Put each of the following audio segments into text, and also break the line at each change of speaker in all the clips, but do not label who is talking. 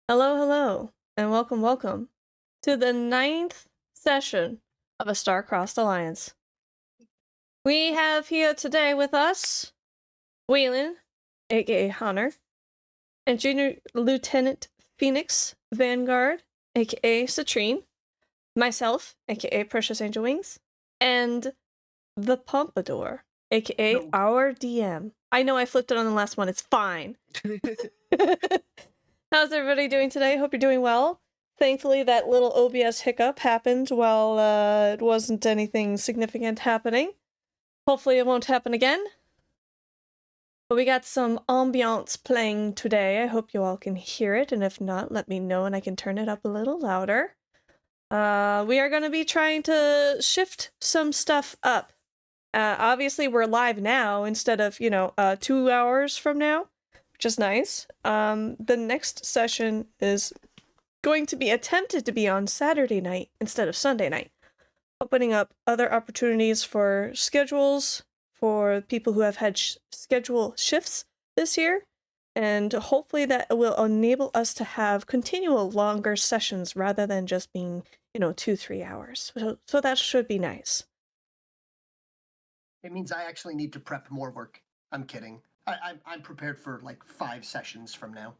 Hello, hello, and welcome to the 9th session of a Star-Crossed Alliance. We have here today with us Waylon, aka Hunter, and Junior Lieutenant Phoenix Vanguard, aka Citrine, myself, aka Precious Angel Wings, and the Pompador, aka
No.
our DM. I know I flipped it on the last one, it's fine. How's everybody doing today? Hope you're doing well. Thankfully, that little OBS hiccup happened while it wasn't anything significant happening. Hopefully it won't happen again. But we got some ambiance playing today. I hope you all can hear it, and if not, let me know and I can turn it up a little louder. We are going to be trying to shift some stuff up. Obviously, we're live now instead of, 2 hours from now, which is nice. The next session is going to be attempted to be on Saturday night instead of Sunday night, opening up other opportunities for schedules for people who have had schedule shifts this year, and hopefully that will enable us to have continual longer sessions rather than just being 2-3 hours. So that should be nice.
It means I actually need to prep more work. I'm kidding. I'm prepared for like 5 sessions from now.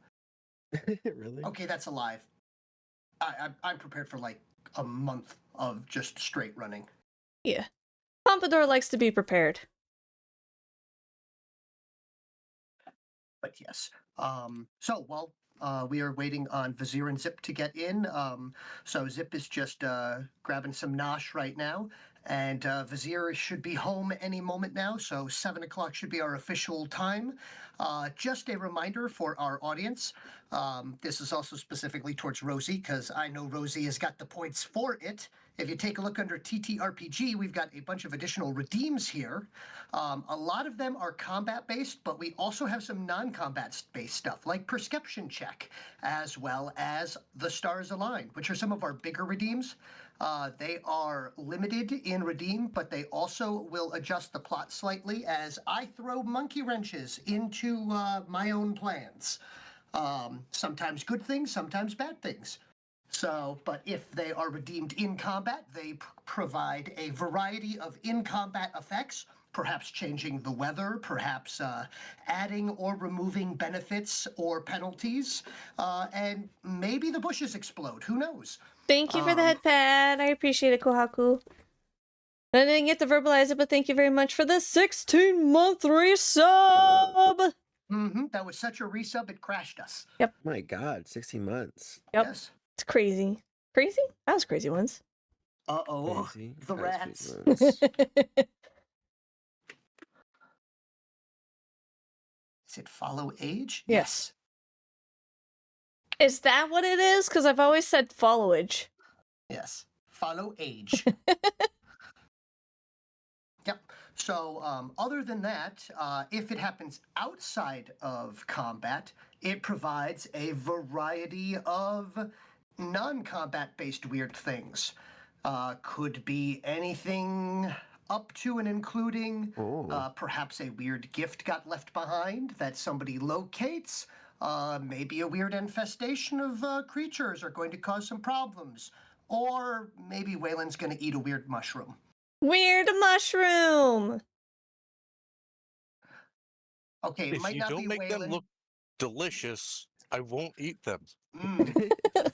Really?
Okay, that's alive. I'm prepared for like a month of just straight running.
Yeah. Pompador likes to be prepared.
But yes. We are waiting on Vizier and Zip to get in. So Zip is just grabbing some nosh right now. And Vizier should be home any moment now, so 7 o'clock should be our official time. Just a reminder for our audience, this is also specifically towards Rosie, because I know Rosie has got the points for it. If you take a look under TTRPG, we've got a bunch of additional redeems here. A lot of them are combat-based, but we also have some non-combat-based stuff, like Perception Check, as well as the Stars Align, which are some of our bigger redeems. They are limited in redeem, but they also will adjust the plot slightly as I throw monkey wrenches into my own plans. Sometimes good things, sometimes bad things. So, but if they are redeemed in combat, they provide a variety of in-combat effects, perhaps changing the weather, perhaps adding or removing benefits or penalties, and maybe the bushes explode, who knows?
Thank you for the headpad. I appreciate it, Kohaku. I didn't get to verbalize it, but thank you very much for the 16-month resub!
That was such a resub, it crashed us.
Yep.
My God, 16 months.
Yep.
Yes.
It's crazy. Crazy? That was crazy once.
Uh-oh.
Crazy.
The
That's
rats.
crazy ones.
Is it follow age?
Yes. Is that what it is? Because I've always said followage.
Yes. Follow age. Yep. So other than that, if it happens outside of combat, it provides a variety of non-combat based weird things. Could be anything up to and including perhaps a weird gift got left behind that somebody locates. Maybe a weird infestation of creatures are going to cause some problems. Or maybe Waylon's going to eat a weird mushroom.
Weird mushroom!
Okay, it
If
might
you
not
don't
be
make them
Waylon.
look delicious, I won't eat them.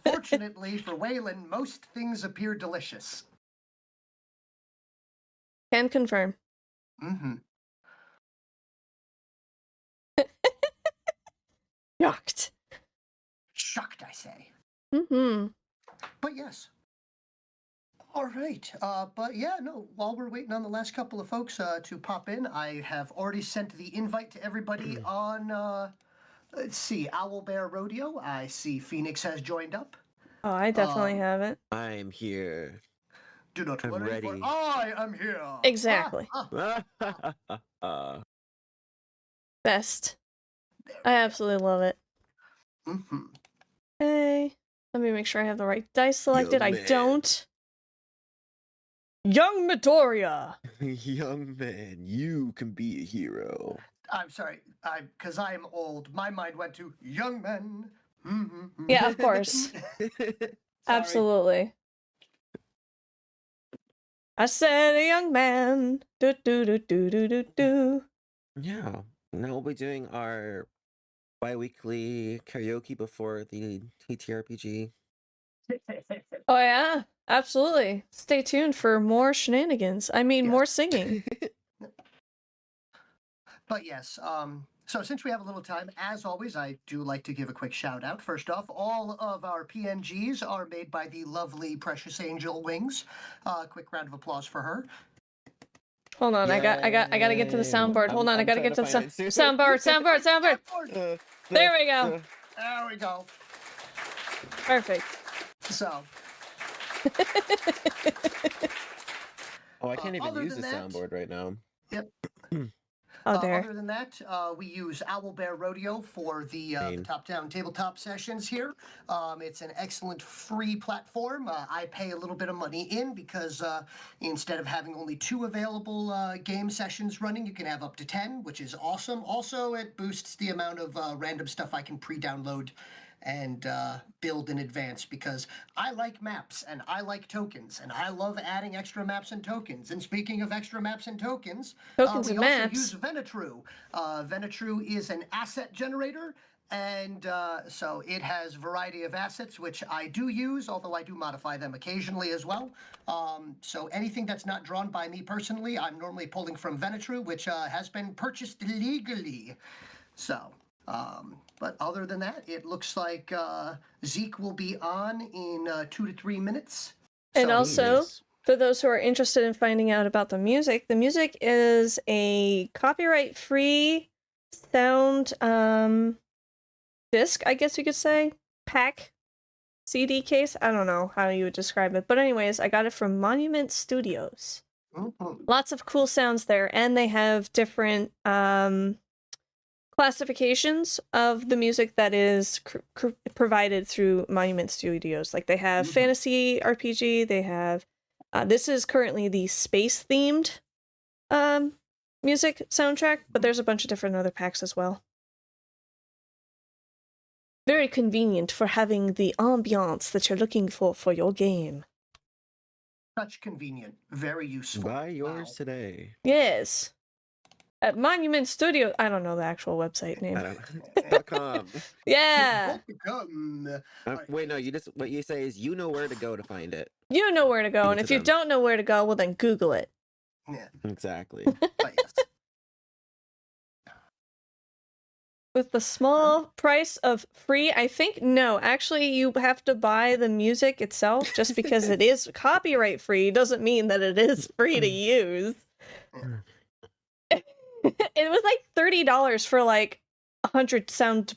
Fortunately for Waylon, most things appear delicious.
Can confirm. Shocked.
Shocked, I say. But yes. All right. But yeah, no, while we're waiting on the last couple of folks to pop in, I have already sent the invite to everybody on, let's see, OwlBear Rodeo. I see Phoenix has joined up.
Oh, I definitely haven't.
I'm here.
Do not
I'm
worry,
ready.
for I am here.
Exactly. Best. I absolutely love it. Hey, let me make sure I have the right dice selected. I don't. Young Midoriya!
Young man, you can be a hero.
I'm sorry, because I am old. My mind went to young men
Yeah, of course. Absolutely. I said a young man. Do do do do do do do.
Yeah. Now we'll be doing our bi-weekly karaoke before the TTRPG.
Oh yeah, absolutely. Stay tuned for more shenanigans. I mean,
Yes.
more singing.
But yes, so since we have a little time, as always, I do like to give a quick shout out. First off, all of our PNGs are made by the lovely Precious Angel Wings. Quick round of applause for her.
Hold on, I gotta get to the
Yay.
soundboard. Hold on, I
I'm
gotta
trying
get
to
to the
find it too.
soundboard. There we go.
There we go.
Perfect.
So,
Oh, I can't even
other
use the
than that-
soundboard right now.
Yep.
Oh, there.
Other than that, we use OwlBear Rodeo for the top-down tabletop sessions here. It's an excellent free platform. I pay a little bit of money in because instead of having only 2 available game sessions running, you can have up to 10, which is awesome. Also, it boosts the amount of random stuff I can pre-download and build in advance because I like maps and I like tokens and I love adding extra maps and tokens. And speaking of extra maps and tokens,
Tokens
we
and
also
maps.
use Ventrue. Ventrue is an asset generator, and so it has a variety of assets which I do use, although I do modify them occasionally as well. So anything that's not drawn by me personally, I'm normally pulling from Ventrue, which has been purchased legally. So. But other than that, it looks like Zeke will be on in 2 to 3 minutes.
And
So-
also,
Nice.
for those who are interested in finding out about the music is a copyright-free sound disc, I guess you could say, pack, CD case. I don't know how you would describe it, but anyways, I got it from Monument Studios.
Mhm.
Lots of cool sounds there, and they have different classifications of the music that is provided through Monument Studios. Like they have
Mhm.
fantasy RPG, they have this is currently the space themed music soundtrack, but there's a bunch of different other packs as well. Very convenient for having the ambiance that you're looking for your game.
Such convenient, very useful.
Buy yours
Wow.
today.
Yes. At Monument Studio, I don't know the actual website
I
name.
don't know. .com.
Yeah.
Wait, no, what you say is you know where to go to find it.
You know where to go,
Give
and
it
if
to
you
them.
don't know where to go, well then Google it.
Yeah,
Exactly.
but yes.
With the small price of free, I think, no, actually you have to buy the music itself. Just because it is copyright free doesn't mean that it is free to use. It was like $30 for like 100 sound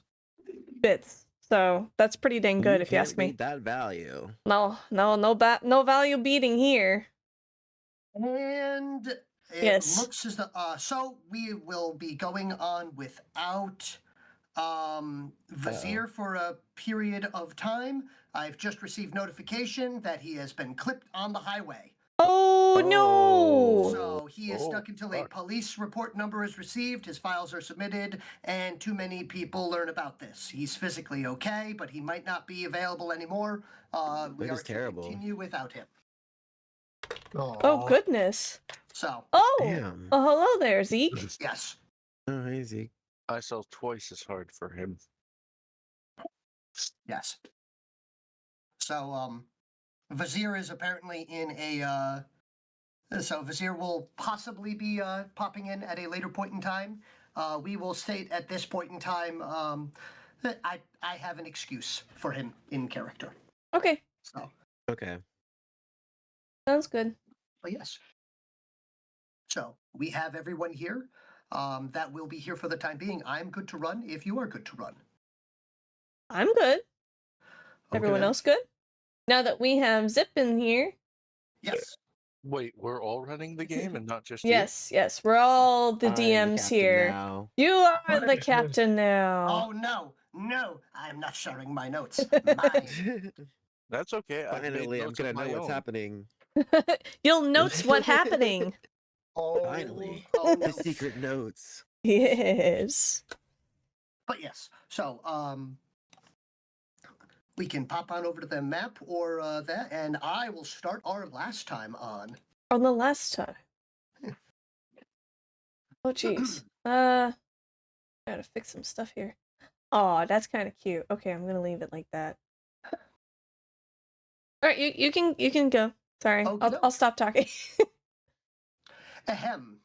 bits. So that's pretty dang good if you ask me.
Beat that value.
No value beating here.
And it
Yes.
looks as though so we will be going on without Vizier for a period of time. I've just received notification that he has been clipped on the highway.
Oh no!
So he is stuck until a
fuck.
police report number is received, his files are submitted, and too many people learn about this. He's physically okay, but he might not be available anymore. We
That
are
is
to
terrible.
continue without him.
Oh goodness.
So,
Oh!
Damn.
Oh, hello there, Zeke.
yes.
Oh, easy.
I sell twice as hard for him.
Yes. So, Vizier is apparently in a, so Vizier will possibly be popping in at a later point in time. We will state at this point in time that I have an excuse for him in character.
Okay,
So,
Okay.
sounds good.
but yes. So, we have everyone here that will be here for the time being. I'm good to run if you are good to run.
I'm good. Everyone
Okay.
else good? Now that we have Zip in here.
Yes.
Wait, we're all running the game and not just
Yes, we're all the
I'm
DMs
captain
here.
now.
You are the captain now.
Oh, no, I am not sharing my notes. Mine.
That's okay. I've made
Finally, I'm
notes of
gonna know
my
what's
own.
happening.
You'll notes what happening.
Finally.
Oh,
The
no.
secret notes.
Yes.
But yes, so we can pop on over to the map or that, and I will start our last time on.
On the last time. Oh, jeez. Gotta fix some stuff here. Oh, that's kind of cute. Okay, I'm gonna leave it like that. All right, you can go. Sorry, I'll stop talking.
Ahem.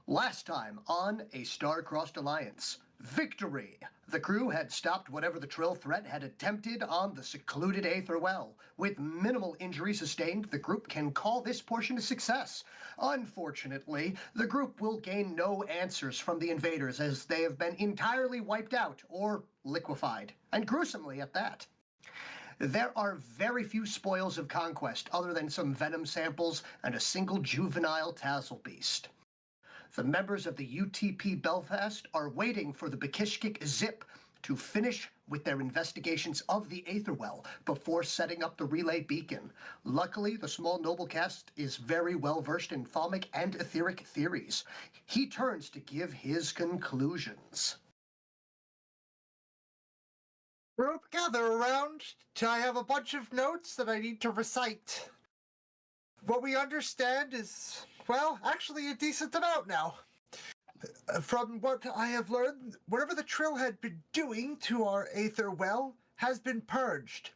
Last time on A Star-Crossed Alliance. Victory! The crew had stopped whatever the Trill threat had attempted on the secluded Aether Well. With minimal injury sustained, the group can call this portion a success. Unfortunately, the group will gain no answers from the invaders as they have been entirely wiped out or liquefied, and gruesomely at that. There are very few spoils of conquest other than some venom samples and a single juvenile tassel beast. The members of the UTP Belfast are waiting for the Bekishkik Zip to finish with their investigations of the Aetherwell before setting up the relay beacon. Luckily, the small noblecast is very well versed in thaumic and etheric theories. He turns to give his conclusions.
Group, gather around. I have a bunch of notes that I need to recite. What we understand is, well, actually a decent amount now. From what I have learned, whatever the Trill had been doing to our Aether Well has been purged.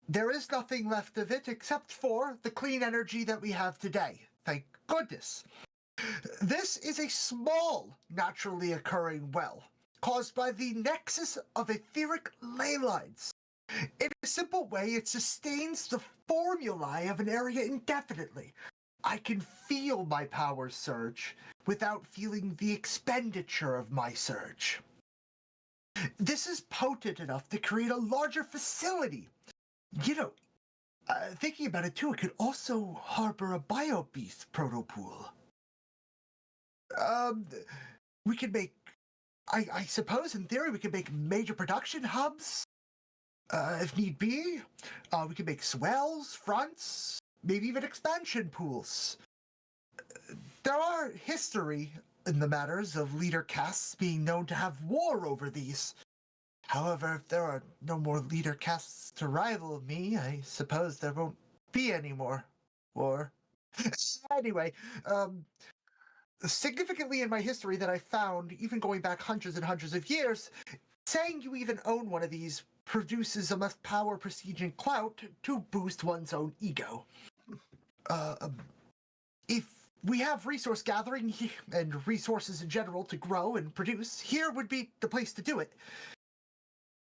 There is nothing left of it except for the clean energy that we have today. Thank goodness. This is a small, naturally occurring well, caused by the nexus of etheric ley lines. In a simple way, it sustains the formulae of an area indefinitely. I can feel my powers surge without feeling the expenditure of my surge. This is potent enough to create a larger facility. You know, thinking about it too, it could also harbor a biobeast protopool. We could make, I suppose in theory, we could make major production hubs, if need be. We could make swells, fronts, maybe even expansion pools. There are history in the matters of leader castes being known to have war over these. However, if there are no more leader castes to rival me, I suppose there won't be any more war. Anyway, significantly in my history that I found, even going back hundreds and hundreds of years, saying you even own one of these produces enough power, prestige, and clout to boost one's own ego. If we have resource gathering and resources in general to grow and produce, here would be the place to do it.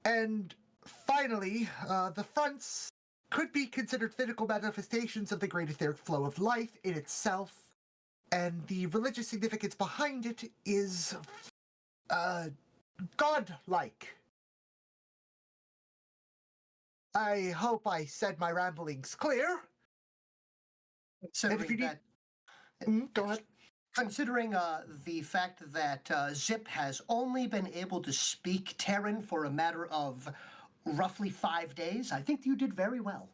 And finally, the fronts could be considered physical manifestations of the great etheric flow of life in itself, and the religious significance behind it is, godlike. I hope I said my ramblings clear.
Considering that,
Go ahead.
Considering the fact that Zip has only been able to speak Terran for a matter of roughly 5 days, I think you did very well.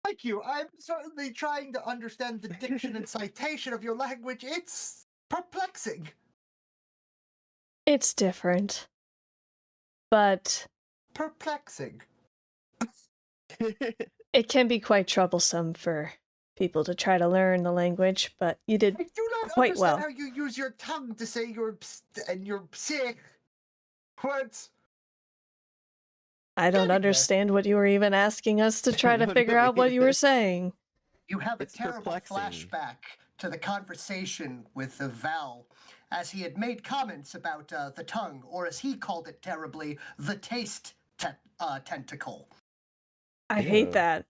Thank you. I'm certainly trying to understand the diction and citation of your language. It's perplexing.
It's different. But
Perplexing.
it can be quite troublesome for people to try to learn the language, but you did
I do not
quite
understand
well.
how you use your tongue to say you're sick. What?
I don't
Getting there.
understand what you were even asking us to try to
No,
figure out what you were saying.
You have
It's
a terrible
perplexing.
flashback to the conversation with Val, as he had made comments about the tongue, or as he called it terribly, the taste tentacle.
I hate
Ew.
that.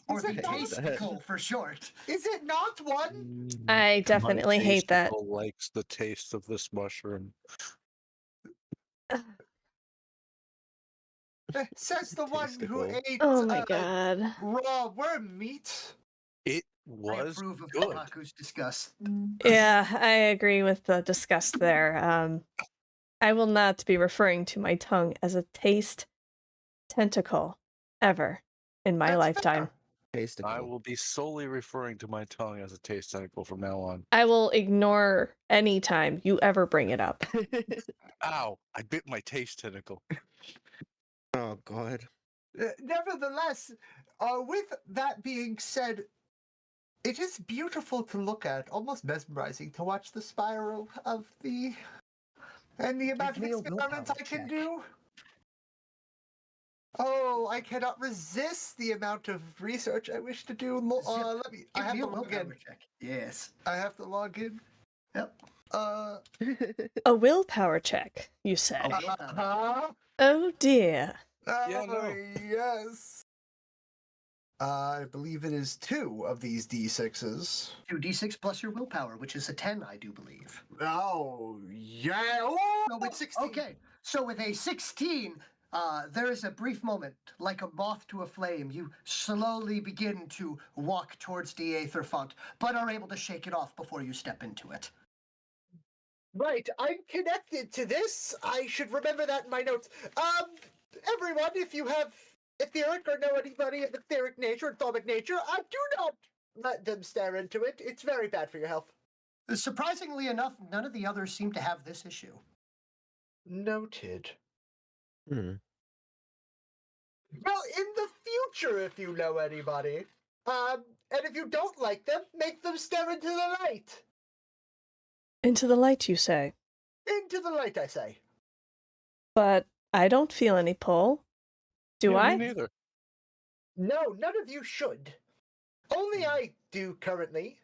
Or
Is
the
it not?
tasticle for short.
Is it not one?
I definitely hate that.
My tasticle likes the taste of this mushroom.
Says the one who
Tasticle.
ate
Oh my god.
raw worm meat.
It
I
was
approve of
good.
Tamaku's disgust.
Yeah, I agree with the disgust there. I will not be referring to my tongue as a taste tentacle ever in my
That's
lifetime.
fair.
Tasticle.
I will be solely referring to my tongue as a taste tentacle from now on.
I will ignore any time you ever bring it up.
Ow! I bit my taste tentacle.
Oh god.
Nevertheless, with that being said, it is beautiful to look at, almost mesmerizing to watch the spiral of the and the amount of
me a
experiments
willpower
I can
check.
do. Oh, I cannot resist the amount of research I wish to do. Let me. I
Give
have
me
to
a
log
willpower
in.
check. Yes.
I have to log in.
Yep.
A willpower check, you say?
A willpower.
Huh?
Oh dear.
Yeah, no.
Yes. I believe it is 2 of these D6s.
2d6 plus your willpower, which is a 10, I do believe.
Oh, yeah. Oh,
So with
16.
Okay, so with a 16, there is a brief moment, like a moth to a flame. You slowly begin to walk towards the Aether font, but are able to shake it off before you step into it.
Right, I'm connected to this. I should remember that in my notes. Everyone, if you have etheric or know anybody of etheric nature and thaumic nature, do not let them stare into it. It's very bad for your health.
Surprisingly enough, none of the others seem to have this issue.
Noted.
Hmm.
Well, in the future, if you know anybody, and if you don't like them, make them stare into the light.
Into the light, you say?
Into the light, I say.
But I don't feel any pull. Do
Yeah,
I?
Me neither.
No, none of you should. Only I do currently.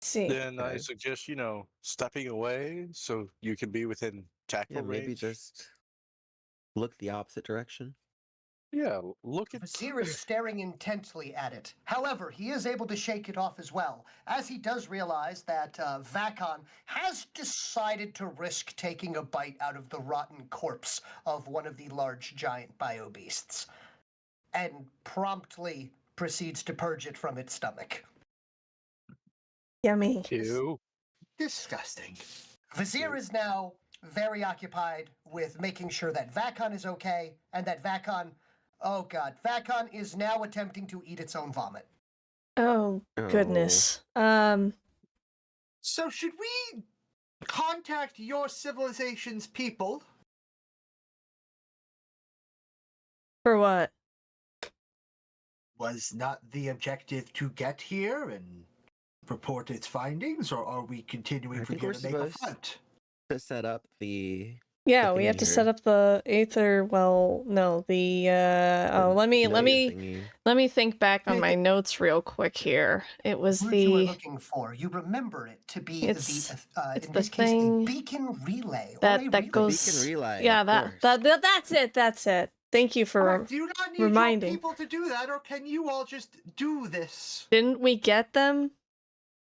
See.
Then I
Okay.
suggest, stepping away so you can be within
Yeah,
tactile
maybe
range.
just look the opposite direction.
Yeah, look at.
Vizier is staring intently at it. However, he is able to shake it off as well, as he does realize that Vakon has decided to risk taking a bite out of the rotten corpse of one of the large giant biobeasts, and promptly proceeds to purge it from its stomach.
Yummy.
Ew.
Disgusting.
Vizier is now very occupied with making sure that Vakon is okay, and that Vakon is now attempting to eat its own vomit.
Oh, goodness.
So should we contact your civilization's people?
For what?
Was not the objective to get here and report its findings, or are we continuing
I
from
think
here
we're
to make a
supposed
front?
to set up the
Yeah,
the
we have
thingy
to set
here.
up the Aether. Well, no, the let me
note thingy.
think back on my notes real quick here. It was
Word you were
the
looking for. You remember it to be
it's
in
the
this case, a
thing
beacon relay or
that
a
that
relay.
goes.
Beacon relay,
Yeah,
of
that
course.
that's it. That's it. Thank you for
Do you not need
reminding.
your people to do that, or can you all just do this?
Didn't we get them?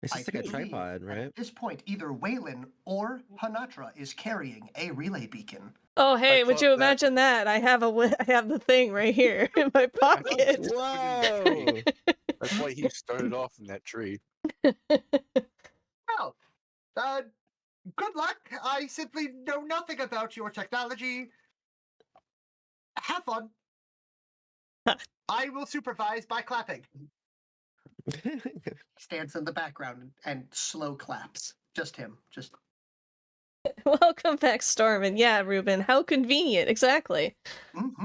It's just
I
like a
do believe
tripod,
that
right?
At this point, either Waylon or Hanatra is carrying a relay beacon.
Oh, hey, would
thought
you
that-
imagine that? I have I have the thing right here in my
I thought
pocket.
this was in that tree. That's why he started off in that tree.
Well, good luck. I simply know nothing about your technology. Have fun. I will supervise by clapping.
Stands in the background and slow claps. Just him. Just
Welcome back, Storm. And yeah, Ruben, how convenient. Exactly.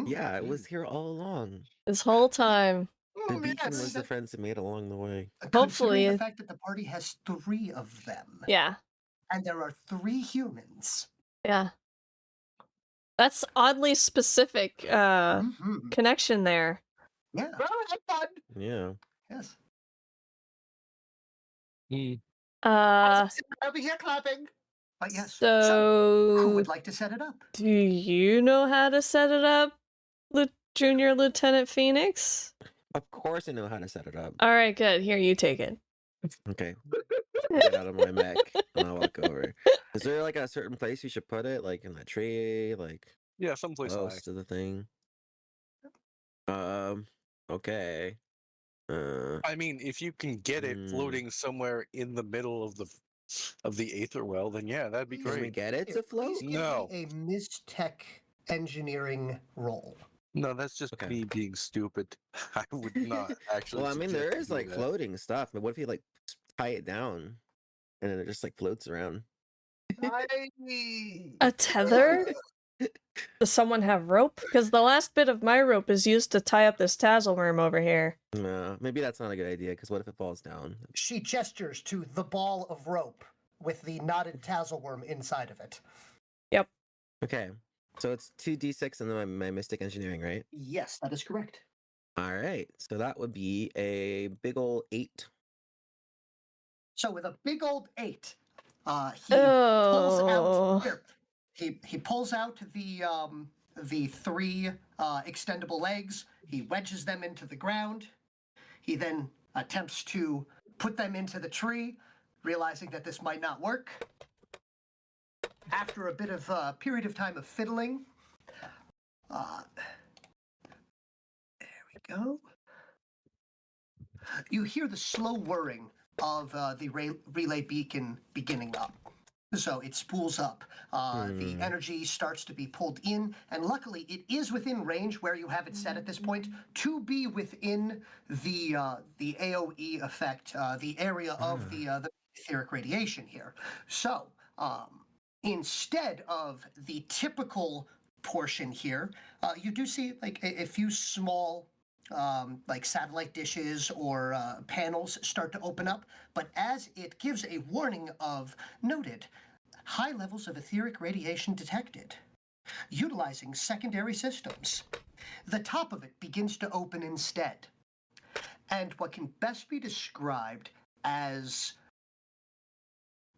Yeah, it was here all along.
This whole time.
The
Mm,
beacon
yes.
was the friends it made along the way.
Considering
Hopefully-
the fact that the party has 3 of them,
Yeah.
and there are 3 humans.
Yeah. That's oddly specific connection there.
Yeah.
Well, have fun.
Yeah.
Yes.
I'll be here clapping.
But yes. So, who
So
would like to set it up?
do you know how to set it up, Junior Lieutenant Phoenix?
Of course I know how to set it up.
All right, good. Here, you take it.
Okay. Get out of my mech and I'll walk over. Is there like a certain place you should put it? Like in the tree? Like
Yeah, someplace high.
close to the thing? Okay.
I mean, if you can get it floating somewhere in the middle of the Aether well, then yeah, that'd be
Can
Can we
great.
get it to float?
Please give
No.
me a Mistech engineering roll.
No, that's just
Okay.
me being stupid. I would not actually.
Well, I mean,
suggest
there
you
is
do
like
that.
floating stuff, but what if you like tie it down and then it just like floats around?
A tether? Does someone have rope? Because the last bit of my rope is used to tie up this tassel worm over here.
No, maybe that's not a good idea, because what if it falls down?
She gestures to the ball of rope with the knotted tassel worm inside of it.
Yep.
Okay, so it's 2d6 and then my mystic engineering, right?
Yes, that is correct.
All right, so that would be a big ol' 8.
So with a big old 8, he pulls out
Oh.
here. He pulls out the 3 extendable legs. He wedges them into the ground. He then attempts to put them into the tree, realizing that this might not work. After a bit of period of time of fiddling, there we go. You hear the slow whirring of the relay beacon beginning up. So it spools up. The energy starts to be pulled in, and luckily it is within range where you have it set at this point to be within the AOE effect, the area of the etheric radiation here. So instead of the typical portion here, you do see like a few small like satellite dishes or panels start to open up, but as it gives a warning of noted high levels of etheric radiation detected, utilizing secondary systems, the top of it begins to open instead. And what can best be described as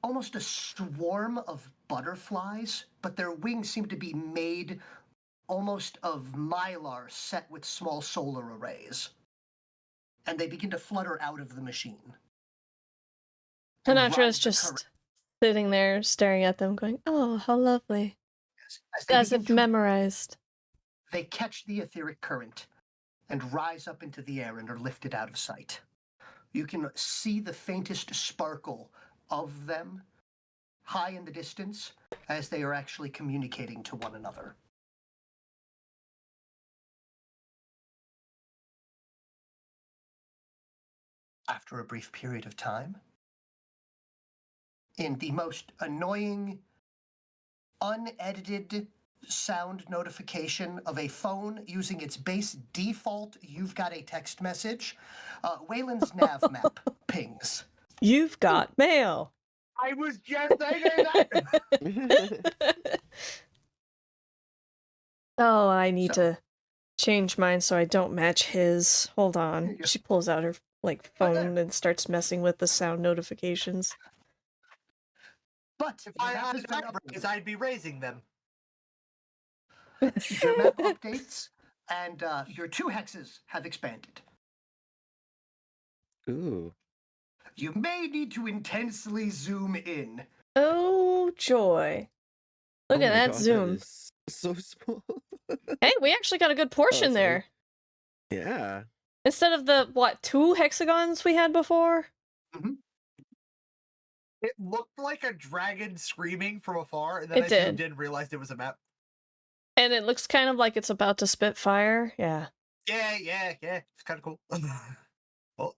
almost a swarm of butterflies, but their wings seem to be made almost of mylar set with small solar arrays. And they begin to flutter out of the machine.
Sinatra is just sitting there staring at them going, oh, how lovely. As if memorized.
They catch the etheric current and rise up into the air and are lifted out of sight. You can see the faintest sparkle of them high in the distance as they are actually communicating to one another. After a brief period of time, in the most annoying, unedited sound notification of a phone using its base default, you've got a text message, Wayland's nav map pings.
You've got mail.
I was just thinking that.
Oh, I need to change mine so I don't match his. Hold on. She pulls out her phone and starts messing with the sound notifications.
But if I had eyebrows, I'd be raising them.
Your map updates, and your 2 hexes have expanded.
Ooh.
You may need to intensely zoom in.
Oh, joy. Look at that zoom.
That is so small.
Hey, we actually got a good portion there.
Yeah.
Instead of the, 2 hexagons we had before?
Mm-hmm.
It looked like a dragon screaming from afar, and then I zoomed in and realized it was a map.
And it looks kind of like it's about to spit fire. Yeah.
Yeah. It's kind of cool. Oh.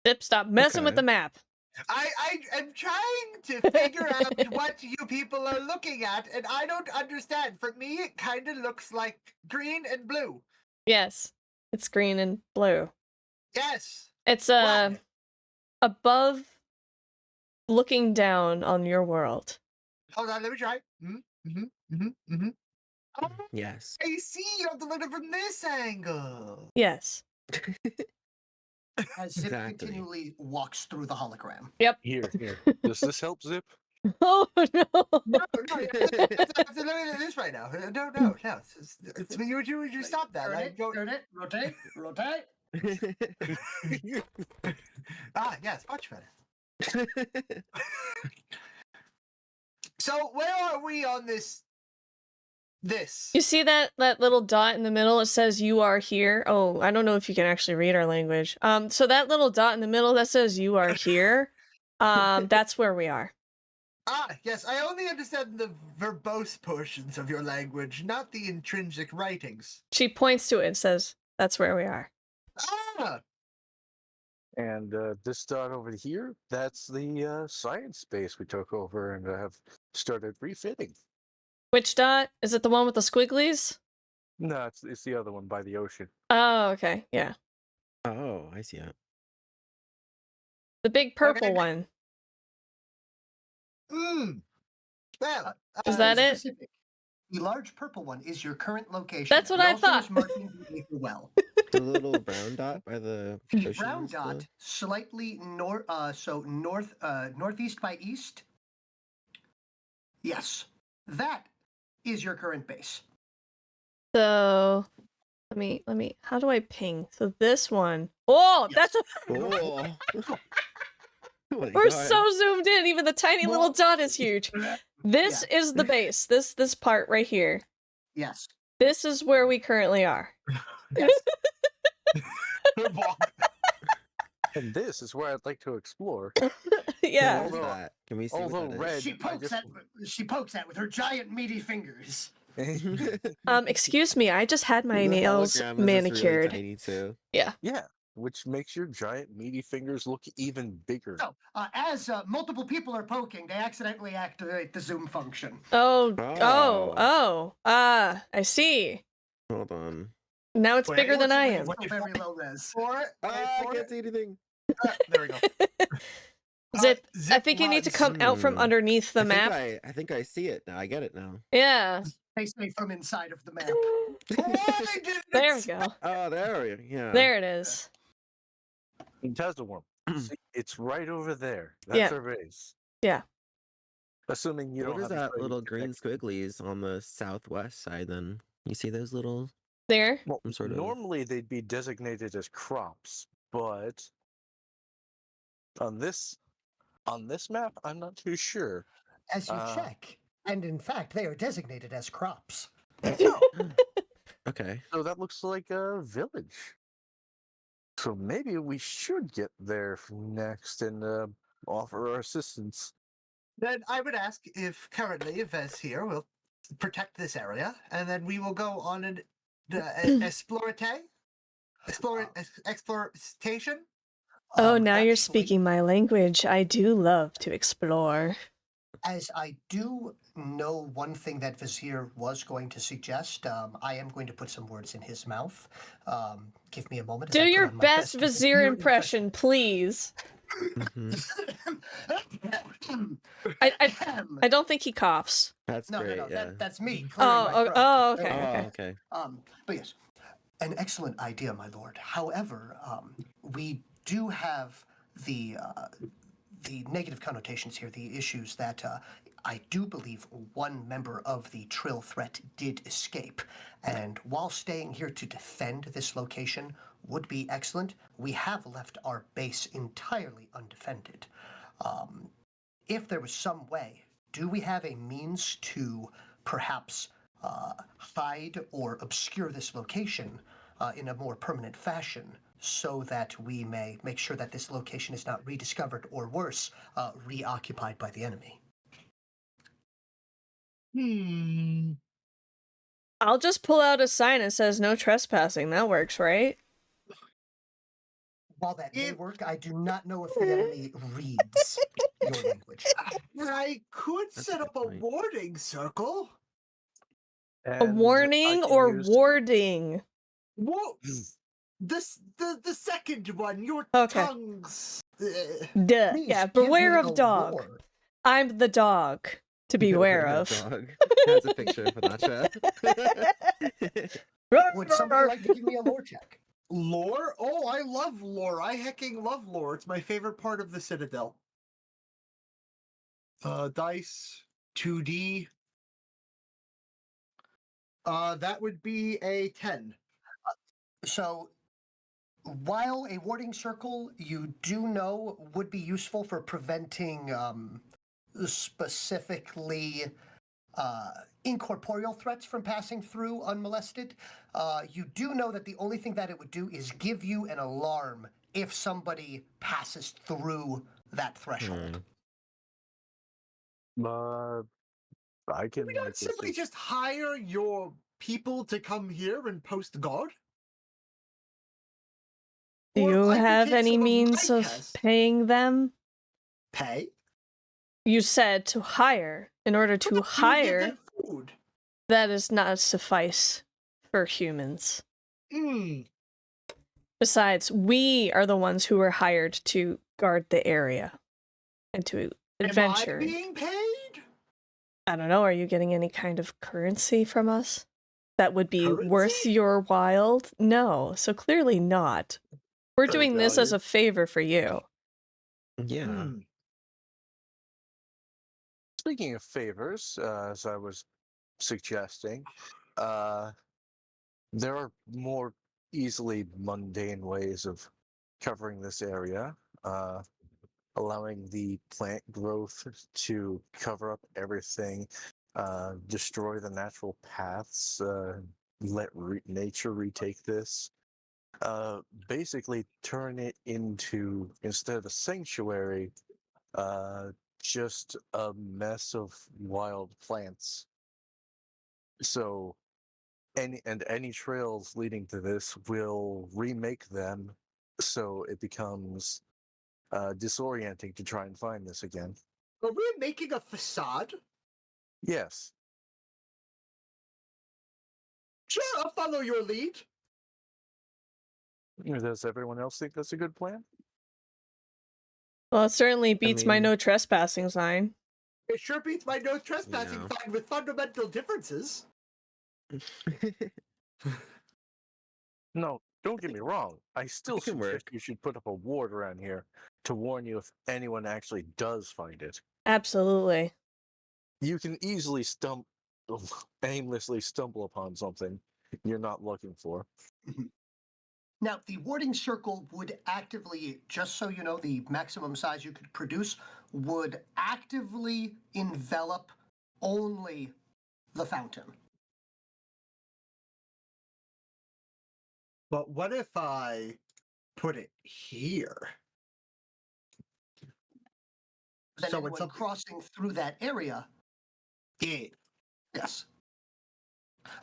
Zip, stop messing with the map.
I am trying to figure out what you people are looking at, and I don't understand. For me, it kind of looks like green and blue.
Yes. It's green and blue.
Yes.
It's above looking down on your world.
Hold on, let me try. Oh,
Yes.
I see. You have to look at it from this angle.
Yes.
As Zip continually walks through the hologram.
Yep.
Here. Does this help, Zip?
Oh no!
No, I have to look at this right now. No. It's you stop that.
Turn it, rotate.
Yes, much better. So where are we on this?
You see that little dot in the middle? It says you are here. Oh, I don't know if you can actually read our language. So that little dot in the middle that says you are here, that's where we are.
Yes, I only understand the verbose portions of your language, not the intrinsic writings.
She points to it and says, that's where we are.
And this dot over here, that's the science space we took over and have started refitting.
Which dot? Is it the one with the squigglies?
No, it's the other one by the ocean.
Oh, okay. Yeah.
Oh, I see it.
The big purple
Okay.
one.
Well,
Is that it?
Specific. The large purple one is your current location.
That's what
It
I
also
thought.
is marking the Aether well.
The little brown dot by the
The
ocean
brown
is the-
dot, slightly north, northeast by east. Yes, that is your current base.
So let me how do I ping? So this one. Oh,
Yes.
that's a
Oh. Oh my
we're
God.
so zoomed in, even the tiny little
Well,
dot is huge. This is the base. This part right here.
Yes.
This is where we currently are.
Yes.
And this is where I'd like to explore.
Yeah.
What is that? Can we see what
although
that
red-
She pokes at with her giant meaty fingers.
is?
Excuse me, I just had my
The
nails
hologram is just really
manicured.
tiny too.
Yeah, which makes your giant meaty fingers look even bigger.
So, as multiple people are poking, they accidentally activate the zoom function.
I see.
Hold on.
Now it's
Wait,
bigger than I am.
It's still very low res.
for it.
I can't see anything.
There we go.
Zip, I think you need to
runs.
come out from
Hmm.
underneath the
I
map.
think I see it now. I get it now.
Yeah.
They say from inside of the map.
Why did it
There we go.
Oh, there we Yeah.
There it is.
Tasdalworm. See, it's right over there. That's
Yeah.
our base.
Yeah.
Assuming you
What
don't
is
have
that
a
little
trading
green
connection.
squigglies on the southwest side then? You see those little
There.
Well,
some sort of-
normally they'd be designated as crops, but on this map, I'm not too sure.
As you check, and in fact, they are designated as crops.
Okay.
So that looks like a village. So maybe we should get there next and offer our assistance.
Then I would ask if currently Vez here will protect this area, and then we will go on an exploration.
Oh, now you're
Actually,
speaking my language. I do love to explore.
As I do know one thing that Vizier was going to suggest, I am going to put some words in his mouth. Give me a moment. as
Do
I put
your
on my
best Vizier impression, please.
Mhm.
I don't think he coughs.
That's
No,
great.
no,
Yeah.
that's me.
Oh,
clearing my throat.
okay,
Oh,
okay.
okay.
But yes, an excellent idea, my lord. However, we do have the negative connotations here, the issues that I do believe one member of the Trill threat did escape. And while staying here to defend this location would be excellent, we have left our base entirely undefended. If there was some way, do we have a means to perhaps hide or obscure this location in a more permanent fashion so that we may make sure that this location is not rediscovered or worse, reoccupied by the enemy?
I'll just pull out a sign that says no trespassing. That works, right?
While that may work, I do not know if the enemy reads your language.
I could
That's
set
a
up
good
a
point.
warding circle.
A
And I
warning
can
or
use-
warding?
Whoa! The second one, your
Okay.
tongues.
Duh.
Please
Yeah,
give
beware
me
of
a
dog.
roar.
I'm the dog to beware of.
Dog. That's a picture of Panacha.
Would somebody like to give me a lore check?
Lore? Oh, I love lore. I hecking love lore. It's my favorite part of the Citadel. Dice 2D. That would be a 10.
So, while a warding circle you do know would be useful for preventing specifically incorporeal threats from passing through unmolested, you do know that the only thing that it would do is give you an alarm if somebody passes through that threshold.
I can.
We don't simply just hire your people to come here and post guard?
Do
Or
you
I could
have
take
any
some of
means
my
of
tests.
paying them?
Pay?
You said to hire. In order to
We would give
hire,
them food.
that is not suffice for humans.
Mm.
Besides, we are the ones who were hired to guard the area and to adventure.
Am I being paid?
I don't know, are you getting any kind of currency from us? That would be worth
Currency?
your while? No, so clearly not. We're
Good
doing this as
value.
a favor for you.
Yeah.
Hmm.
Speaking of favors, as I was suggesting, there are more easily mundane ways of covering this area, allowing the plant growth to cover up everything, destroy the natural paths, let nature retake this. Basically turn it into, instead of a sanctuary, just a mess of wild plants. So any trails leading to this will remake them, so it becomes disorienting to try and find this again.
Are we making a facade?
Yes.
Sure, I'll follow your lead.
Does everyone else think that's a good plan?
Well, it certainly beats my
mean-
no trespassing sign.
It sure beats my no trespassing
Yeah.
sign with fundamental differences.
No, don't get me wrong. I still
It can
suggest
work.
you should put up a ward around here to warn you if anyone actually does find it.
Absolutely.
You can easily aimlessly stumble upon something you're not looking for.
Now, the warding circle would actively, just so you know, the maximum size you could produce would actively envelop only the fountain.
But what if I put it here?
Then
So
anyone
it's up.
crossing through that area,
Yeah.
yes.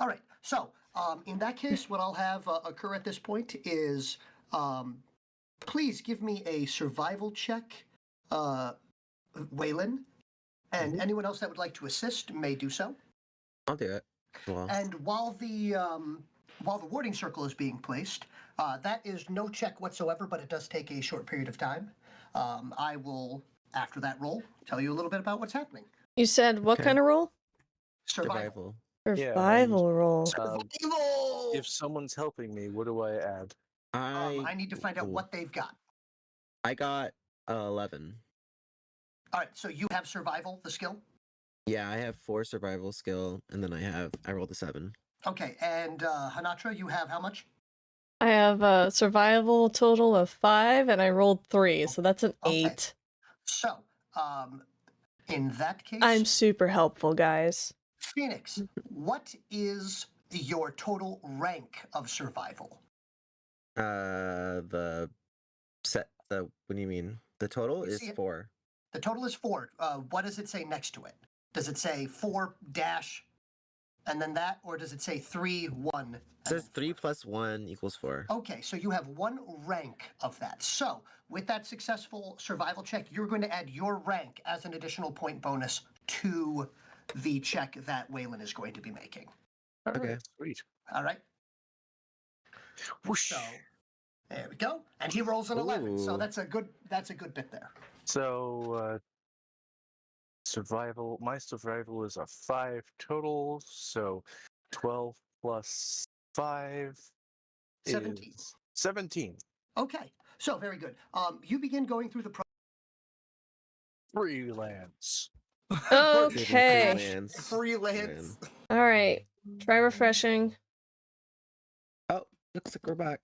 All right. So, in that case, what I'll have occur at this point is, please give me a survival check, Waylon, and anyone else that would like to assist may do so.
I'll do it. Well,
And while the warding circle is being placed, that is no check whatsoever, but it does take a short period of time. I will, after that roll, tell you a little bit about what's happening.
You said what
Okay.
kind of roll?
Survival.
survival.
Yeah,
Survival roll.
Survival!
If someone's helping me, what do I add?
I need to find out
ooh,
what they've got.
I got 11.
All right, so you have survival, the skill.
Yeah, I have 4 survival skill, and then I rolled a 7.
Okay, and Hanatra, you have how much?
I have a survival total of 5, and I rolled 3, so that's an
Okay.
8.
So, in that case,
I'm super helpful, guys.
Phoenix, what is your total rank of survival?
The what do you mean? The total
You
is
see it?
4.
The total is 4. What does it say next to it? Does it say 4 dash and then that, or does it say 3, 1?
It says 3 plus 1 equals 4.
Okay, so you have 1 rank of that. So, with that successful survival check, you're going to add your rank as an additional point bonus to the check that Waylon is going to be making.
Okay.
Alright, sweet.
All right?
Whoosh.
So, there we go. And he rolls an 11, so
Ooh.
that's a good bit there.
So, my survival is a 5 total, so 12 plus 5
17.
is 17.
Okay, so very good. You begin going through the
Freelance.
Okay.
Freelance.
Freelance.
All right. Try refreshing.
Oh, looks like we're back.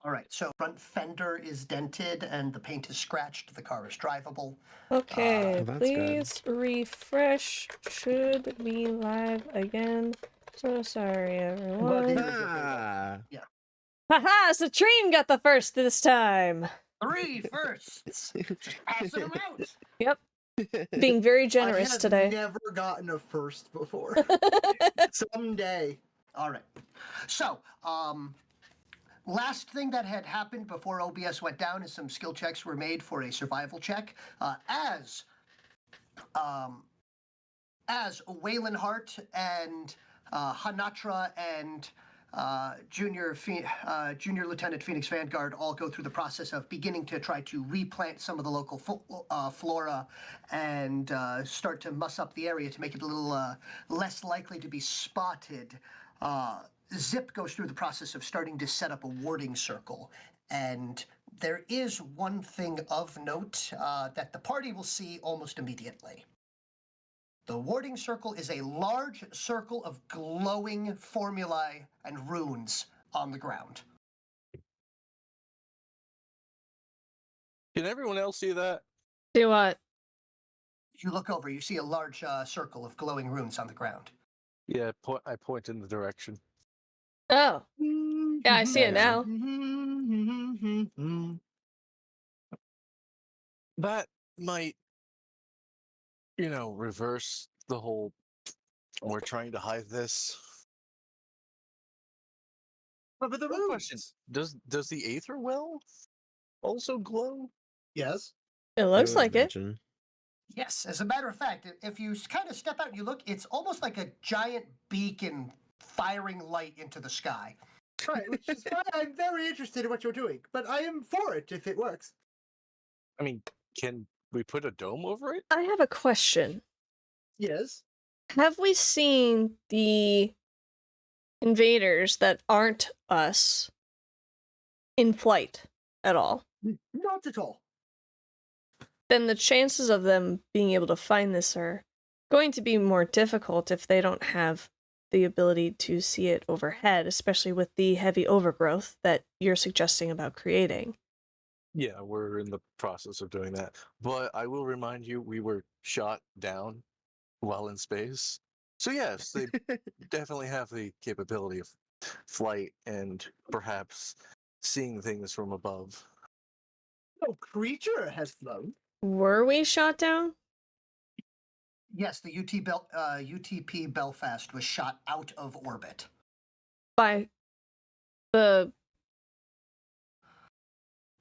All right, so front fender is dented and the paint is scratched. The car is drivable.
Okay,
That's good.
please refresh. Should be live again. So sorry,
Well,
everyone.
the-
Ah,
Haha, Citrine got the first this time.
3 firsts. Just passing them out.
Yep. Being very
I
generous
have
today.
never gotten a first before. Someday.
All right. So, last thing that had happened before OBS went down is some skill checks were made for a survival check. As Waylon Hart and Hanatra and Junior Lieutenant Phoenix Vanguard all go through the process of beginning to try to replant some of the local flora and start to muss up the area to make it a little less likely to be spotted. Zip goes through the process of starting to set up a warding circle. And there is one thing of note that the party will see almost immediately. The warding circle is a large circle of glowing formulae and runes on the ground.
Can everyone else see that?
Do what?
You look over, you see a large circle of glowing runes on the ground.
Yeah, I point in the direction.
Oh. Yeah, I see it now.
That might, reverse the whole. We're trying to hide this.
But the
One question:
runes.
Does the Aether Well also glow?
Yes.
It
I
looks
would
like it.
imagine.
Yes, as a matter of fact, if you kind of step out and you look, it's almost like a giant beacon firing light into the sky.
Right, which is why I'm very interested in what you're doing. But I am for it if it works.
I mean, can we put a dome over it?
I have a question.
Yes.
Have we seen the invaders that aren't us in flight at all?
Not at all.
Then the chances of them being able to find this are going to be more difficult if they don't have the ability to see it overhead, especially with the heavy overgrowth that you're suggesting about creating.
Yeah, we're in the process of doing that. But I will remind you, we were shot down while in space. So yes, they definitely have the capability of flight and perhaps seeing things from above.
No creature has flown.
Were we shot down?
Yes, the UTP Belfast was shot out of orbit.
By the...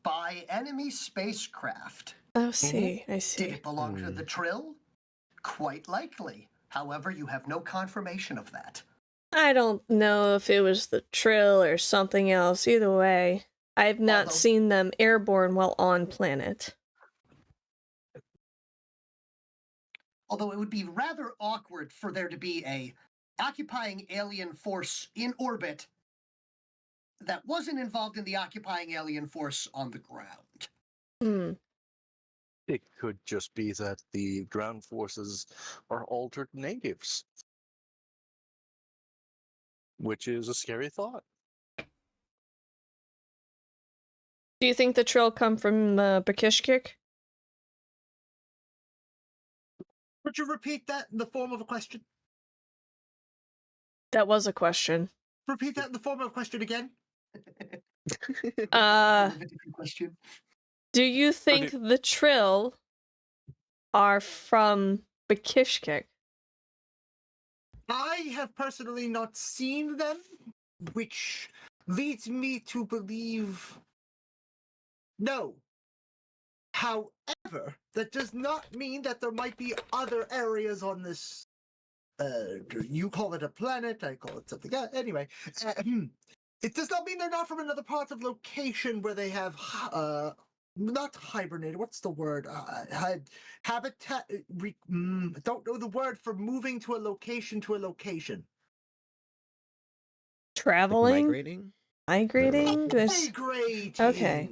By enemy spacecraft.
I see. I
Did
see.
it belong to the Trill? Quite likely. However, you have no confirmation of that.
I don't know if it was the Trill or something else. Either way, I've not seen them airborne while on planet.
Although it would be rather awkward for there to be a occupying alien force in orbit that wasn't involved in the occupying alien force on the ground.
Hmm.
It could just be that the ground forces are altered natives, which is a scary thought.
Do you think the Trill come from Bakishkik?
Would you repeat that in the form of a question?
That was a question.
Repeat that in the form of a question again.
Uh,
Question.
do you think the Trill are from Bakishkik?
I have personally not seen them, which leads me to believe no. However, that does not mean that there might be other areas on this. You call it a planet, I call it something else. Anyway, it does not mean they're not from another part of location where they have not hibernated. What's the word? Habitat. Don't know the word for moving to a location to a location.
Traveling?
Migrating?
Migrating?
Migrating.
Okay.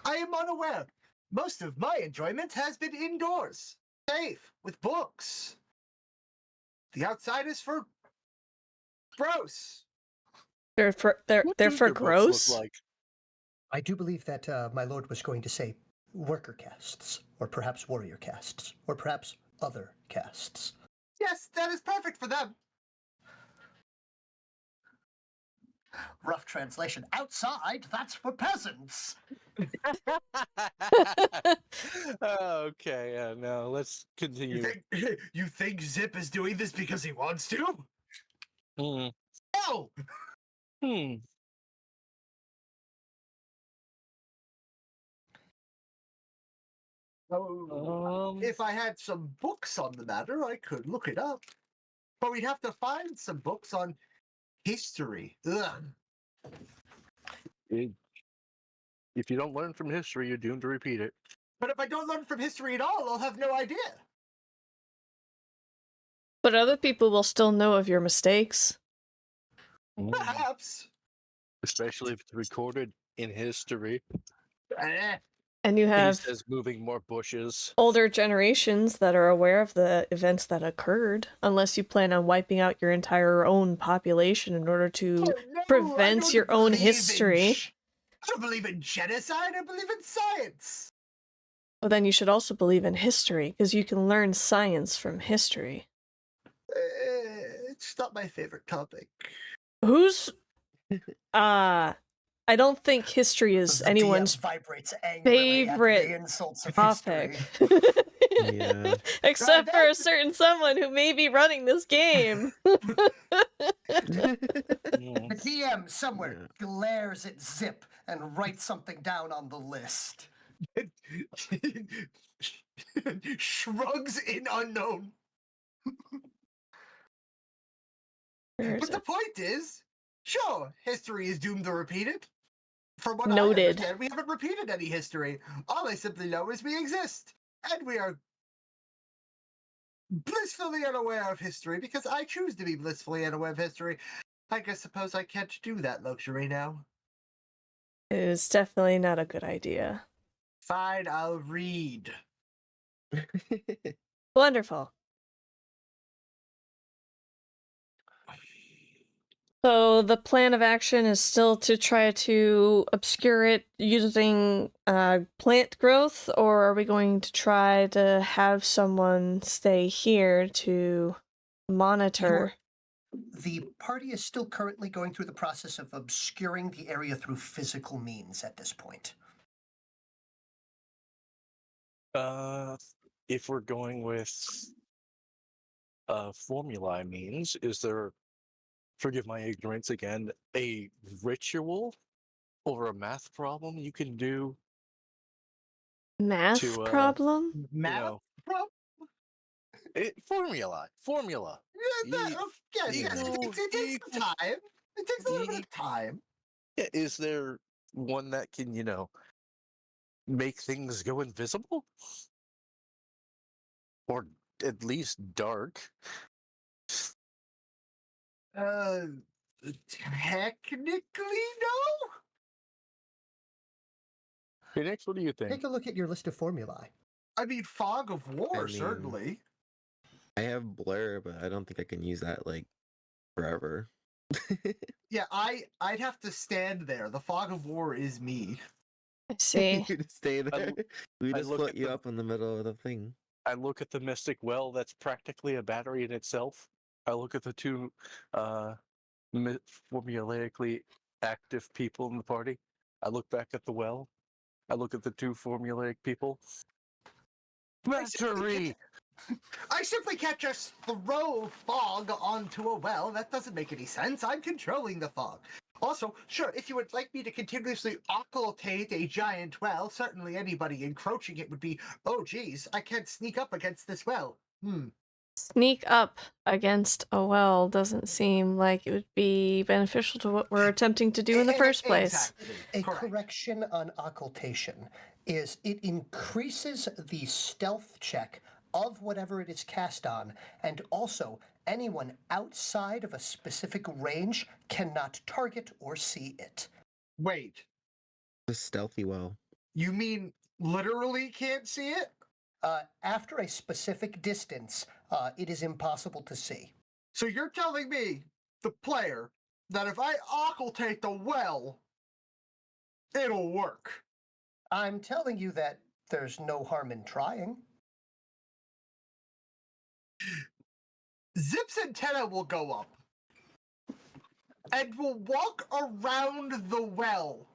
I am unaware. Most of my enjoyment has been indoors, safe, with books. The outside is for gross.
They're for
What do
for
your books
gross.
look like?
I do believe that my lord was going to say worker castes, or perhaps warrior castes, or perhaps other castes.
Yes, that is perfect for them.
Rough translation. Outside, that's for peasants.
Okay, no, let's continue.
You think Zip is doing this because he wants to?
Hmm.
No.
Hmm.
If I had some books on the matter, I could look it up. But we'd have to find some books on history. Ugh.
If you don't learn from history, you're doomed to repeat it.
But if I don't learn from history at all, I'll have no idea.
But other people will still know of your mistakes.
Perhaps.
Especially if it's recorded in history.
Eh.
And you
He
have
says moving more bushes.
older generations that are aware of the events that occurred, unless you plan on wiping out your entire own population in order to
Oh, no, I
prevent
don't
your own
believe in
history.
I don't believe in genocide. I believe in science.
Well, then you should also believe in history, because you can learn science from history.
It's not my favorite topic.
Who's... I don't think history is
The
anyone's
DM vibrates angrily at
favorite
the insults of
topic.
history.
Yeah.
Except for a certain someone who may be running this game.
The DM somewhere
Yeah.
glares at Zip and writes something down on the list.
Shrugs in unknown.
Where is
But the
it?
point is, sure, history is doomed to repeat it. From what I
Noted.
understand, we haven't repeated any history. All I simply know is we exist. And we are blissfully unaware of history because I choose to be blissfully unaware of history. Suppose I can't do that luxury now.
It is definitely not a good idea.
Fine, I'll read.
Wonderful. So the plan of action is still to try to obscure it using plant growth, or are we going to try to have someone stay here to monitor?
The party is still currently going through the process of obscuring the area through physical means at this point.
If we're going with formulae means, is there, forgive my ignorance again, a ritual or a math problem you can do
Math
to,
problem?
Math?
know,
Well,
formula.
yes,
You
yes.
know,
It takes some time. It takes a little bit of time.
Is there one that can, make things go invisible? Or at least dark?
Technically, no.
Phoenix, what do you think?
Take a look at your list of formulae.
I mean, fog of war,
I mean-
certainly.
I have blur, but I don't think I can use that like forever.
Yeah, I'd have to stand there. The fog of war is me.
I see.
You just stay there. We
I
just
look
float
at
you
the-
up in the middle of the thing.
I look at the Mystic Well, that's practically a battery in itself. I look at the two formulaically active people in the party. I look back at the well. I look at the two formulaic people. Battery!
I simply can't just throw fog onto a well. That doesn't make any sense. I'm controlling the fog. Also, sure, if you would like me to continuously occultate a giant well, certainly anybody encroaching it would be, oh geez, I can't sneak up against this well.
Sneak up against a well doesn't seem like it would be beneficial to what we're attempting to do in the first place.
Exactly.
A
Correct.
correction on occultation is it increases the stealth check of whatever it is cast on, and also anyone outside of a specific range cannot target or see it.
Wait,
The stealthy well.
you mean literally can't see it?
After a specific distance, it is impossible to see.
So you're telling me, the player, that if I occultate the well, it'll work?
I'm telling you that there's no harm in trying.
Zip's antenna will go up and will walk around the well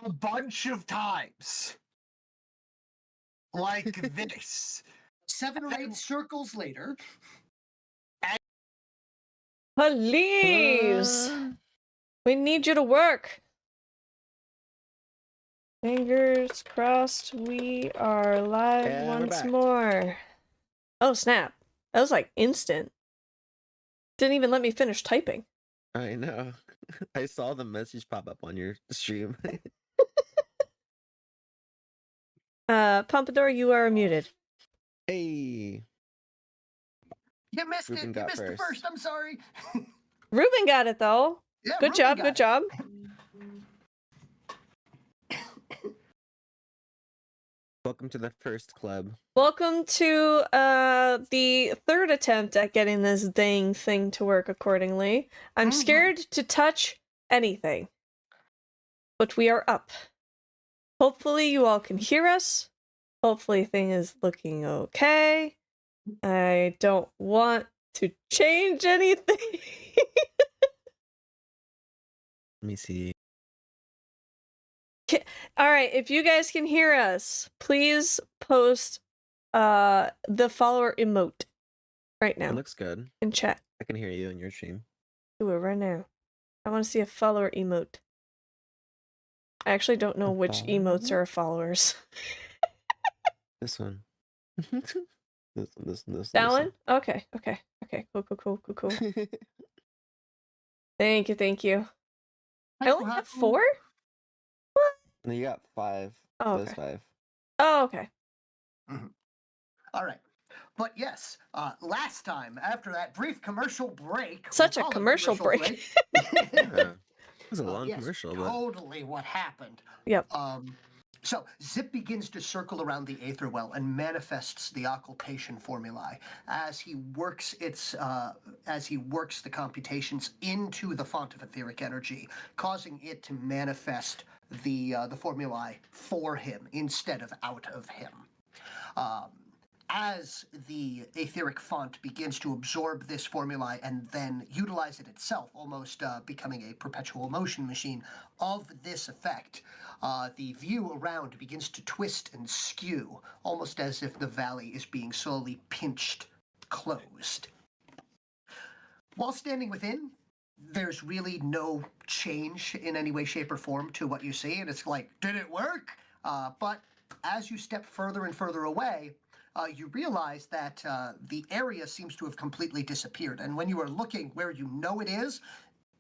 a bunch of times. Like this.
7 or 8 circles later,
Please! We need you to work! Fingers crossed we are live
And we're
once
back.
more. Oh, snap. That was like instant. Didn't even let me finish typing.
I know. I saw the message pop up on your stream.
Pompador, you are muted.
Hey.
You missed
Ruben
it. You
got
missed the
first.
first. I'm sorry.
Ruben got it, though.
Yeah,
Good
Ruben
job,
got
good
it.
job.
Welcome to the first club.
Welcome to the third attempt at getting this dang thing to work accordingly. I'm scared to touch anything. But we are up. Hopefully you all can hear us. Hopefully thing is looking okay. I don't want to change anything.
Let me see.
Alright, if you guys can hear us, please post the follower emote right now
It looks good.
in chat.
I can hear you in your stream.
Do it right now. I want to see a follower emote. I actually don't know which emotes are followers.
This one. This
That one? Okay. Cool. Thank you. I only have 4?
No, you got 5.
Oh,
Those
okay.
5.
Oh, okay.
All right. But yes, last time, after that brief commercial break...
Such a
we'll call it
commercial break.
Yeah. It was a long
yes,
commercial, but
totally what happened.
Yep.
So Zip begins to circle around the Aether Well and manifests the occultation formulae as he works the computations into the font of etheric energy, causing it to manifest the formulae for him instead of out of him. As the etheric font begins to absorb this formulae and then utilize it itself, almost becoming a perpetual motion machine of this effect, the view around begins to twist and skew, almost as if the valley is being slowly pinched closed. While standing within, there's really no change in any way, shape, or form to what you see, and it's like, did it work? But as you step further and further away, you realize that the area seems to have completely disappeared. And when you are looking where you know it is,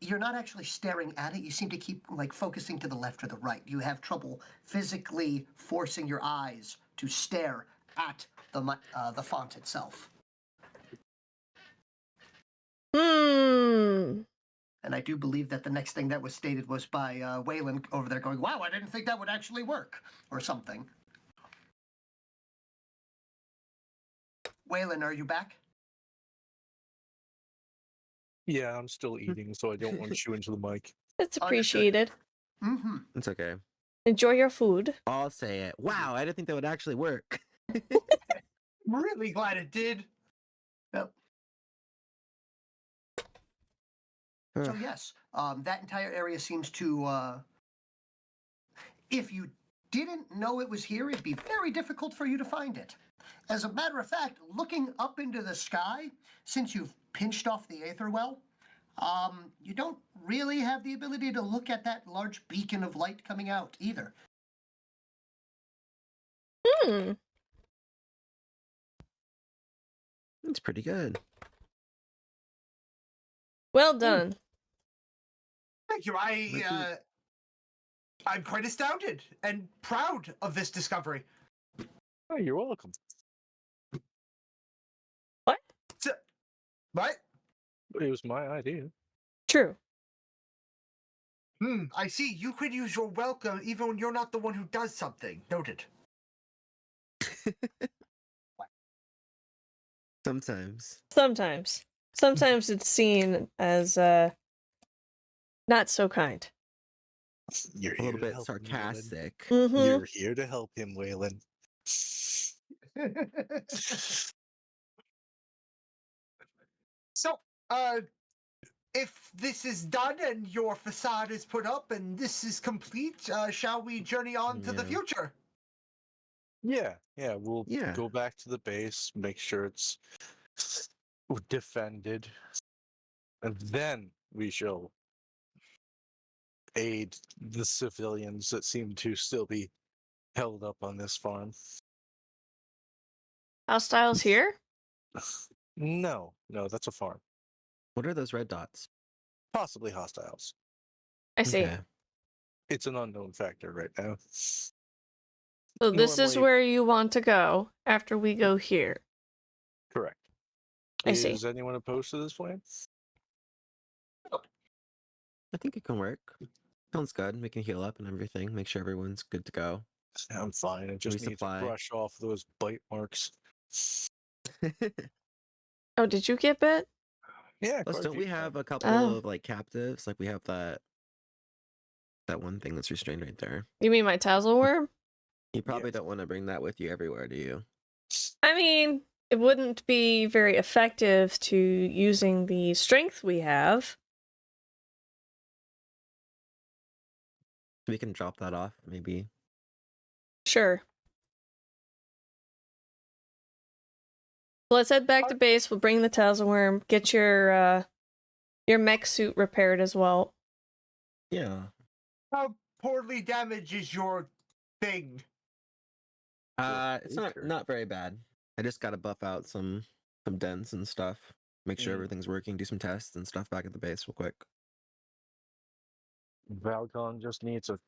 you're not actually staring at it. You seem to keep focusing to the left or the right. You have trouble physically forcing your eyes to stare at the font itself. And I do believe that the next thing that was stated was by Waylon over there going, wow, I didn't think that would actually work, or something. Waylon, are you back?
Yeah, I'm still eating, so I don't want to chew into the mic.
It's appreciated.
it's okay.
Enjoy your food.
I'll say it. Wow, I didn't think that would actually work.
Really glad it did.
Yep. So yes, that entire area seems to, if you didn't know it was here, it'd be very difficult for you to find it. As a matter of fact, looking up into the sky, since you've pinched off the Aether Well, you don't really have the ability to look at that large beacon of light coming out either.
It's pretty good.
Well done.
Thank you. I'm quite astounded and proud of this discovery.
Oh, you're welcome.
What?
What?
It was my idea.
True.
I see. You could use your welcome even when you're not the one who does something. Noted.
Sometimes.
Sometimes it's seen as not so kind.
You're
A
here
little
to
bit
help him, Waylon.
sarcastic.
You're here to help him, Waylon.
So, if this is done and your facade is put up and this is complete, shall we journey on to the
Yeah.
future?
Yeah, we'll
Yeah.
go back to the base, make sure it's defended, and then we shall aid the civilians that seem to still be held up on this farm.
Hostiles here?
No, that's a farm.
What are those red dots?
Possibly hostiles.
I see.
Okay.
It's an unknown factor right now.
So this is
Normally-
where you want to go after we go here.
Correct.
I see.
Is anyone opposed to this plan?
I think it can work. Sounds good. We can heal up and everything. Make sure everyone's good to go.
I'm fine. I just need to
Resupply.
brush off those bite marks.
Oh, did you get bit?
Yeah,
Plus,
quite a
don't we
few
have
times.
a couple
Oh.
of like captives? Like we have that one thing that's restrained right there.
You mean my tassel worm?
You probably
Yes.
don't want to bring that with you everywhere, do you?
I mean, it wouldn't be very effective to using the strength we have.
We can drop that off, maybe.
Sure. Let's head back to base. We'll bring the tassel worm. Get your mech suit repaired as well.
Yeah.
How poorly damaged is your thing?
It's not very bad. I just gotta buff out some dents and stuff. Make sure
Mm.
everything's working. Do some tests and stuff back at the base real quick.
Valcon just needs a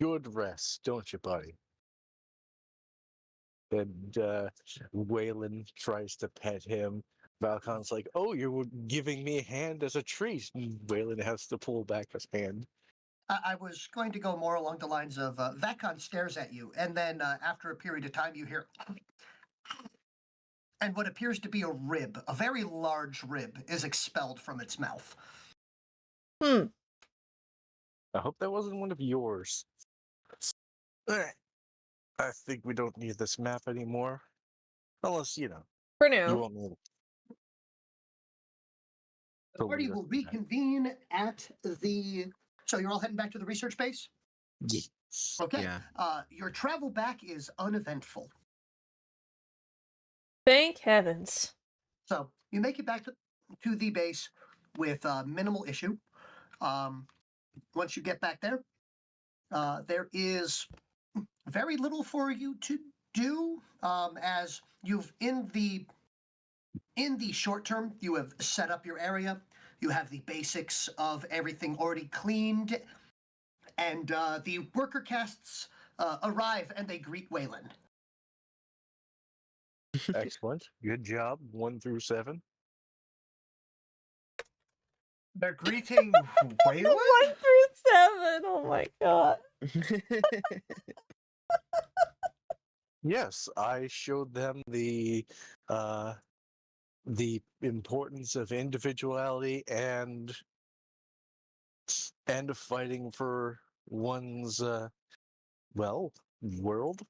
good rest, don't you, buddy? And Waylon tries to pet him. Valcon's like, "Oh, you're giving me a hand as a treat." And Waylon has to pull back his hand.
I was going to go more along the lines of Vacon stares at you, and then after a period of time, you hear, and what appears to be a rib, a very large rib, is expelled from its mouth.
Hmm.
I hope that wasn't one of yours. Alright. I think we don't need this map anymore. Unless,
For
you
now.
want me
The
to
party
lead us
will
to that.
reconvene at the. So you're all heading back to the research base?
Yeah.
Okay.
Yeah.
Your travel back is uneventful.
Thank heavens.
So you make it back to the base with minimal issue. Once you get back there, there is very little for you to do, as you've in the short term you have set up your area. You have the basics of everything already cleaned, and the worker casts arrive and they greet Waylon.
Excellent. Good job. 1 through 7.
They're greeting Waylon?
1 through 7. Oh my god.
Yes, I showed them the importance of individuality and of fighting for one's world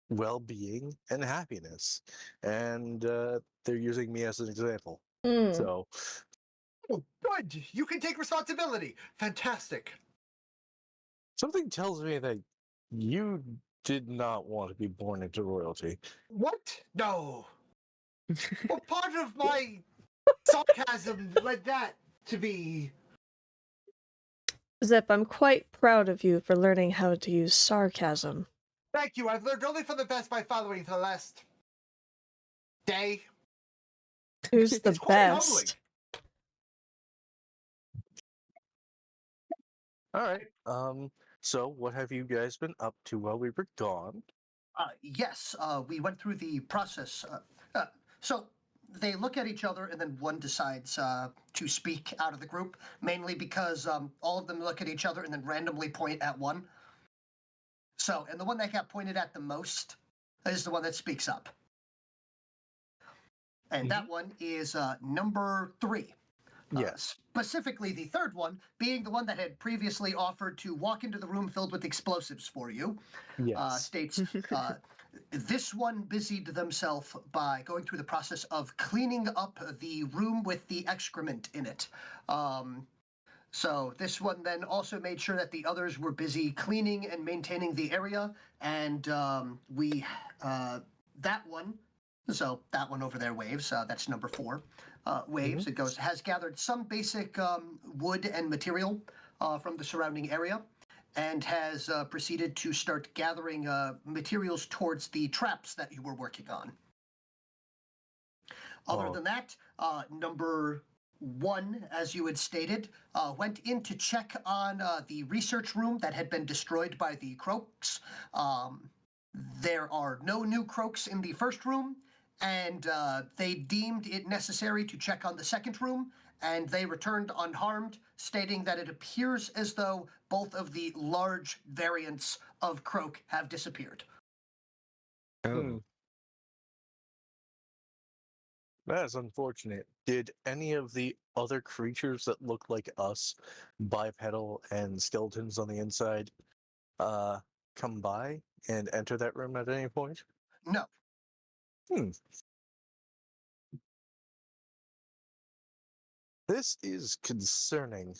well-being and happiness, and they're using me as an example.
Hmm.
So
Oh, good. You can take responsibility. Fantastic.
something tells me that you did not want to be born into royalty.
What? No. What part of my sarcasm led that to be?
Zip, I'm quite proud of you for learning how to use sarcasm.
Thank you. I've learned only from the best by following for the last day.
Who's the
It's quite humbling.
best?
All right. So what have you guys been up to while we were gone?
Yes, we went through the process. So they look at each other, and then one decides to speak out of the group, mainly because all of them look at each other and then randomly point at one. So, and the one that got pointed at the most is the one that speaks up. And that one is number 3.
Yes.
Specifically, the third one being the one that had previously offered to walk into the room filled with explosives for you.
Yes.
States this one busied themselves by going through the process of cleaning up the room with the excrement in it. So this one then also made sure that the others were busy cleaning and maintaining the area, and that one. So that one over there, Waves. That's number 4. Waves. It has gathered some basic wood and material from the surrounding area and has proceeded to start gathering materials towards the traps that you were working on. Other
Oh.
than that, number 1, as you had stated, went in to check on the research room that had been destroyed by the croaks. There are no new croaks in the first room, and they deemed it necessary to check on the second room, and they returned unharmed, stating that it appears as though both of the large variants of croak have disappeared.
Oh.
That is unfortunate. Did any of the other creatures that look like us, bipedal and skeletons on the inside, come by and enter that room at any point?
No.
This is concerning.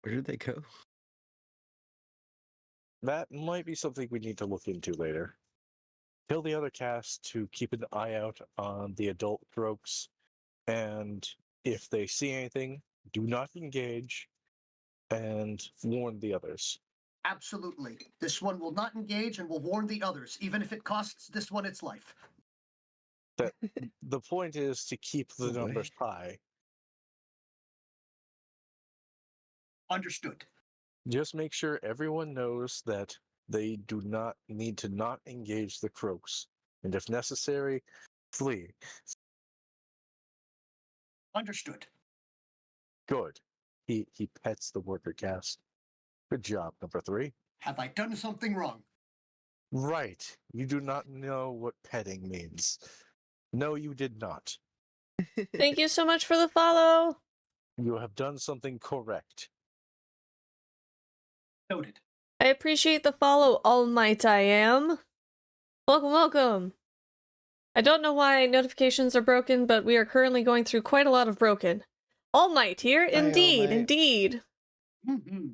Where did they go?
That might be something we need to look into later. Tell the other cast to keep an eye out on the adult croaks, and if they see anything, do not engage, and warn the others.
Absolutely. This one will not engage and will warn the others, even if it costs this one its life.
The point is to keep the
Oh, boy.
numbers high.
Understood.
Just make sure everyone knows that they do not need to not engage the croaks, and if necessary, flee.
Understood.
Good. He pets the worker cast. Good job, number 3.
Have I done something wrong?
Right. You do not know what petting means. No, you did not.
Thank you so much for the follow.
You have done something correct.
Noted.
I appreciate the follow, All Might I Am. Welcome, welcome. I don't know why notifications are broken, but we are currently going through quite a lot of broken. All Might here,
Hi, All
indeed,
Might.
indeed.
Mm-hmm.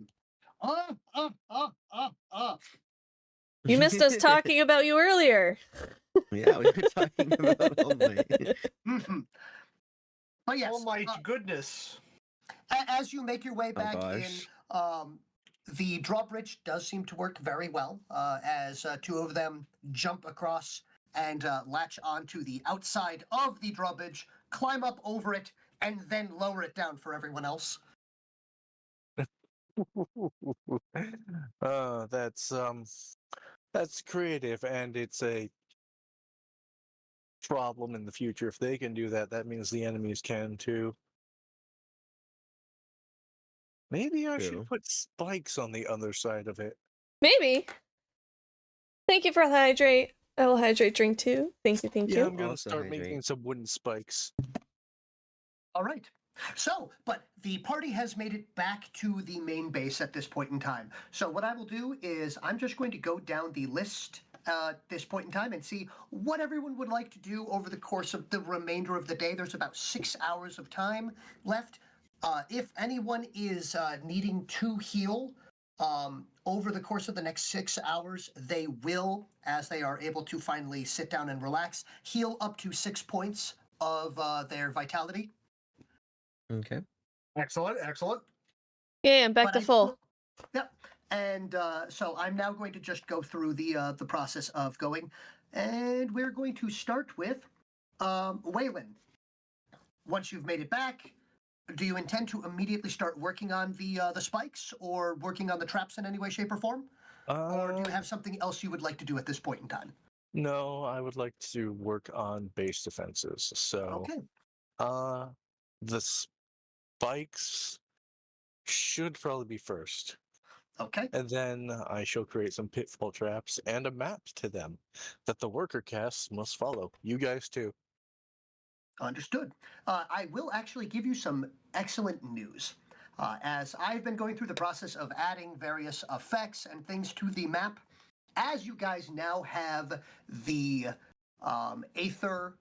You missed us talking about you earlier.
Yeah, we were talking about All Might.
Mm-hmm. But yes,
Oh my goodness.
as you make your way back
gosh.
in, the drawbridge does seem to work very well, as 2 of them jump across and latch onto the outside of the drawbridge, climb up over it, and then lower it down for everyone else.
That's creative, and it's a problem in the future. If they can do that, that means the enemies can too. Maybe I
True.
should put spikes on the other side of it.
Maybe. Thank you for the hydrate. I will hydrate drink too. Thank you, thank
Yeah,
you.
I'm gonna
Also
start
hydrate.
making some wooden spikes.
All right. So, but the party has made it back to the main base at this point in time. So what I will do is I'm just going to go down the list at this point in time and see what everyone would like to do over the course of the remainder of the day. There's about 6 hours of time left. If anyone is needing to heal over the course of the next 6 hours, they will, as they are able to finally sit down and relax, heal up to 6 points of their vitality.
Okay.
Excellent, excellent.
Yeah, I'm back
But
to
I
full.
will- Yep. And so I'm now going to just go through the process of going, and we're going to start with Waylon. Once you've made it back, do you intend to immediately start working on the spikes, or working on the traps in any way, shape, or form, or do you have something else you would like to do at this point in time?
No, I would like to work on base defenses. So,
Okay.
the spikes should probably be first.
Okay.
And then I shall create some pitfall traps and a map to them that the worker casts must follow. You guys too.
Understood. I will actually give you some excellent news. As I've been going through the process of adding various effects and things to the map, as you guys now have the Aether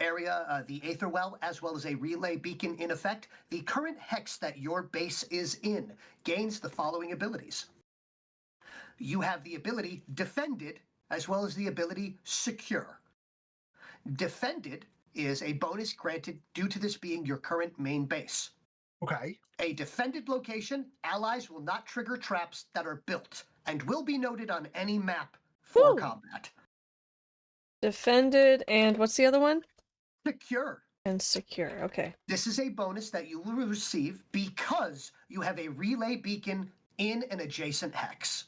area, the Aether Well, as well as a relay beacon in effect, the current hex that your base is in gains the following abilities. You have the ability Defended, as well as the ability Secure. Defended is a bonus granted due to this being your current main base.
Okay.
A defended location, allies will not trigger traps that are built and will be noted on any map for
Woo.
combat.
Defended and what's the other one?
Secure.
And secure. Okay.
This is a bonus that you will receive because you have a relay beacon in an adjacent hex.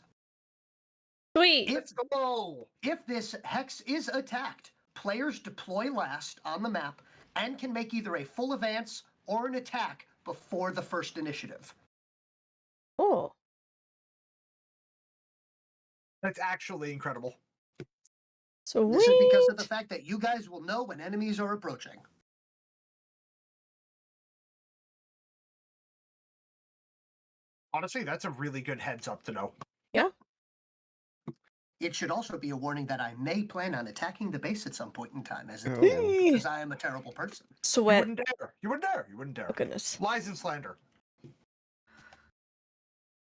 Sweet.
If,
Let's go.
if this hex is attacked, players deploy last on the map and can make either a full advance or an attack before the first initiative.
Oh.
That's actually incredible.
So
This is because of the fact that you guys will know when enemies are approaching.
Honestly, that's a really good heads up to know.
Yeah.
It should also be a warning that I may plan on attacking the base at some point in time as a
Oh.
DM, because I am a terrible person.
You
Sweat.
wouldn't dare. You wouldn't dare. You wouldn't dare.
Oh goodness.
Lies and slander.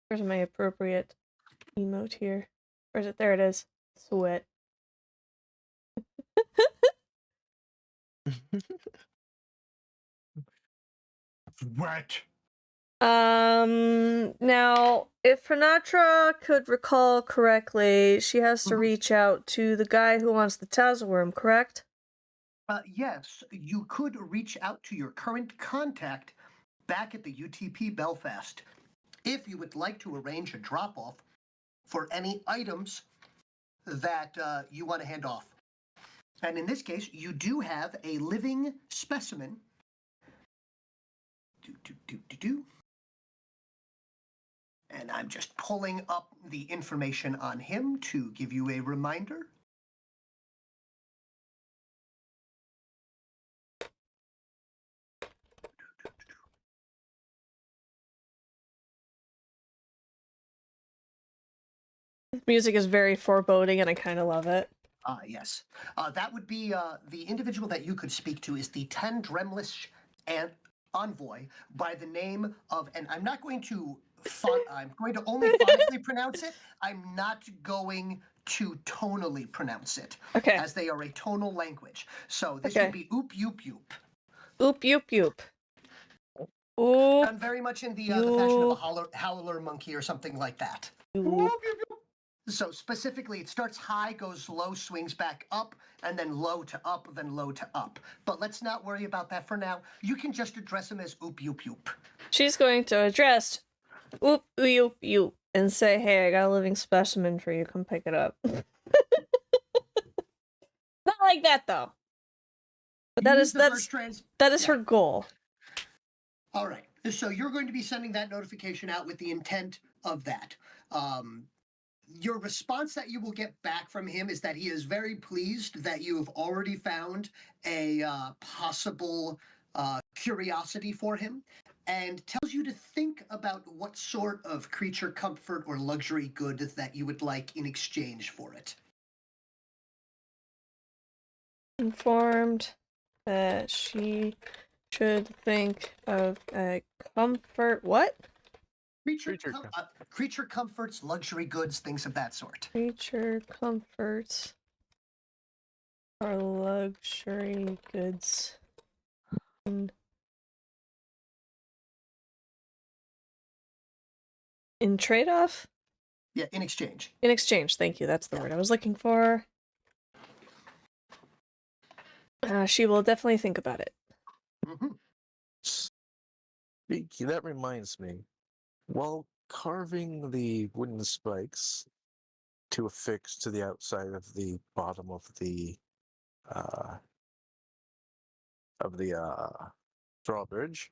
Where's my appropriate emote here? Where is it? There it is. Sweat.
Sweat.
Now, if Pranatra could recall correctly, she has to
Mhm.
reach out to the guy who wants the Tazworm, correct?
Yes, you could reach out to your current contact back at the UTP Belfast if you would like to arrange a drop-off for any items that you want to hand off. And in this case, you do have a living specimen. And I'm just pulling up the information on him to give you a reminder.
Music is very foreboding and I kind of love it.
Yes. That would be the individual that you could speak to is the Ten Dremlish and envoy by the name of, and I'm not going to I'm going to only phonetically pronounce it. I'm not going to tonally pronounce it,
Okay.
as they are a tonal language. So this
Okay.
would be oop yoop yoop.
Oop, yoop, yoop. Oop,
Done very much in the fashion of a
yoop,
howler monkey or something like that.
yoop.
So specifically, it starts high, goes low, swings back up, and then low to up, then low to up. But let's not worry about that for now. You can just address him as oop yoop yoop.
She's going to address oop, yoop, yoop and say, hey, I got a living specimen for you. Come pick it up. Not like that, though. But that
Use
is
the first
her goal.
All right. So you're going to be sending that notification out with the intent of that. Your response that you will get back from him is that he is very pleased that you have already found a possible curiosity for him, and tells you to think about what sort of creature comfort or luxury good that you would like in exchange for it.
Informed that she should think of a comfort. What?
Creature comforts, luxury goods, things of that sort.
Creature comforts or luxury goods. In trade-off?
Yeah, in exchange.
In exchange, thank you. That's the word I was looking for. She will definitely think about it.
Mm-hmm.
Speaking, that reminds me. While carving the wooden spikes to affix to the outside of the bottom of the drawbridge,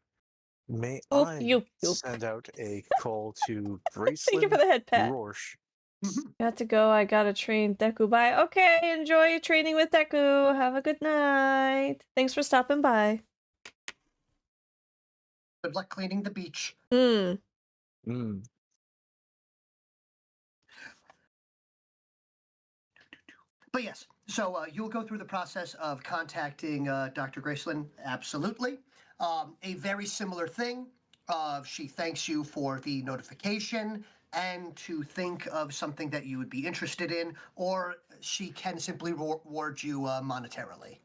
may
Oop,
I
yoop, yoop.
send out a call to
Thank you
Graceland
for the head pat.
Rorsch?
Got to go. I gotta train Deku. Bye. Okay, enjoy your training with Deku. Have a good night. Thanks for stopping by.
Good luck cleaning the beach.
Hmm.
Mm.
But yes, so you'll go through the process of contacting Dr. Graceland, absolutely. A very similar thing. She thanks you for the notification and to think of something that you would be interested in, or she can simply reward you monetarily.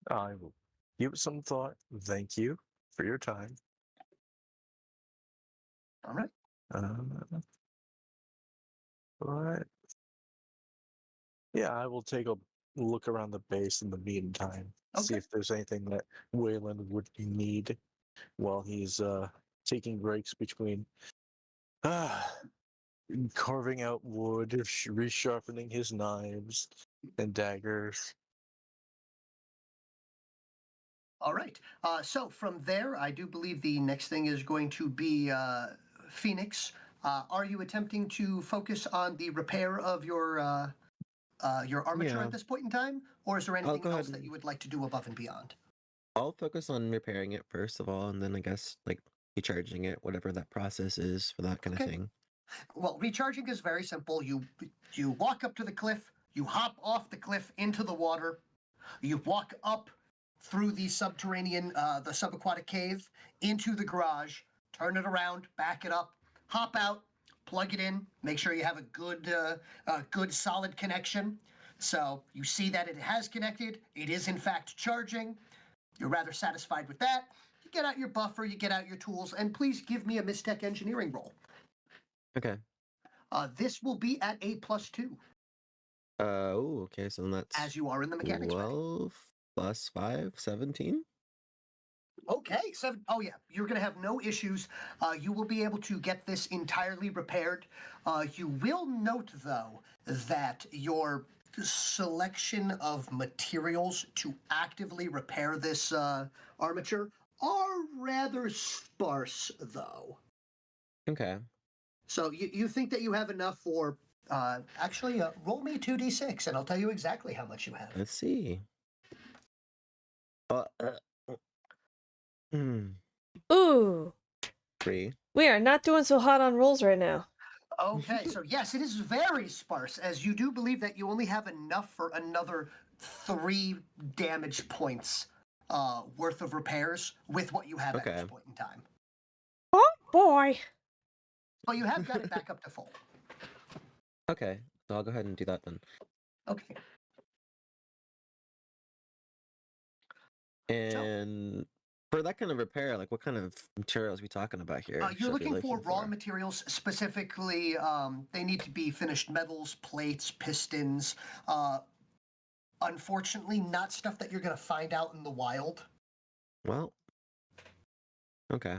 I will give it some thought. Thank you for your time.
All right.
But yeah, I will take a look around the base in the meantime. See
Okay.
if there's anything that Wayland would need while he's taking breaks between carving out wood, resharpening his knives and daggers.
All right. So from there, I do believe the next thing is going to be Phoenix. Are you attempting to focus on the repair of your armature
Yeah.
at this point in time, or is there
I'll
anything
go
else
ahead
that you
and
would like to do above and beyond?
I'll focus on repairing it first of all, and then I guess like recharging it, whatever that process is for that kind of
Okay.
thing.
Well, recharging is very simple. You walk up to the cliff, you hop off the cliff into the water, you walk up through the subterranean, the subaquatic cave into the garage, turn it around, back it up, hop out, plug it in, make sure you have a good solid connection. So you see that it has connected. It is in fact charging. You're rather satisfied with that. You get out your buffer, you get out your tools, and please give me a Mistech engineering roll.
Okay.
This will be at a +2,
Okay, so then that's
as you are in the mechanics bay.
12 plus 5, 17?
Okay, oh yeah, you're gonna have no issues. You will be able to get this entirely repaired. You will note, though, that your selection of materials to actively repair this armature are rather sparse, though.
Okay.
So you think that you have enough for, actually, roll me 2d6, and I'll tell you exactly how much you have.
Let's see. Uh, uh, hmm,
Ooh,
3.
we are not doing so hot on rolls right now.
Okay, so yes, it is very sparse, as you do believe that you only have enough for another 3 damage points worth of repairs with what you have at
Okay.
this point in time.
Oh boy.
But you have got it back up to full.
Okay, so I'll go ahead and do that then.
Okay.
And for that kind of repair, like what kind of materials are we talking about here?
You're
should I be
looking for raw
for?
materials, specifically, they need to be finished metals, plates, pistons. Unfortunately, not stuff that you're going to find out in the wild.
Well, okay.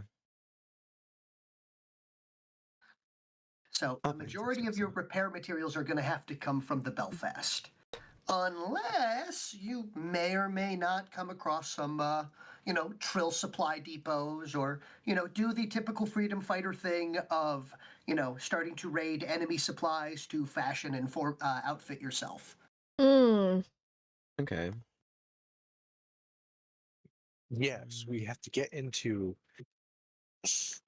So
I'll
the
find some
majority
stuff
of your
soon.
repair materials are going to have to come from the Belfast. Unless you may or may not come across some, Trill supply depots, or, do the typical freedom fighter thing of, starting to raid enemy supplies to fashion and outfit yourself.
Okay.
Yes, we have to get into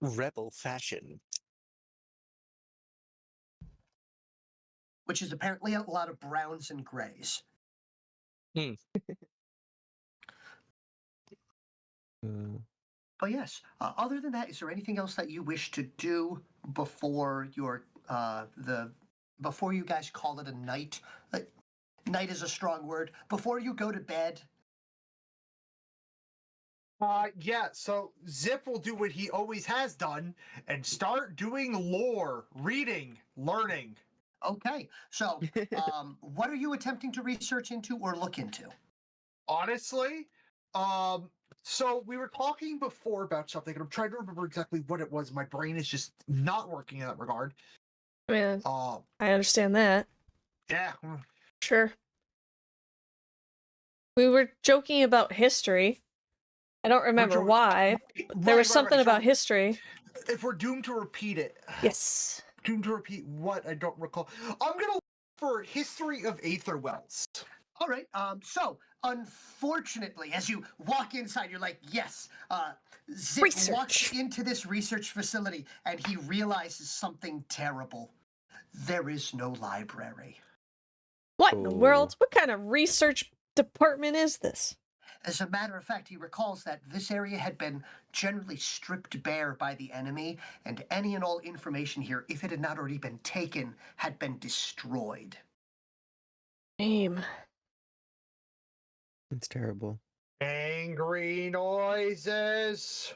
rebel fashion.
Which is apparently a lot of browns and grays. But yes, other than that, is there anything else that you wish to do before your before you guys call it a night? Night is a strong word. Before you go to bed.
Yeah, so Zip will do what he always has done and start doing lore, reading, learning.
Okay, so what are you attempting to research into or look into?
Honestly, so we were talking before about something, and I'm trying to remember exactly what it was. My brain is just not working in that regard.
I mean,
Uh,
I understand that.
yeah.
Sure. We were joking about history. I don't remember why, but there was something about history.
If we're doomed to repeat it.
Yes.
Doomed to repeat what? I don't recall. I'm gonna look for history of Aetherwells.
All right. So, unfortunately, as you walk inside, you're like, yes. Zip walks into this research facility, and he realizes something terrible. There is no library.
What in the world? What kind of research department is this?
As a matter of fact, he recalls that this area had been generally stripped bare by the enemy, and any and all information here, if it had not already been taken, had been destroyed.
Name.
It's terrible.
Angry noises.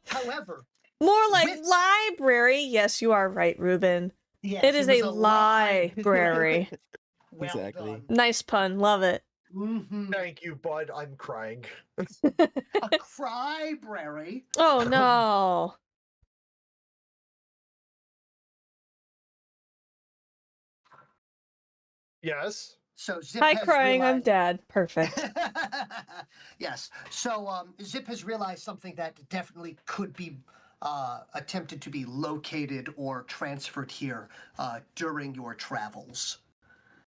However,
More like
with-
library. Yes, you are right, Ruben.
yes,
It is
was
a
lie.
library.
Well
Exactly.
done.
Nice pun. Love it.
Mhm.
Thank you, bud. I'm crying.
A crybrary.
Oh no.
Yes.
So Zip
Hi,
has
crying. I'm
realized...
dead. Perfect.
Yes. So Zip has realized something that definitely could be attempted to be located or transferred here during your travels.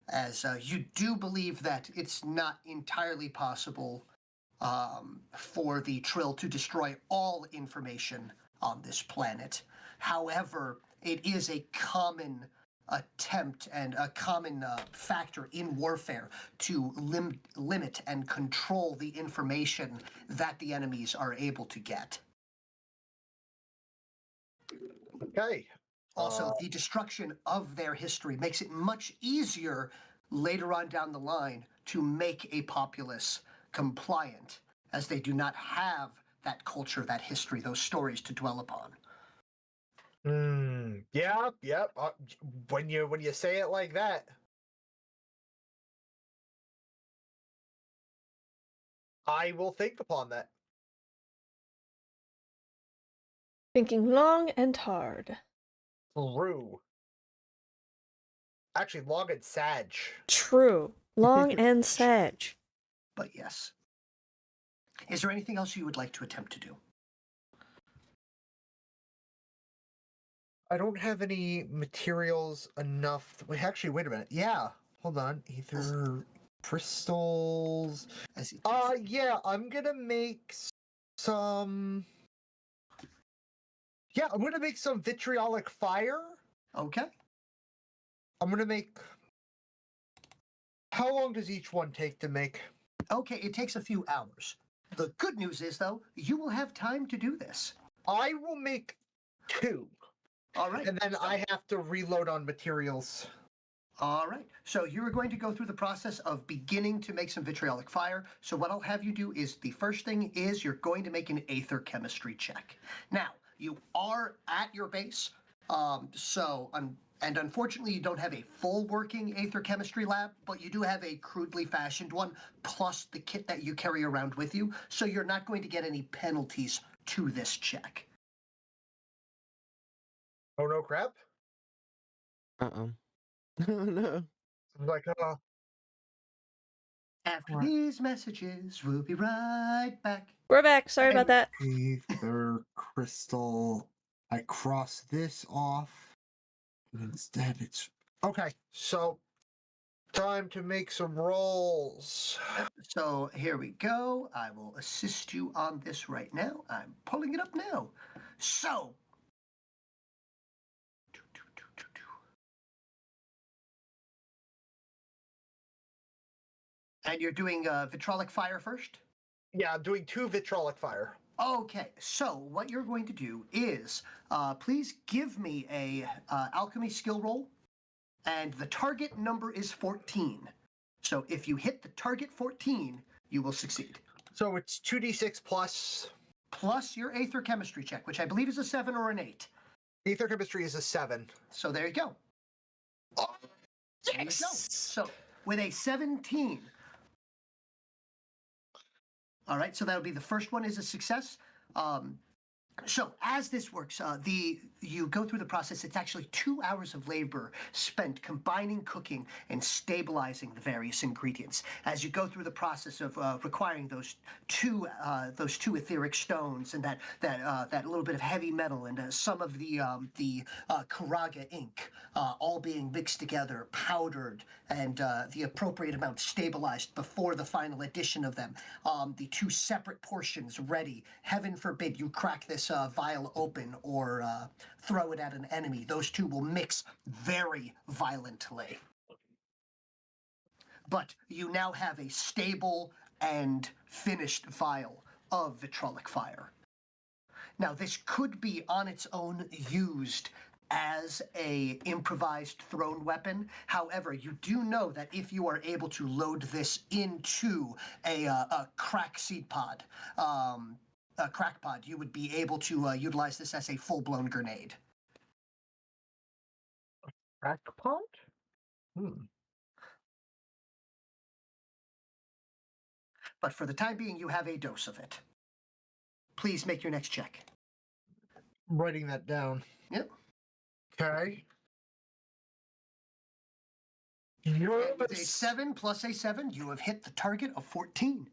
As you do believe that it's not entirely possible for the Trill to destroy all information on this planet. However, it is a common attempt and a common factor in warfare to limit and control the information that the enemies are able to get.
Okay.
Also, the destruction of their history makes it much easier later on down the line to make a populace compliant, as they do not have that culture, that history, those stories to dwell upon.
Yeah. Yep. When you say it like that, I will think upon that.
Thinking long and hard.
True. Actually, long and sag.
True. Long and sag.
But yes. Is there anything else you would like to attempt to do?
I don't have any materials enough. Wait, actually, wait a minute. Yeah. Hold on. Either crystals.
As it
Yeah. I'm gonna make some. Yeah, I'm gonna make some vitriolic fire.
Okay.
I'm gonna make. How long does each one take to make?
Okay, it takes a few hours. The good news is, though, you will have time to do this.
I will make 2.
All right.
And then I have to reload on materials.
All right. So you are going to go through the process of beginning to make some vitriolic fire. So what I'll have you do is the first thing is you're going to make an aether chemistry check. Now, you are at your base. And unfortunately, you don't have a full working aether chemistry lab, but you do have a crudely fashioned one, plus the kit that you carry around with you. So you're not going to get any penalties to this check.
Oh no, crap!
Uh-oh. No, no.
I'm like,
After
Right.
these messages, we'll be right back.
We're back. Sorry about that.
Aether crystal. I cross this off. And instead it's. Okay, so time to make some rolls.
So here we go. I will assist you on this right now. I'm pulling it up now. So. And you're doing vitrolic fire first?
Yeah, I'm doing 2 vitrolic fire.
Okay, so what you're going to do is please give me a alchemy skill roll, and the target number is 14. So if you hit the target 14, you will succeed.
So it's 2d6
Plus your aether chemistry check, which I believe is a 7 or an 8.
Aether chemistry is a 7.
So there you go.
Oh,
There you go. So with a 17. All right, so that'll be the first one is a success. So as this works, you go through the process. It's actually 2 hours of labor spent combining, cooking, and stabilizing the various ingredients. As you go through the process of requiring those two etheric stones and that little bit of heavy metal and some of the Karaga ink, all being mixed together, powdered, and the appropriate amount stabilized before the final addition of them. The 2 separate portions ready. Heaven forbid you crack this vial open or throw it at an enemy. Those 2 will mix very violently. But you now have a stable and finished vial of vitrolic fire. Now, this could be on its own used as a improvised thrown weapon. However, you do know that if you are able to load this into a crack seed pod, a crack pod, you would be able to utilize this as a full-blown grenade.
Crackpot? Hmm.
But for the time being, you have a dose of it. Please make your next check.
I'm writing that down.
Yep.
Okay.
And with a
Yes.
7 plus a 7, you have hit the target of 14.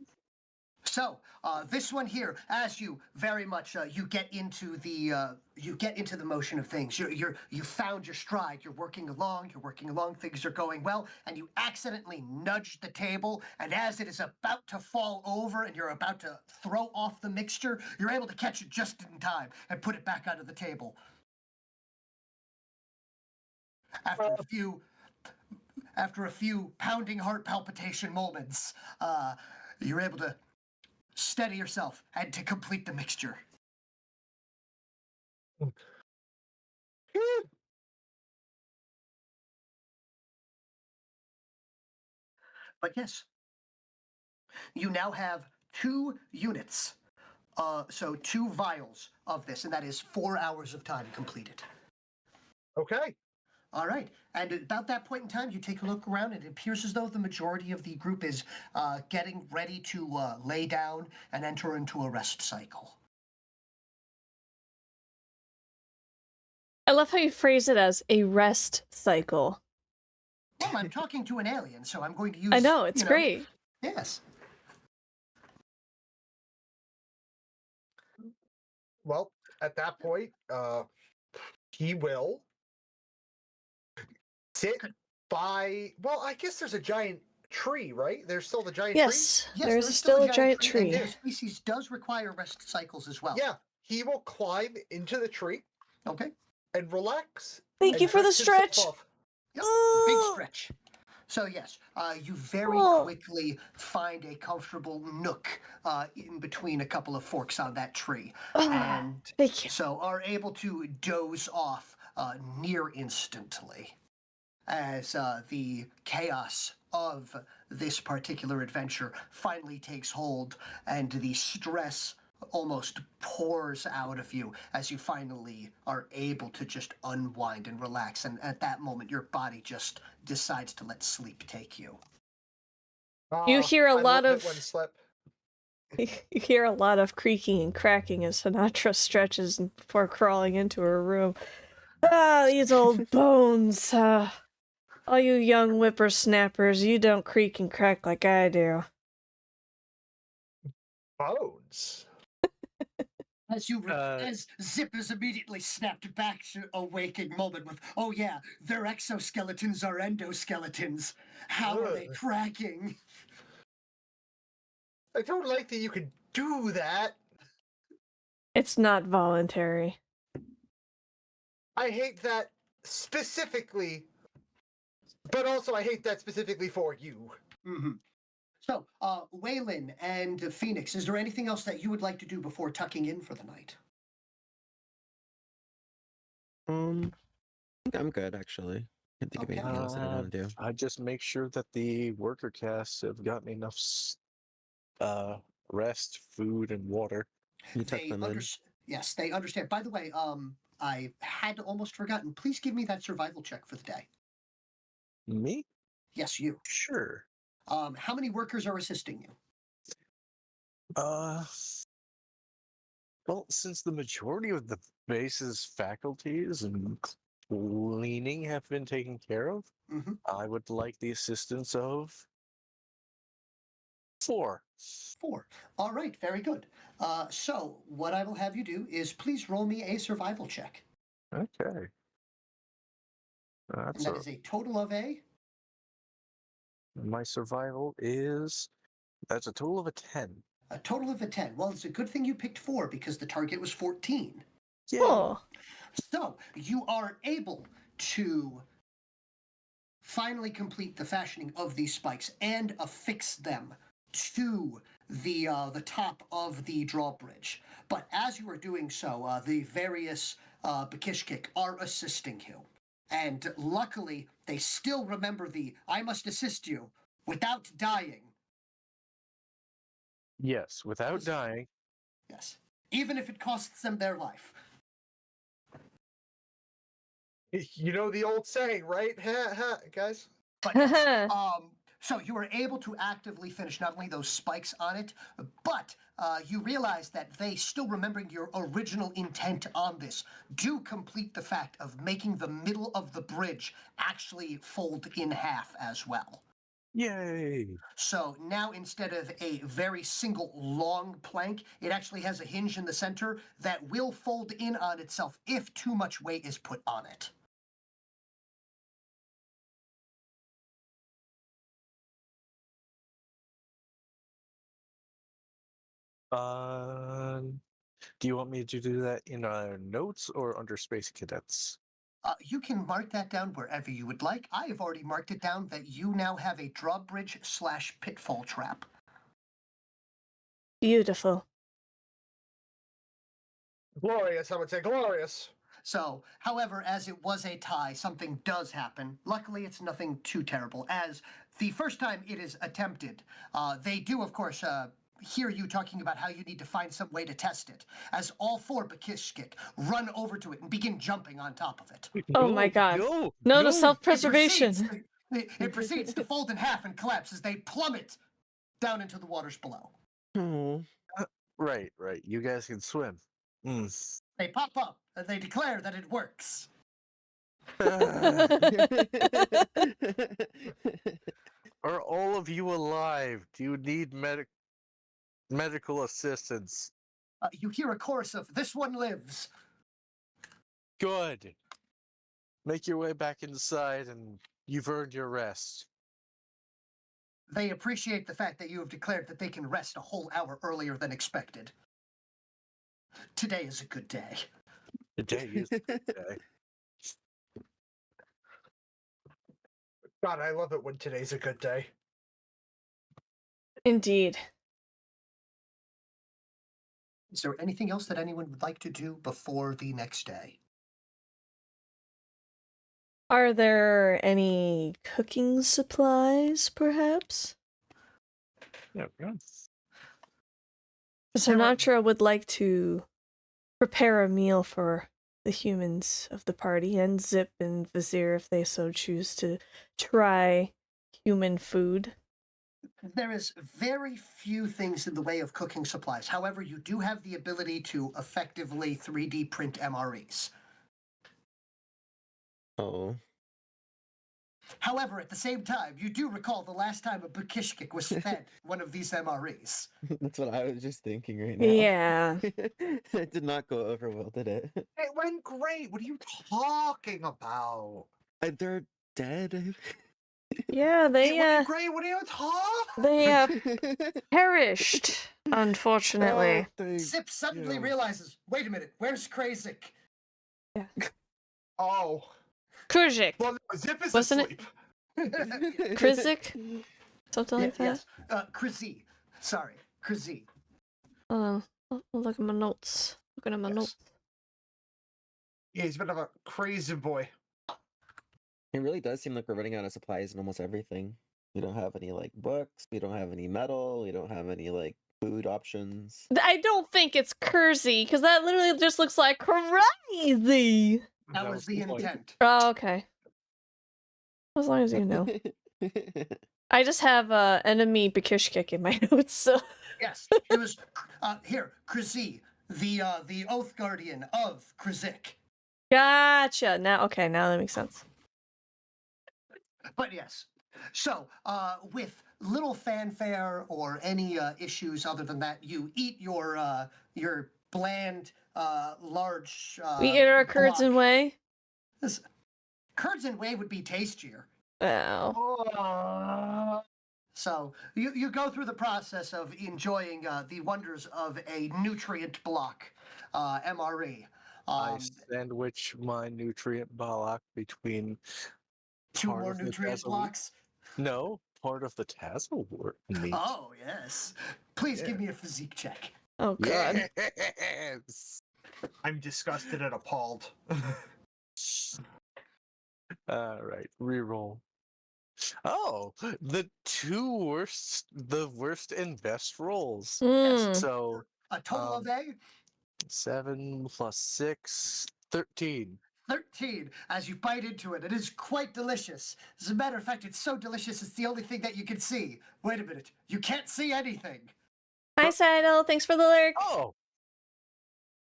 So this one here, as you very much you get into the motion of things. You found your stride. You're working along. Things are going well, and you accidentally nudge the table. And as it is about to fall over, and you're about to throw off the mixture, you're able to catch it just in time and put it back onto the table. After a few pounding heart palpitation moments, you're able to steady yourself and to complete the mixture. But yes, you now have 2 units, so 2 vials of this, and that is 4 hours of time completed.
Okay.
All right, and at about that point in time, you take a look around, and it appears as though the majority of the group is getting ready to lay down and enter into a rest cycle.
I love how you phrase it as a rest cycle.
Well, I'm talking to an alien, so I'm going to use...
I know, it's great.
Yes.
Well, at that point, he will sit by. Well, I guess there's a giant tree, right? There's still the giant
Yes,
Yes,
there's
there's
still a giant
and
tree.
their species does require rest cycles as well.
tree. Yeah, he will climb into the tree
Okay.
and relax.
Thank
and
you for the
drift himself
stretch.
off.
Yep. Big
Oh.
stretch. So yes, you very
Oh.
quickly find a comfortable nook in between a couple of forks on that tree,
Ah,
and
thank you.
so are able to doze off near instantly as the chaos of this particular adventure finally takes hold, and the stress almost pours out of you as you finally are able to just unwind and relax. And at that moment, your body just decides to let sleep take you.
You hear a
I
lot
love
of-
it when slip.
You hear a lot of creaking and cracking as Sinatra stretches before crawling into her room. Ah, these old bones. All you young whippersnappers, you don't creak and crack like I do.
Bones.
As Zip is immediately snapped back to a waking moment with, oh yeah, their exoskeletons are endoskeletons. How are they
Ugh.
cracking?
I don't like that you could do that.
It's not voluntary.
I hate that specifically, but also I hate that specifically for you.
Mm-hmm. So, Waylon and Phoenix, is there anything else that you would like to do before tucking in for the night?
I think I'm good actually. Can't think of
Okay.
anything else that I want to do.
I just make sure that the worker casts have gotten enough rest, food, and water.
You tuck
They
them in.
Yes, they understand. By the way, I had almost forgotten. Please give me that survival check for the day.
Me?
Yes, you.
Sure.
How many workers are assisting you?
Well, since the majority of the base's faculties and cleaning have been taken care of,
Mm-hmm.
I would like the assistance of 4.
4. All right, very good. So what I will have you do is please roll me a survival check.
Okay.
And
That's
that is a total of
my survival is that's a total of a 10.
a total of a 10. Well, it's a good thing you picked 4 because the target was 14.
Yay.
Oh,
So you are able to finally complete the fashioning of these spikes and affix them to the top of the drawbridge. But as you are doing so, the various Bakishkik are assisting you. And luckily, they still remember the "I must assist you without dying."
Yes, without dying.
Yes. Even if it costs them their life.
You know the old saying, right? Ha ha, guys.
But yes, so you were able to actively finish not only those spikes on it, but you realize that they, still remembering your original intent on this, do complete the fact of making the middle of the bridge actually fold in half as well.
Yay!
So now, instead of a very single long plank, it actually has a hinge in the center that will fold in on itself if too much weight is put on it.
Do you want me to do that in our notes or under Space Cadets?
You can mark that down wherever you would like. I have already marked it down that you now have a drawbridge/pitfall trap.
Beautiful.
Glorious, I would say glorious.
So, however, as it was a tie, something does happen. Luckily, it's nothing too terrible, as the first time it is attempted, they do, of course, hear you talking about how you need to find some way to test it, as all four Bakishkik run over to it and begin jumping on top of it.
Oh my god. No to self-preservation.
It proceeds to fold in half and collapse as they plummet down into the waters below.
Oh.
Right. You guys can swim.
They pop up and they declare that it works.
Are all of you alive? Do you need medical assistance?
You hear a chorus of "This one lives."
Good. Make your way back inside and you've earned your rest.
They appreciate the fact that you have declared that they can rest a whole hour earlier than expected. Today is a good day.
Today is a good day.
God, I love it when today's a good day.
Indeed.
Is there anything else that anyone would like to do before the next day?
Are there any cooking supplies, perhaps?
Yeah.
Because I'm not sure I would like to prepare a meal for the humans of the party, and Zip and Vizier if they so choose to try human food.
There is very few things in the way of cooking supplies. However, you do have the ability to effectively 3D print MREs.
Oh.
However, at the same time, you do recall the last time a Bakishkik was fed one of these MREs.
That's what I was just thinking right now.
Yeah.
It did not go over well, did it?
It went great. What are you talking about?
They're dead.
Yeah,
It
they
went great. What are you talking?
perished, unfortunately.
Zip suddenly realizes, wait a minute, where's Krazik?
Oh.
Kuzik.
Well, no, Zip is
Wasn't it?
asleep.
Krizik? Something like that?
Yes, Krazy. Sorry, Krazy.
I'll look at my notes. Looking at my
Yes.
notes.
Yeah, he's been a crazy boy.
It really does seem like we're running out of supplies in almost everything. We don't have any like books, we don't have any metal, we don't have any like food options.
I don't think it's Kersey, because that literally just looks like crazy.
That was the intent.
Oh, okay. As long as you know. I just have enemy Bakishkik in my notes, so.
Yes, it was here, Krazy, the Oath Guardian of Krazik.
Gotcha. Now that makes sense.
But yes, so with little fanfare or any issues other than that, you eat your bland, large.
We eat our curds and whey.
Curds and whey would be tastier.
Oh.
So you go through the process of enjoying the wonders of a nutrient block MRE.
I sandwich my nutrient block between
Two
part
more
of the
nutrient
desert.
blocks.
No, part of the tassel meat.
Oh, yes. Please give
Yeah.
me a physique check.
Oh god.
Yes.
I'm disgusted and appalled.
All right, reroll. Oh, the worst and best rolls.
Mm.
So,
A total of
7 plus 6, 13.
13. As you bite into it, it is quite delicious. As a matter of fact, it's so delicious, it's the only thing that you can see. Wait a minute. You can't see anything.
Hi, Seidel. Thanks for the lurk.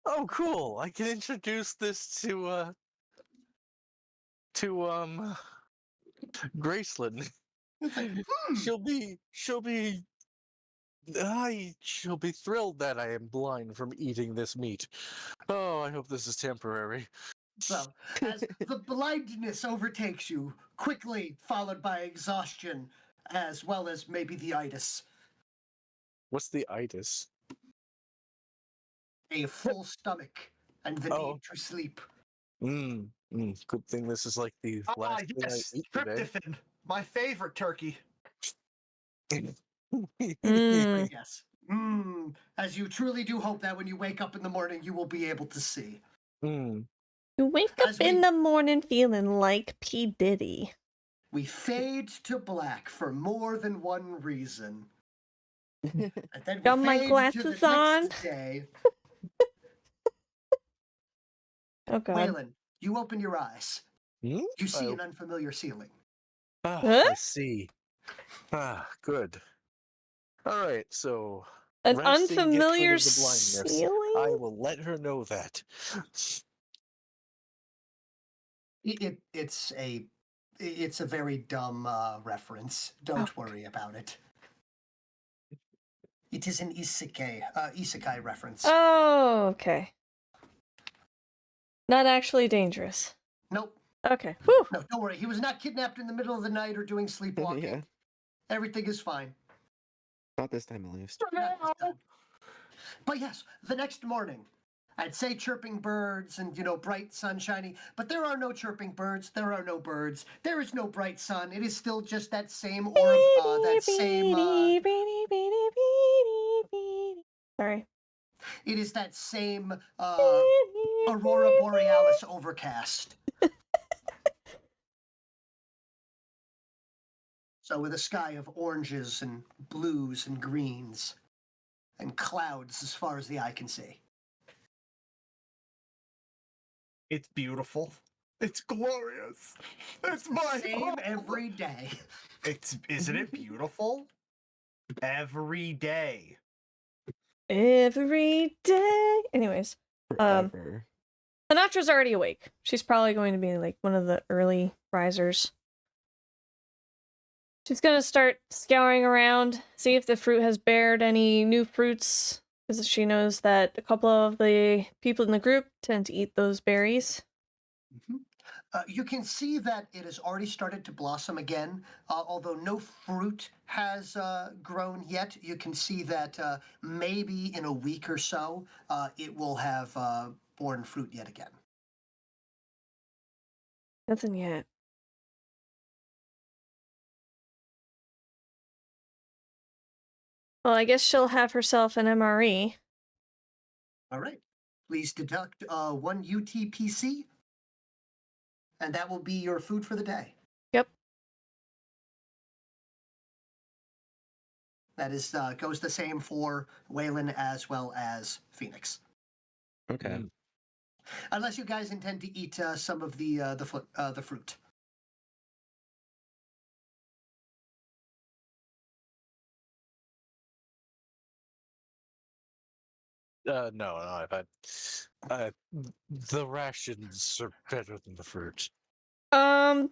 Oh, cool! I can introduce this to Graceland.
It's like,
She'll be she'll be thrilled that I am blind from eating this meat. Oh, I hope this is temporary.
So, as the blindness overtakes you, quickly followed by exhaustion, as well as maybe the itis,
What's the itis?
a full stomach, and the
Oh.
need to sleep.
Good thing this is like the
Ah,
last thing I
yes,
eat today.
tryptophan, my favorite turkey.
Mm.
Yes. As you truly do hope that when you wake up in the morning, you will be able to see.
Mm.
You wake up
As
in
we-
the morning feeling like P. Diddy.
We fade to black for more than one reason. And then we
Got my
fade to
glasses
the
on.
next day.
Oh god.
Waylon, you open your eyes.
Hmm?
You see
Oh.
an unfamiliar ceiling.
Huh?
I see. Good. All right, so
An
resting gets rid
unfamiliar
of the blindness. I
ceiling?
will let her know that.
It's a very dumb reference. Don't worry about it. It is an isekai reference.
Oh, okay. Not actually dangerous.
Nope.
Okay. Whew.
No, don't worry. He was not kidnapped in the middle of the night or doing sleepwalking.
Yeah.
Everything is fine.
Not this time, at least.
Not this time. But yes, the next morning, I'd say chirping birds and, bright sunshiny, but there are no chirping birds. There are no birds. There is no bright sun. It is still just that same orb, that same,
Sorry.
it is that same, Aurora Borealis overcast. So with a sky of oranges and blues and greens and clouds as far as the eye can see.
It's beautiful. It's glorious. It's my
Same
home.
every day.
Isn't it beautiful? Every day.
Every day. Anyways,
Forever.
Sinatra's already awake. She's probably going to be like one of the early risers. She's gonna start scouring around, see if the fruit has bared any new fruits, because she knows that a couple of the people in the group tend to eat those berries.
Mhm. You can see that it has already started to blossom again, although no fruit has grown yet. You can see that maybe in a week or so, it will have borne fruit yet again.
Nothing yet. Well, I guess she'll have herself an MRE.
All right. Please deduct 1 UTPC, and that will be your food for the day.
Yep.
That is goes the same for Waylon as well as Phoenix.
Okay.
Unless you guys intend to eat some of the fruit.
No, I've had. The rations are better than the fruit.
I'm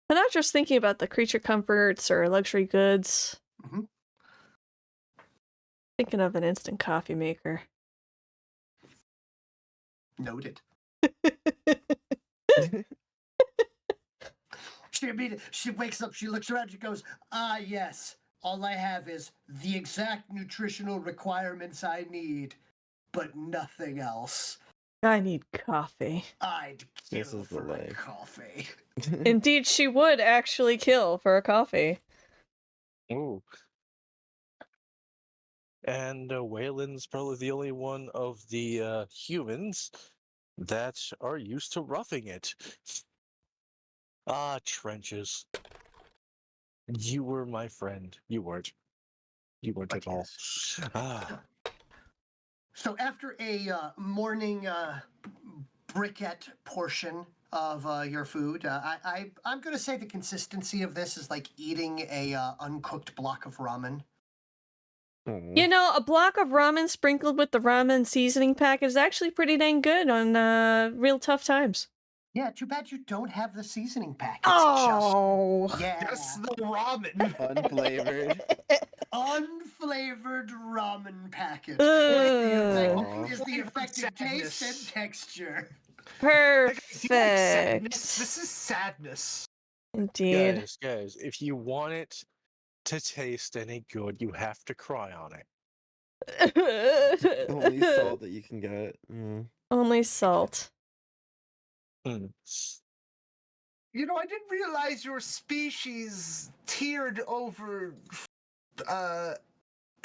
not just thinking about the creature comforts or luxury goods.
Mhm.
Thinking of an instant coffee maker.
Noted. She wakes up, she looks around, she goes, "Ah, yes. All I have is the exact nutritional requirements I need, but nothing else."
I need coffee.
I'd
This
kill
is the
for a
life.
coffee.
Indeed, she would actually kill for a coffee.
Ooh. And Waylon's probably the only one of the humans that are used to roughing it. Ah, trenches. You were my friend. You weren't. You weren't
But
at all.
yes.
Ah,
So after a morning briquette portion of your food, I'm going to say the consistency of this is like eating a uncooked block of ramen.
Aw.
You know, a block of ramen sprinkled with the ramen seasoning pack is actually pretty dang good on real tough times.
Yeah, too bad you don't have the seasoning pack. It's
Oh.
just yeah,
Just the ramen.
Unflavored.
unflavored ramen packet
Ugh.
is the effective taste and
Sadness.
texture.
Like, do you like sadness?
Perfect.
This is sadness.
Indeed.
guys, if you want it to taste any good, you have to cry on it.
Only salt that you can get. Mm.
Only salt.
Mm.
You know, I didn't realize your species tiered over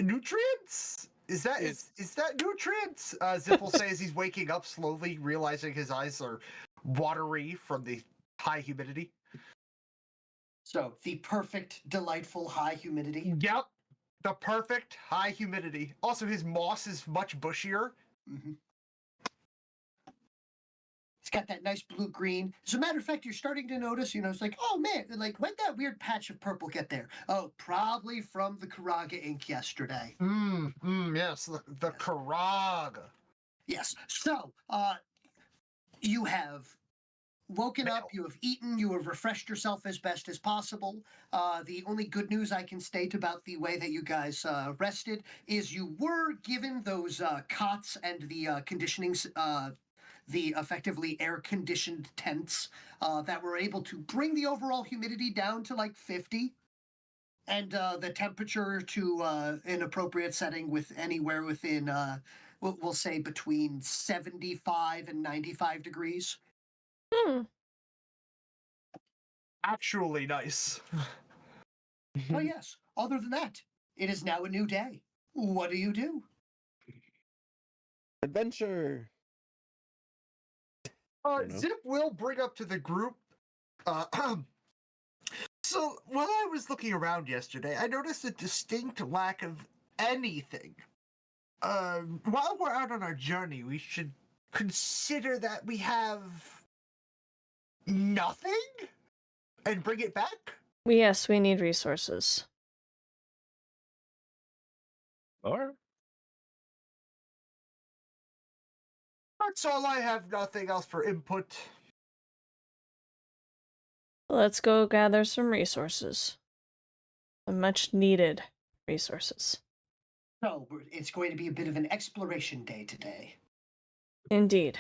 nutrients. Is that is that nutrients? Zip will say as he's waking up slowly, realizing his eyes are watery from the high humidity.
So the perfect, delightful high humidity.
Yep, the perfect high humidity. Also, his moss is much bushier.
Mm-hmm. It's got that nice blue green. As a matter of fact, you're starting to notice, it's like, oh man, like when'd that weird patch of purple get there? Oh, probably from the Karaga ink yesterday.
Yes, the Karaga.
Yes. So, you have woken up, you have eaten, you have refreshed yourself as best as possible. The only good news I can state about the way that you guys rested is you were given those cots and the conditioning, the effectively air-conditioned tents that were able to bring the overall humidity down to like 50. And the temperature to an appropriate setting with anywhere within, we'll say between 75 and 95 degrees.
Hmm.
Actually nice.
Oh, yes. Other than that, it is now a new day. What do you do?
Adventure. Don't know.
Zip will bring up to the group. So while I was looking around yesterday, I noticed a distinct lack of anything. While we're out on our journey, we should consider that we have nothing and bring it back.
Yes, we need resources.
Or
That's all I have. Nothing else for input.
Let's go gather some resources. Some much needed resources.
So, it's going to be a bit of an exploration day today.
Indeed.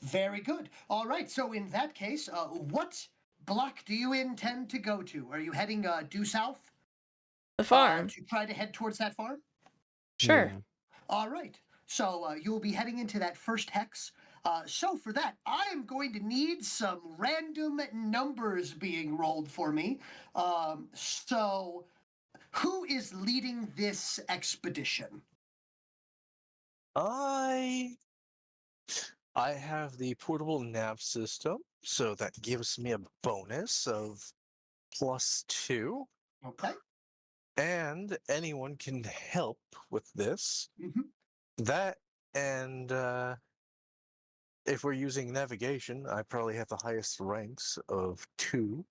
Very good. All right. So, in that case, what block do you intend to go to? Are you heading due south?
The farm.
To try to head towards that farm?
Sure.
Yeah.
All right. So you'll be heading into that first hex. So for that, I am going to need some random numbers being rolled for me. So who is leading this expedition?
I have the portable nav system, so that gives me a bonus of +2.
Okay.
And anyone can help with this.
Mm-hmm.
That and if we're using navigation, I probably have the highest ranks of 2.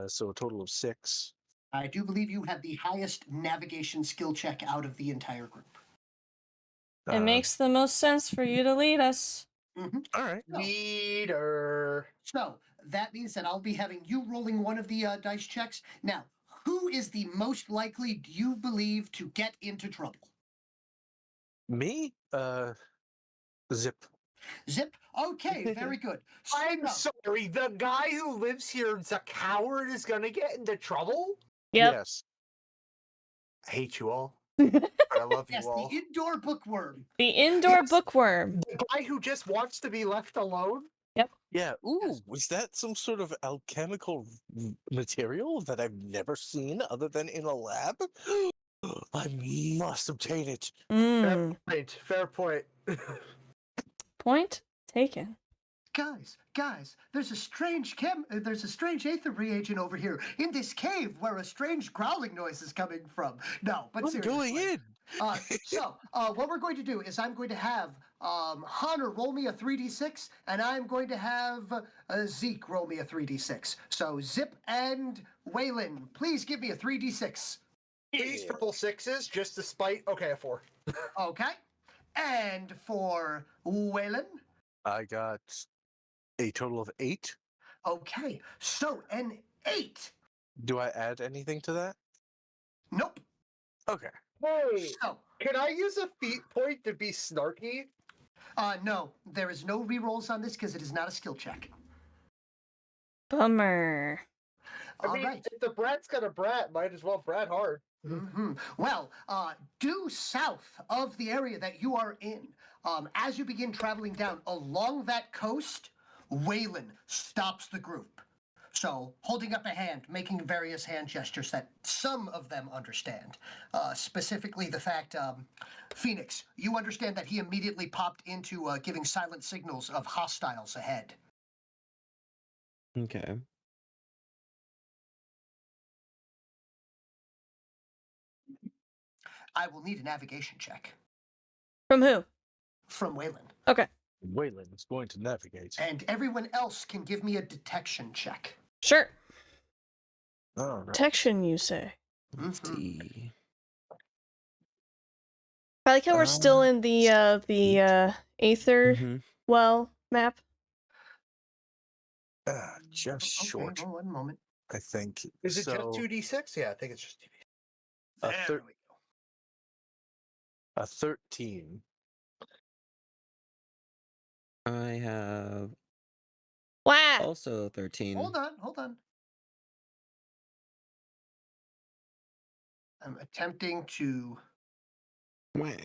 So a total of 6.
I do believe you have the highest navigation skill check out of the entire group.
It makes the most sense for you to lead us.
Mm-hmm.
All right.
Leader.
So that means that I'll be having you rolling one of the dice checks. Now, who is the most likely, do you believe, to get into trouble?
Me? Zip.
Zip? Okay, very good. So,
I'm sorry, the guy who lives here is a coward is gonna get into trouble?
Yep.
Yes.
I hate you all. I love
Yes,
you all.
the indoor bookworm.
The indoor
Yes.
bookworm.
The guy who just wants to be left alone.
Yeah. Ooh,
Yes.
was that some sort of alchemical material that I've never seen other than in a lab? I must obtain it.
Mm.
Fair point.
Point taken.
Guys, there's a strange aether reagent over here in this cave where a strange growling noise is coming from. No, but
I'm
seriously.
going in.
What we're going to do is I'm going to have Hunter roll me a 3d6, and I'm going to have Zeke roll me a 3d6. So Zip and Waylon, please give me a 3d6.
These triple sixes, just to spite. Okay, a 4.
Okay. And for Waylon,
I got a total of 8.
okay. So an 8.
Do I add anything to that?
Nope.
Okay.
Hey,
So,
can I use a feat point to be snarky?
no, there is no rerolls on this because it is not a skill check.
Bummer.
I
All
mean,
right.
if the brat's got a brat, might as well brat hard.
Well, due south of the area that you are in, as you begin traveling down along that coast, Waylon stops the group. So, holding up a hand, making various hand gestures that some of them understand. Specifically, the fact, Phoenix, you understand that he immediately popped into giving silent signals of hostiles ahead.
Okay.
I will need a navigation check
From who?
from Waylon.
Okay.
Waylon is going to navigate.
And everyone else can give me a detection check.
Sure.
All right.
Protection, you say?
Let's
Mhm.
see.
I like how we're still in the Aether
Mhm.
well map.
Just short,
Okay, well, one moment.
I think.
Is it just
So
2d6? Yeah, I think it's just 2d6.
a,
There we go.
a 13.
I have
Wow.
also 13.
Hold on. I'm attempting to.
Wow.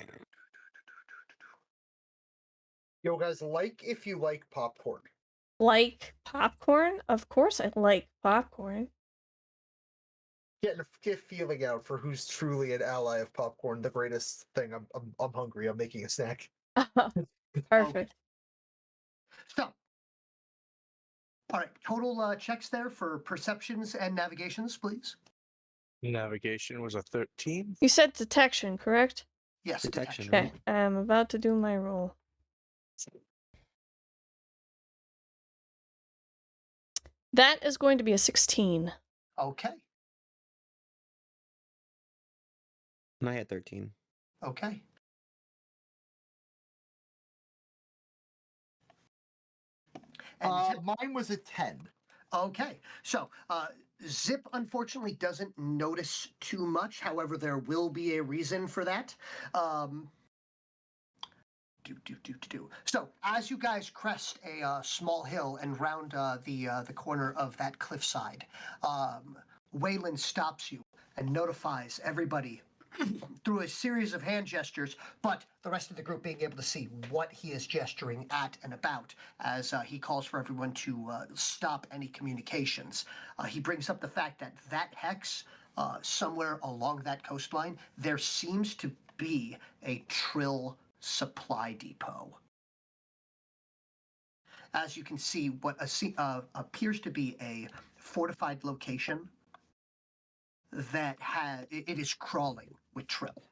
Yo, guys, like if you like popcorn.
Like popcorn? Of course I like popcorn.
Getting a feeling out for who's truly an ally of popcorn. The greatest thing. I'm hungry. I'm making a snack.
Perfect.
So, all right, total checks there for perceptions and navigations, please.
Navigation was a 13.
You said detection, correct?
Yes,
Detection,
detection.
Okay, I'm about to do my roll. That is going to be a 16.
Okay,
And I had 13.
okay. And Zip,
Mine was a 10.
okay, so Zip unfortunately doesn't notice too much. However, there will be a reason for that. So, as you guys crest a small hill and round the corner of that cliffside, Waylon stops you and notifies everybody through a series of hand gestures, but the rest of the group being able to see what he is gesturing at and about as he calls for everyone to stop any communications. He brings up the fact that that hex, somewhere along that coastline, there seems to be a Trill supply depot. As you can see, what appears to be a fortified location that it is crawling with Trill.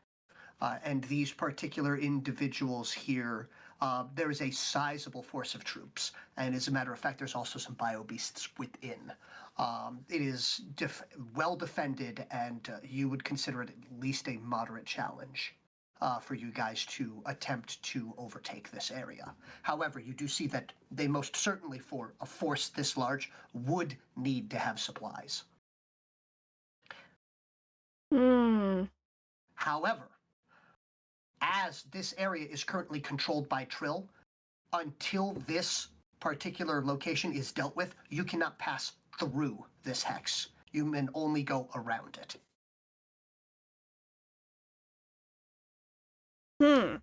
And these particular individuals here, there is a sizable force of troops. And as a matter of fact, there's also some bio-beasts within. It is well defended, and you would consider it at least a moderate challenge for you guys to attempt to overtake this area. However, you do see that they most certainly, for a force this large, would need to have supplies.
Hmm.
However, as this area is currently controlled by Trill, until this particular location is dealt with, you cannot pass through this hex. You can only go around it.
Hmm.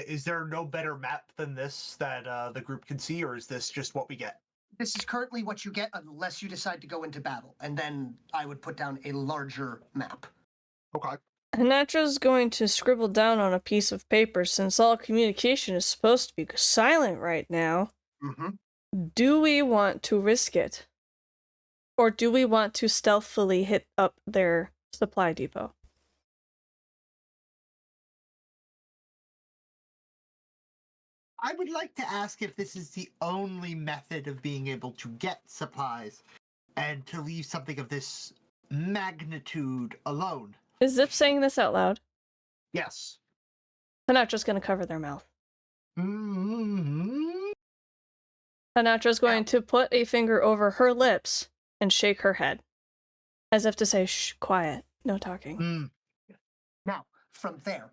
Is there no better map than this that the group can see, or is this just what we get?
This is currently what you get unless you decide to go into battle, and then I would put down a larger map.
Okay.
Hanatra's going to scribble down on a piece of paper since all communication is supposed to be silent right now.
Mm-hmm.
Do we want to risk it? Or do we want to stealthily hit up their supply depot?
I would like to ask if this is the only method of being able to get supplies and to leave something of this magnitude alone.
Is Zip saying this out loud?
Yes.
Hanatra's going to cover their mouth.
Mm-hmm.
Hanatra's going to put a finger over her lips and shake her head. As if to say, shh, quiet, no talking.
Mm.
Now, from there,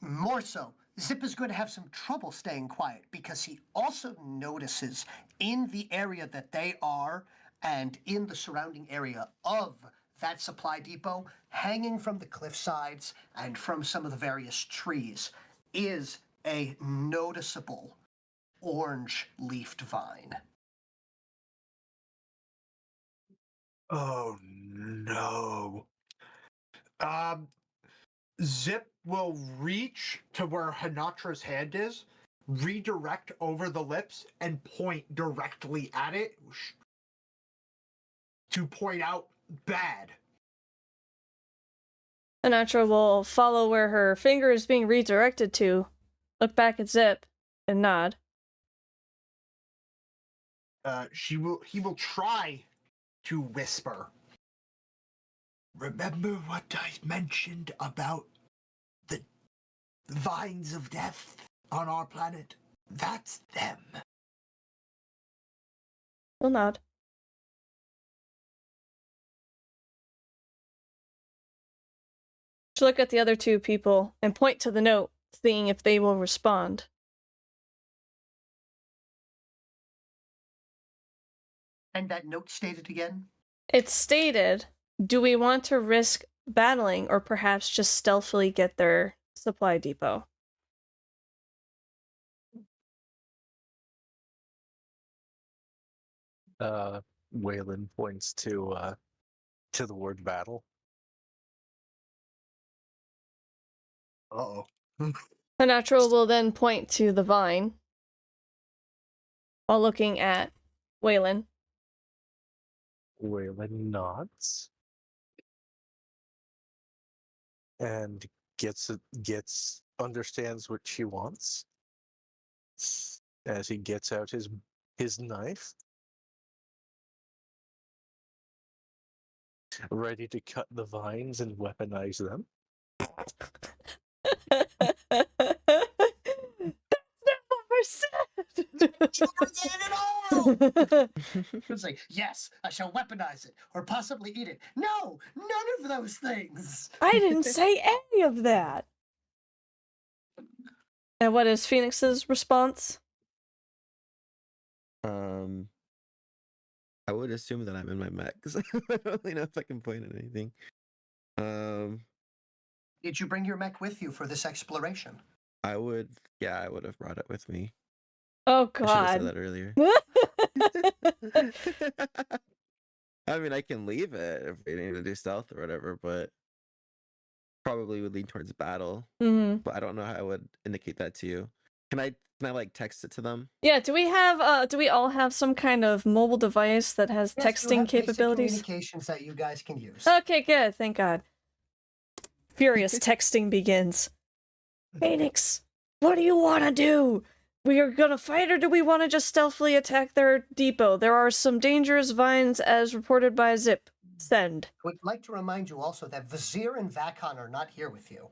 more so, Zip is going to have some trouble staying quiet because he also notices in the area that they are and in the surrounding area of that supply depot, hanging from the cliff sides and from some of the various trees, is a noticeable orange-leafed vine.
Oh no. Zip will reach to where Hanatra's hand is, redirect over the lips, and point directly at it to point out bad.
Hanatra will follow where her finger is being redirected to, look back at Zip, and nod.
He will try to whisper. Remember what I mentioned about the vines of death on our planet? That's them.
He'll nod. She'll look at the other two people and point to the note, seeing if they will respond.
And that note stated again?
It's stated, do we want to risk battling or perhaps just stealthily get their supply depot?
Waylon points to the word battle.
Uh-oh.
Hanatra will then point to the vine while looking at Waylon.
Waylon nods and understands what she wants as he gets out his knife, ready to cut the vines and weaponize them.
That's not what we're said!
It's like, yes, I shall weaponize it, or possibly eat it. No, none of those things.
I didn't say any of that. And what is Phoenix's response?
I would assume that I'm in my mech because I don't really know if I can point at anything.
Did you bring your mech with you for this exploration?
I would have brought it with me.
Oh
I should have said
god.
that earlier. I mean, I can leave it if we need to do stealth or whatever, but probably would lean towards battle.
Mm-hmm.
But I don't know how I would indicate that to you. Can I like text it to them?
Yeah, do we all have some kind of mobile device that has
Yes, you
texting
have basic
capabilities?
communications that you guys can use.
Okay, good, thank god. Furious texting begins. Phoenix, what do you want to do? We are gonna fight, or do we want to just stealthily attack their depot? There are some dangerous vines as reported by Zip. Send.
I would like to remind you also that Vizier and Vakon are not here with you.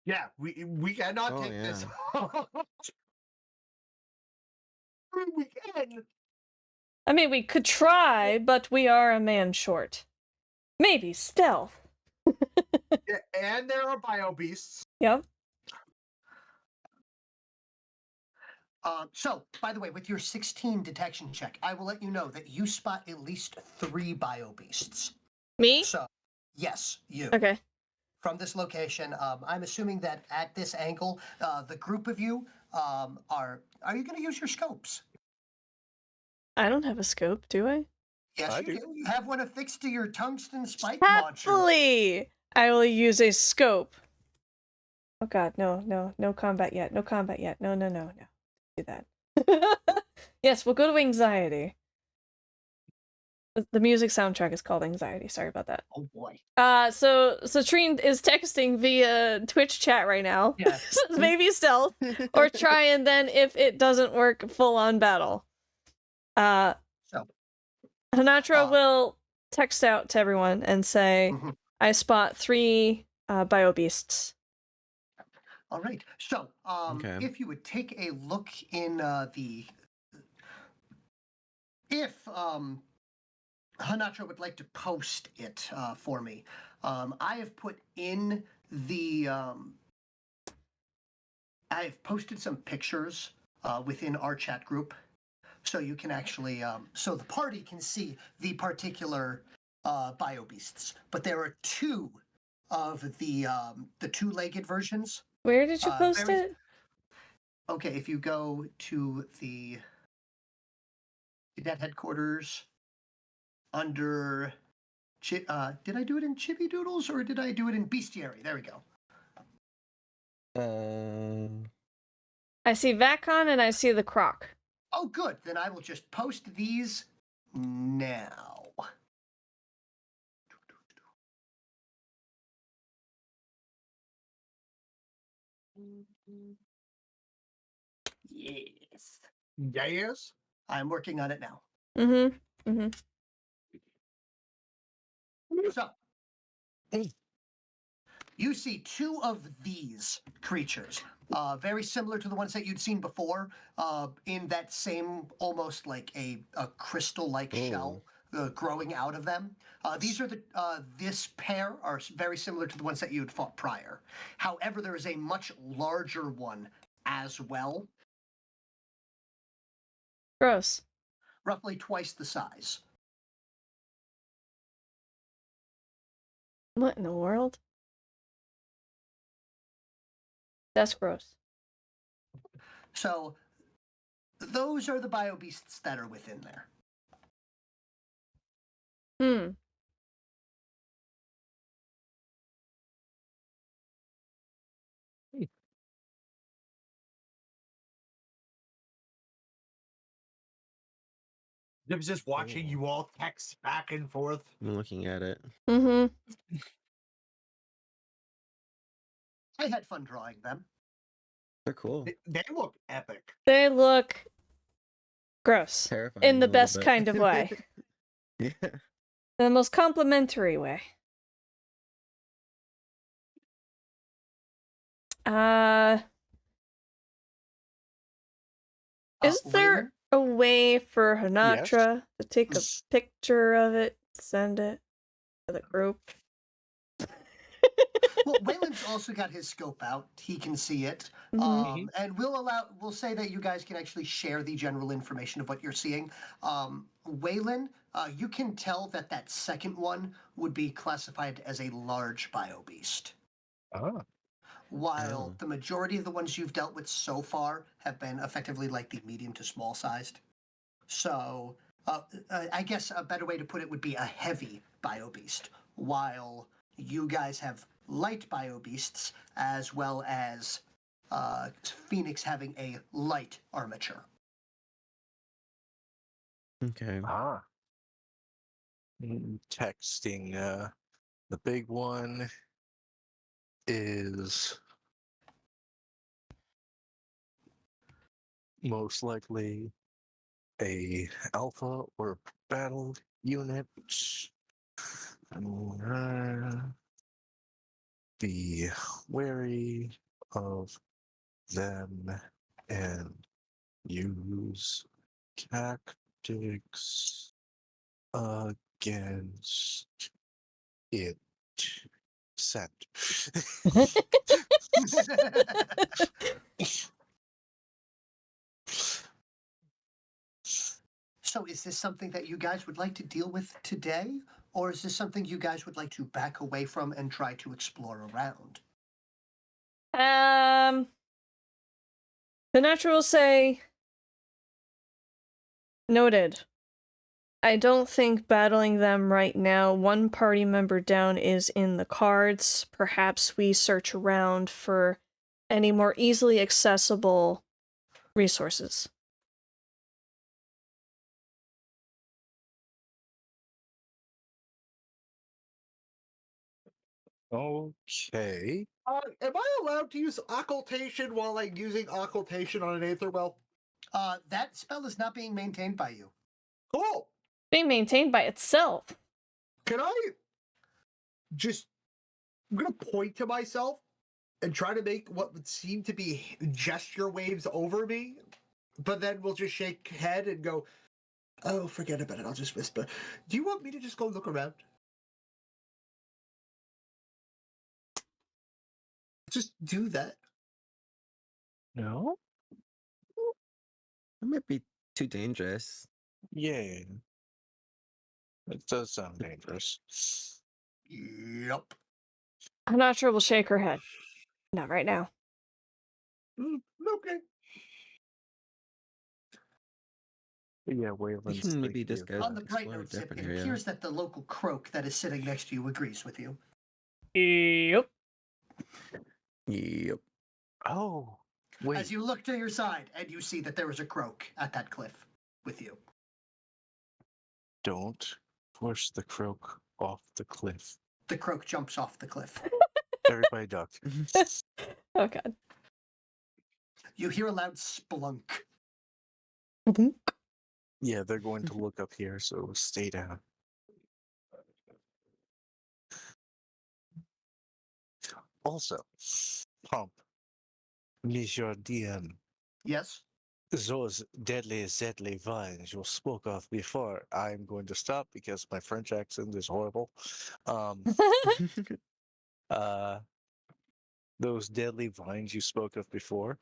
Yeah, we cannot take this. We can.
I mean, we could try, but we are a man short. Maybe stealth.
Yeah, and there are bio beasts.
Yep.
So, by the way, with your 16 detection check, I will let you know that you spot at least 3 bio-beasts.
Me?
So, yes, you.
Okay.
From this location, I'm assuming that at this angle, the group of you are you going to use your scopes?
I don't have a scope, do I?
Yes,
I
you
do.
do. You have one affixed to your tungsten spike launcher.
Happily, I will use a scope. Oh god, no combat yet. No combat yet. No. Do that. Yes, we'll go to anxiety. The music soundtrack is called Anxiety. Sorry about that.
Oh boy.
So Trine is texting via Twitch chat right now.
Yeah.
Says maybe stealth or try, and then if it doesn't work, full on battle.
So,
Hanatra will text out to everyone and say,
mhm.
I spot 3 bio beasts.
All right. So,
Okay.
if you would take a look in if Hanatra would like to post it for me, I have put in the I've posted some pictures within our chat group, so you can actually so the party can see the particular bio beasts. But there are 2 of the 2-legged versions.
Where did you post
very-
it?
Okay, if you go to the cadet headquarters under, did I do it in Chibi Doodles or did I do it in Bestiary? There we go.
I see Vacon and I see the Croc.
Oh, good. Then I will just post these now. Yes.
Yes.
I'm working on it now.
Mm-hmm.
So, you see 2 of these creatures, very similar to the ones that you'd seen before, in that same almost like a crystal-like shell growing out of them. These are this pair are very similar to the ones that you had fought prior. However, there is a much larger one as well,
Gross.
roughly twice the size.
What in the world? That's gross.
So, those are the bio beasts that are within there.
Zip's just watching
Cool.
you all text back and forth.
I'm looking at it.
Mm-hmm.
I had fun drawing them.
They're cool.
They look epic.
They look gross.
Terrifying.
In the
a little
best
bit.
kind of way.
Yeah.
In the most complimentary way. Is there a way for Hanatra to take a picture of it, send it to the group?
Well, Waylon's also got his scope out. He can see it.
Mhm.
And we'll say that you guys can actually share the general information of what you're seeing. Waylon, you can tell that second one would be classified as a large bio beast. While the majority of the ones you've dealt with so far have been effectively like the medium to small sized. So I guess a better way to put it would be a heavy bio beast, while you guys have light bio beasts as well as Phoenix having a light armature.
Okay.
Texting. The big one is most likely a alpha or battle unit. Be wary of them and use tactics against it. Sent.
So is this something that you guys would like to deal with today? Or is this something you guys would like to back away from and try to explore around?
The natural will say, noted. I don't think battling them right now. One party member down is in the cards. Perhaps we search around for any more easily accessible resources.
Okay.
Am I allowed to use occultation while I'm using occultation on an aether well?
That spell is not being maintained by you.
Cool.
Being maintained by itself.
Can I just? I'm gonna point to myself and try to make what would seem to be gesture waves over me, but then we'll just shake head and go, "Oh, forget about it. I'll just whisper." Do you want me to just go look around? Just do that.
No?
That might be too dangerous.
Yeah. It does sound dangerous.
Yep.
I'm not sure we'll shake her head. Not right now.
Okay.
Yeah,
We
Wayland's
can maybe
thinking
just
of
go
On the bright
explore a
note, Zip,
different
it
area.
appears that the local croak that is sitting next to you agrees with you.
Yep.
Yep.
Oh, wait.
As you look to your side and you see that there is a croak at that cliff with you.
Don't push the croak off the cliff.
The croak jumps off the cliff.
Everybody duck.
Oh god.
You hear a loud splunk.
Yeah, they're going to look up here, so stay down. Also, Pump, Monsieur DM,
Yes?
those deadly vines you spoke of before. I'm going to stop because my French accent is horrible. Uh, those deadly vines you spoke of before,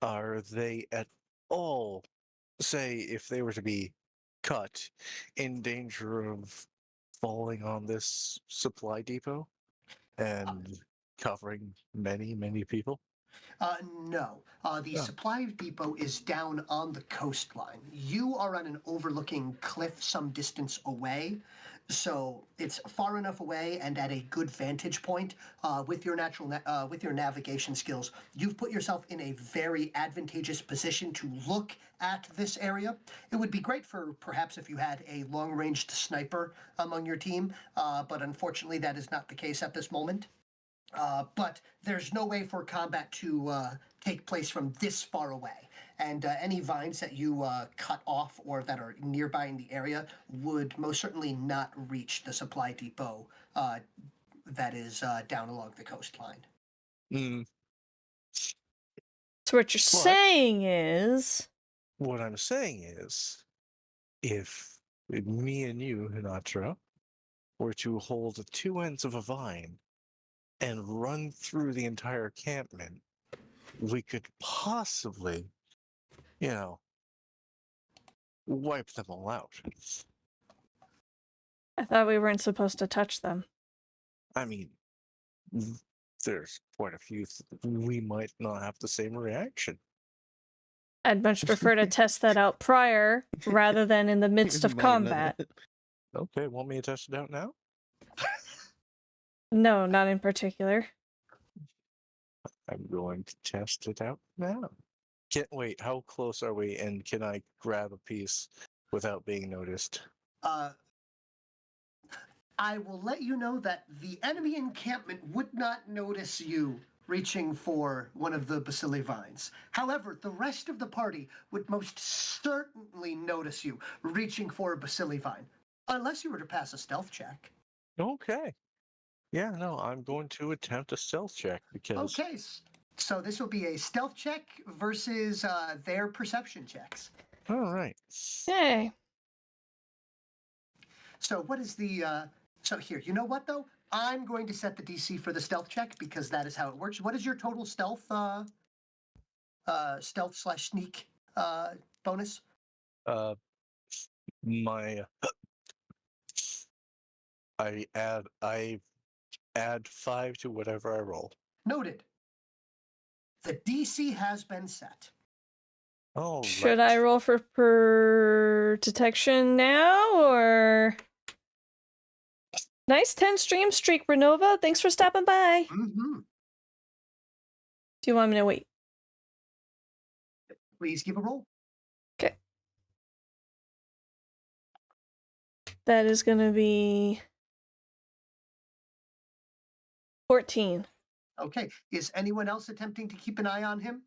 are they at all, say, if they were to be cut, in danger of falling on this supply depot and covering many, many people?
No. The
Oh.
supply depot is down on the coastline. You are on an overlooking cliff some distance away, so it's far enough away and at a good vantage point. With your with your navigation skills, you've put yourself in a very advantageous position to look at this area. It would be great for perhaps if you had a long-ranged sniper among your team, but unfortunately that is not the case at this moment. But there's no way for combat to take place from this far away. And any vines that you cut off or that are nearby in the area would most certainly not reach the supply depot that is down along the coastline.
Mm,
So what you're saying is...
what I'm saying is, if me and you, Hinatra, were to hold two ends of a vine and run through the entire encampment, we could possibly, you know, wipe them all out.
I thought we weren't supposed to touch them.
I mean, there's quite a few. We might not have the same reaction.
I'd much prefer to test that out prior, rather than in the midst of
Might not.
combat.
Okay, want me to test it out now?
No, not in particular.
I'm going to test it out now. Wait, how close are we? And can I grab a piece without being noticed?
I will let you know that the enemy encampment would not notice you reaching for one of the bacilli vines. However, the rest of the party would most certainly notice you reaching for a bacilli vine, unless you were to pass a stealth check.
Okay. Yeah, no, I'm going to attempt a stealth check because.
Okay, so this will be a stealth check versus their perception checks.
All right.
Yay.
So what is the, so here, you know what though? I'm going to set the DC for the stealth check because that is how it works. What is your total stealth, stealth/sneak bonus?
My I add 5 to whatever I roll.
Noted. The DC has been set.
Oh,
Should I roll for detection now, or... Nice 10 stream streak, Renova. Thanks for stopping by.
Mm-hmm.
Do you want me to wait?
Please give a roll.
Okay. That is going to be 14.
Okay. Is anyone else attempting to keep an eye on him?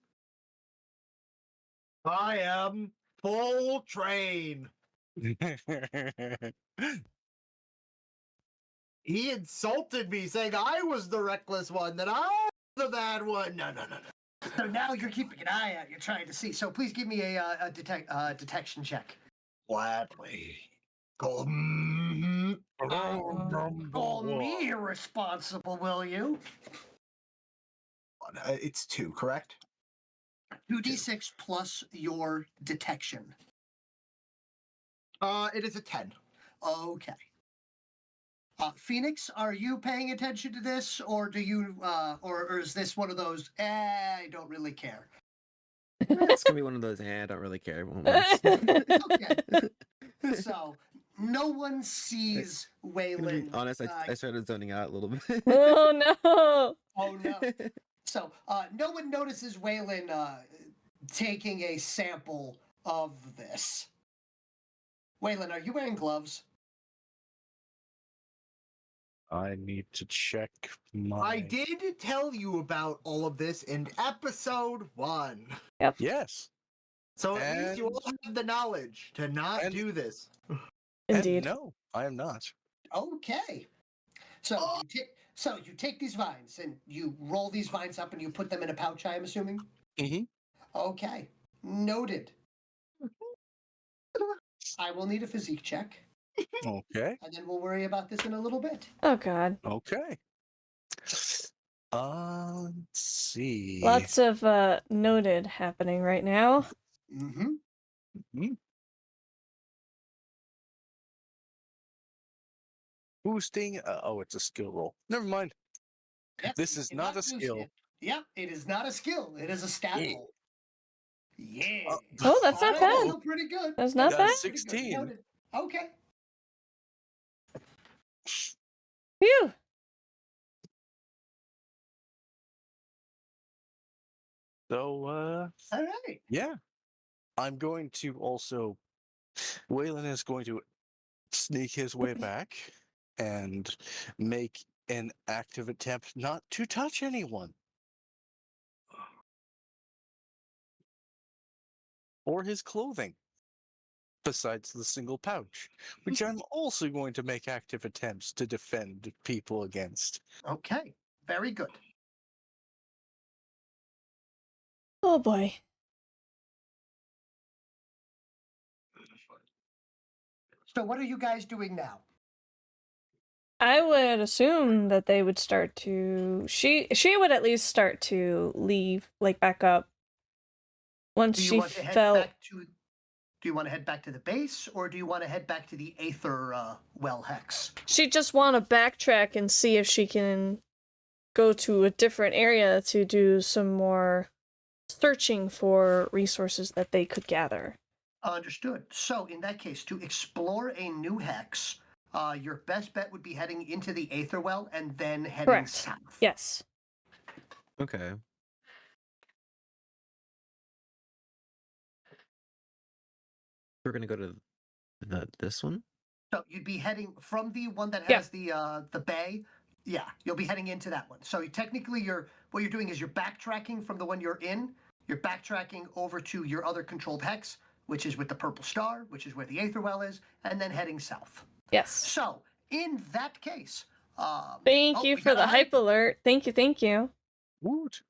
I am full train. He insulted me, saying I was the reckless one, that I was the bad one. No.
So now you're keeping an eye out. You're trying to see. So please give me a detection check.
Gladly.
Call me irresponsible, will you?
It's 2, correct?
2d6 plus your detection.
It is a 10.
Okay. Phoenix, are you paying attention to this, or do you, or is this one of those? I don't really care.
It's gonna be one of those. I don't really care moments.
Okay. So no one sees
I'm gonna be
Waylon.
honest, I started zoning out a little bit.
Oh no!
Oh no. So no one notices Waylon taking a sample of this. Waylon, are you wearing gloves?
I need to check my.
I did tell you about all of this in episode 1.
Yes.
So at least you all have the knowledge to not do this.
Indeed.
And no, I am not.
Okay. So you take these vines and you roll these vines up and you put them in a pouch, I'm assuming?
Mm-hmm.
Okay. Noted. I will need a physique check,
Okay.
and then we'll worry about this in a little bit.
Oh god.
Okay. Let's see.
Lots of noted happening right now.
Mm-hmm.
Boosting. Oh, it's a skill roll. Never mind.
Yep,
This
you
is
cannot
not a
boost
skill.
it. Yep, it is not a skill. It is a stat
Yeah.
roll. Yeah.
Oh, that's not
Alright,
bad.
Still pretty good.
That's not
Got
bad.
a 16.
Noted. Okay.
Phew.
So,
All right.
yeah. I'm going to also. Waylon is going to sneak his way back and make an active attempt not to touch anyone. Or his clothing. Besides the single pouch, which I'm also going to make active attempts to defend people against.
Okay. Very good.
Oh boy.
So what are you guys doing now?
I would assume that they would start to... She would at least start to leave, like, back up. Once
Do you
she
want to head
felt...
back to? Do you want to head back to the base, or do you want to head back to the Aether well hex?
She just want to backtrack and see if she can go to a different area to do some more searching for resources that they could gather.
Understood. So in that case, to explore a new hex, your best bet would be heading into the Aether well and then heading
Correct.
south.
Yes.
Okay. We're gonna go to this one.
So you'd be heading from the one that
Yeah.
has the bay. Yeah, you'll be heading into that one. So technically, what you're doing is you're backtracking from the one you're in. You're backtracking over to your other controlled hex, which is with the purple star, which is where the Aether well is, and then heading south.
Yes.
So in that case,
Thank you
we
for
got
the
a
hype alert. Thank you.
Woot.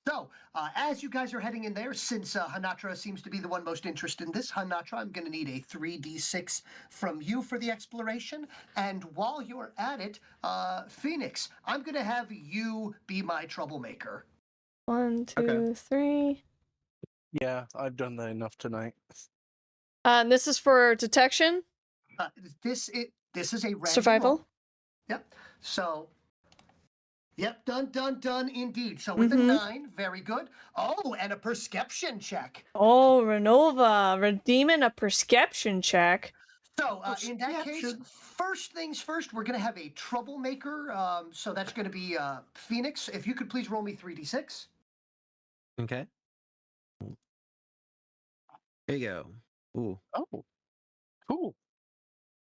So, as you guys are heading in there, since Hanatra seems to be the one most interested in this, Hanatra, I'm going to need a 3d6 from you for the exploration. And while you're at it, Phoenix, I'm going to have you be my troublemaker.
1, 2, 3.
Yeah, I've done that enough tonight.
And this is for detection,
This is a random
survival.
roll. Yep. So, yep, done, indeed. So with a
Mhm.
9, very good. Oh, and a perception check.
Oh, Renova, redeeming a perception check.
So in that case,
Perception.
first things first, we're going to have a troublemaker. So that's going to be Phoenix. If you could please roll me 3d6.
Okay. Here you go. Ooh.
Oh, cool.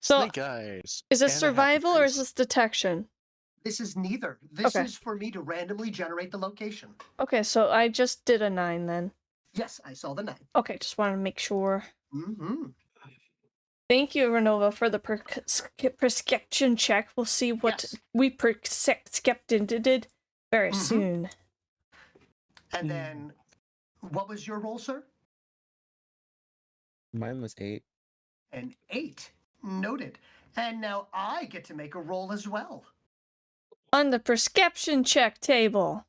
So,
Snake eyes.
Is this
and a happy
survival or is
face.
this detection?
This is neither. This
Okay.
is for me to randomly generate the location.
Okay, so I just did a 9 then.
Yes, I saw the 9.
Okay, just want to make sure.
Mm-hmm.
Thank you, Renova, for the prescription check. We'll see what
Yes.
we did very
Mhm.
soon.
And then, what was your roll, sir?
Mine was 8.
An 8. Noted. And now I get to make a roll as well.
On the prescription check table.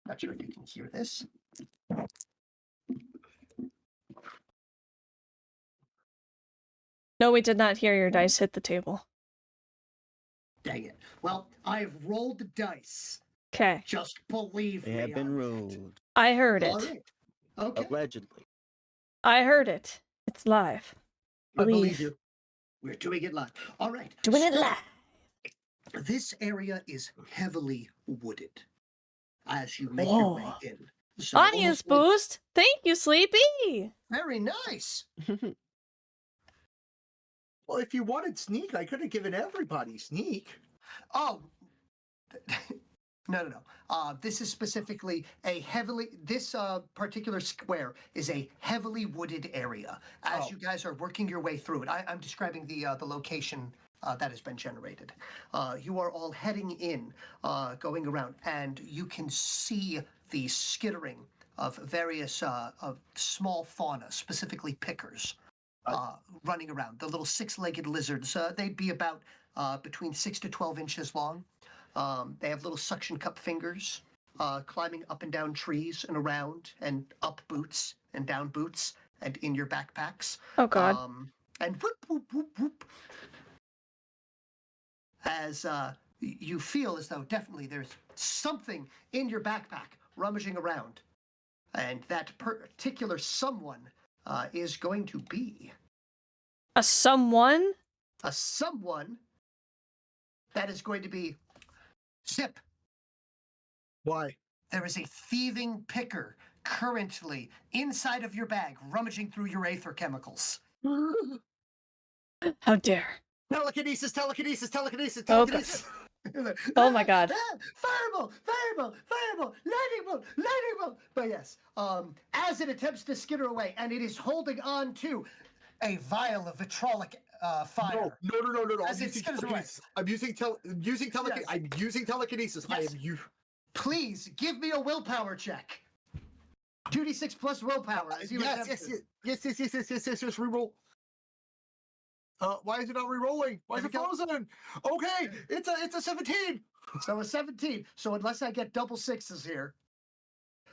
Not sure if you can hear this.
No, we did not hear your dice hit the table.
Dang it. Well, I've rolled the dice.
Okay,
Just believe
They
me.
have been
on that.
rolled.
I heard
All
it.
right. Okay.
Allegedly.
I heard it. It's live.
I believe
Believe.
you. We're doing it live. All right.
Doing it
so,
live.
This area is heavily wooded as you make your way
Oh.
in. So
Audience
almost like-
boost. Thank you, Sleepy.
Very nice.
Well, if you wanted sneak, I could have given everybody sneak.
Oh, no. This is specifically this particular square is a heavily wooded area. As
Oh.
you guys are working your way through it, I'm describing the location that has been generated. You are all heading in, going around, and you can see the skittering of various of small fauna, specifically pickers. Running around. The little 6-legged lizards, they'd be about between 6 to 12 inches long. They have little suction cup fingers, climbing up and down trees and around, and up boots and down boots and in your backpacks.
Oh God.
And whoop, whoop, whoop, whoop. As you feel as though definitely there's something in your backpack rummaging around. And that particular someone is going to be
A someone?
a someone that is going to be Zip.
Why?
There is a thieving picker currently inside of your bag, rummaging through your aether chemicals.
How dare.
Telekinesis, telekinesis, telekinesis,
Oh,
telekinesis.
Oh my God.
Fireball, fireball, fireball, lightning bolt, lightning bolt. But yes, as it attempts to skitter away, and it is holding on to a vial of vitrolic fire.
No.
As it skitters away.
I'm using telekinesis.
Yes.
I'm using telekinesis. I
Yes.
am you.
Please give me a willpower check. 2d6 plus willpower. As you attempt
Yes.
to.
Yes. Reroll. Why is it not rerolling? Why is
There
it
we go.
frozen? Okay, it's a 17.
So a 17. So unless I get double sixes here,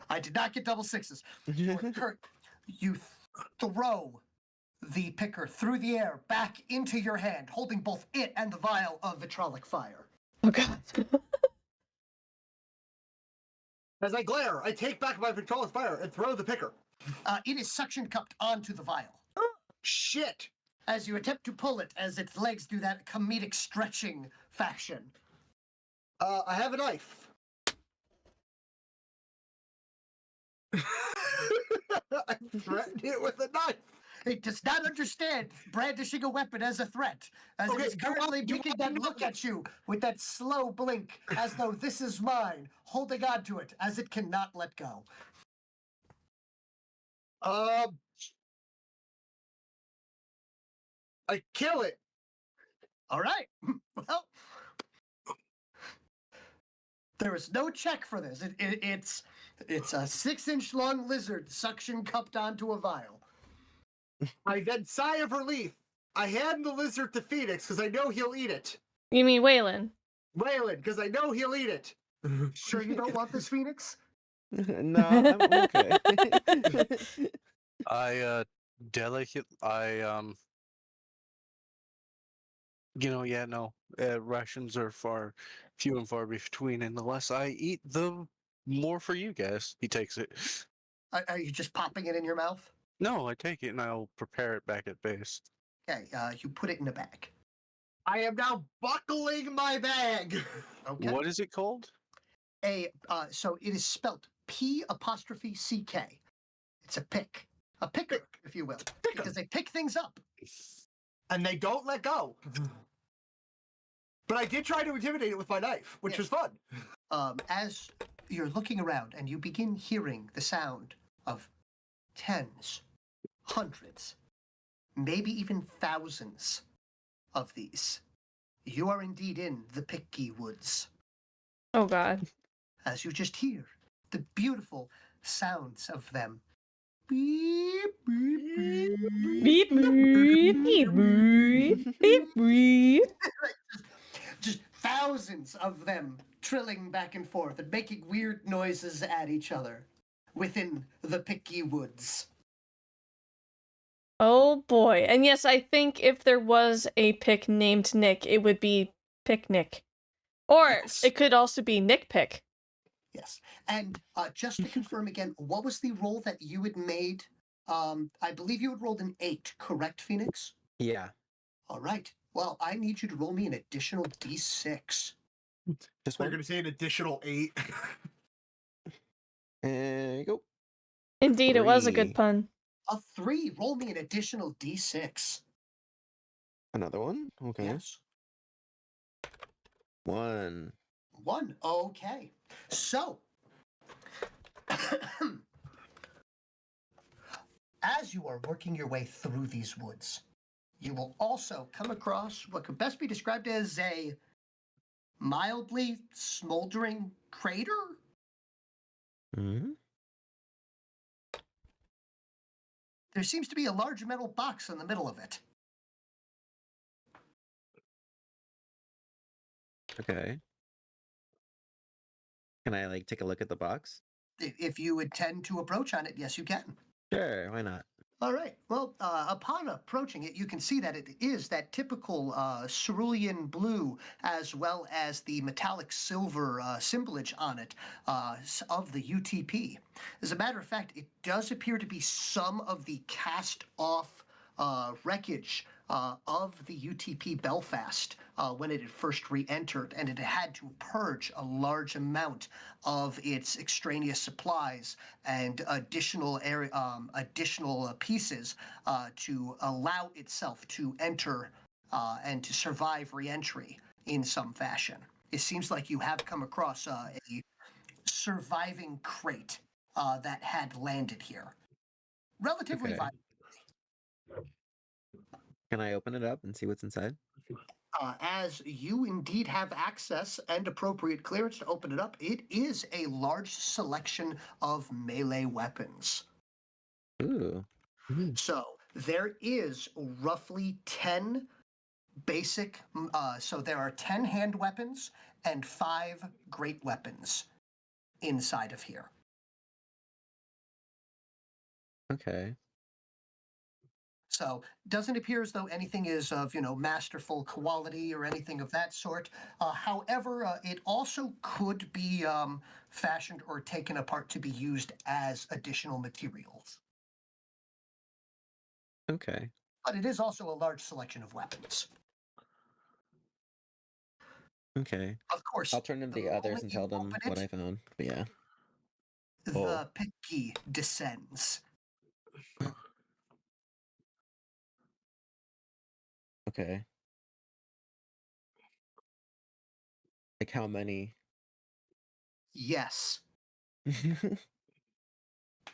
I did not get double sixes. You throw the picker through the air back into your hand, holding both it and the vial of vitrolic fire.
Oh God.
As I glare, I take back my vitrolic fire and throw the picker.
It is suction cupped onto the vial.
Shit.
As you attempt to pull it, as its legs do that comedic stretching fashion.
I have a knife. I threatened it with a knife.
It does not understand brandishing a weapon as a threat, as
Okay,
it is currently
you
making
want
that
me to-
look at you with that slow blink, as though this is mine, holding on to it, as it cannot let go.
I kill it.
All right. Well, there is no check for this. It's a 6-inch long lizard suction cupped onto a vial.
I then sigh of relief. I hand the lizard to Phoenix because I know he'll eat it.
You mean Waylon?
Waylon, because I know he'll eat it.
Sure you don't want this, Phoenix?
No, I'm okay.
I delicate. Yeah, no. Rations are few and far between, and the less I eat, the more for you guys. He takes it.
Are you just popping it in your mouth?
No, I take it and I'll prepare it back at base.
Okay, you put it in a bag.
I am now buckling my bag.
Okay.
What is it called?
So it is spelt P''CK. It's a pick. A picker, if you will.
Picker.
Because they pick things up.
And they don't let go. But I did try to intimidate it with my knife, which was fun.
As you're looking around and you begin hearing the sound of tens, hundreds, maybe even thousands of these, you are indeed in the Picky Woods.
Oh god.
As you just hear the beautiful sounds of them. Beep, beep,
Beep beep beep beep beep beep.
Just thousands of them trilling back and forth and making weird noises at each other within the Picky Woods.
Oh boy. And yes, I think if there was a pick named Nick, it would be Picnic. Or
Yes.
it could also be Nick Pick.
Yes. And just to confirm again, what was the roll that you had made? I believe you had rolled an 8, correct, Phoenix?
Yeah.
All right. Well, I need you to roll me an additional d6.
Just
They're
one.
going to say an additional 8.
There you go.
Indeed, it was a
3.
good pun.
A 3. Roll me an additional d6.
Another one. Okay.
Yes.
1.
1. Okay. So, as you are working your way through these woods, you will also come across what could best be described as a mildly smoldering crater.
Hmm.
There seems to be a large metal box in the middle of it.
Okay. Can I take a look at the box?
If you intend to approach on it, yes, you can.
Sure. Why not?
All right. Well, upon approaching it, you can see that it is that typical cerulean blue, as well as the metallic silver symbolage on it of the UTP. As a matter of fact, it does appear to be some of the cast-off wreckage of the UTP Belfast when it had first re-entered, and it had to purge a large amount of its extraneous supplies and additional pieces to allow itself to enter and to survive re-entry in some fashion. It seems like you have come across a surviving crate that had landed here. Relatively
Okay.
violent.
Can I open it up and see what's inside?
As you indeed have access and appropriate clearance to open it up, it is a large selection of melee weapons.
Ooh.
So there is roughly 10 basic, so there are 10 hand weapons and 5 great weapons inside of here.
Okay.
So doesn't appear as though anything is of, masterful quality or anything of that sort. However, it also could be fashioned or taken apart to be used as additional materials.
Okay.
But it is also a large selection of weapons.
Okay.
Of course,
I'll turn to the others
moment
and
you
tell them
open
what
it,
I found. But yeah.
the picky descends.
Okay. How many?
Yes.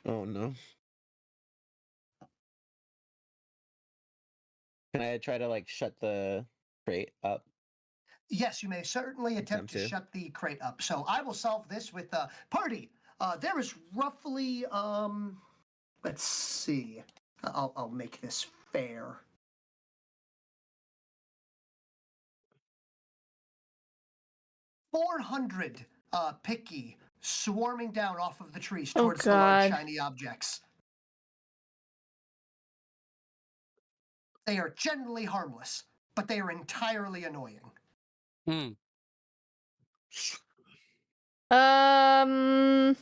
Oh no. Can I try to shut the crate up?
Yes, you may certainly attempt to shut the crate up. So I will solve this with party. There is roughly, let's see. I'll make this fair. 400 picky swarming down off of the trees
Oh,
towards the large
God.
shiny objects. They are generally harmless, but they are entirely annoying.
Hmm.
Um.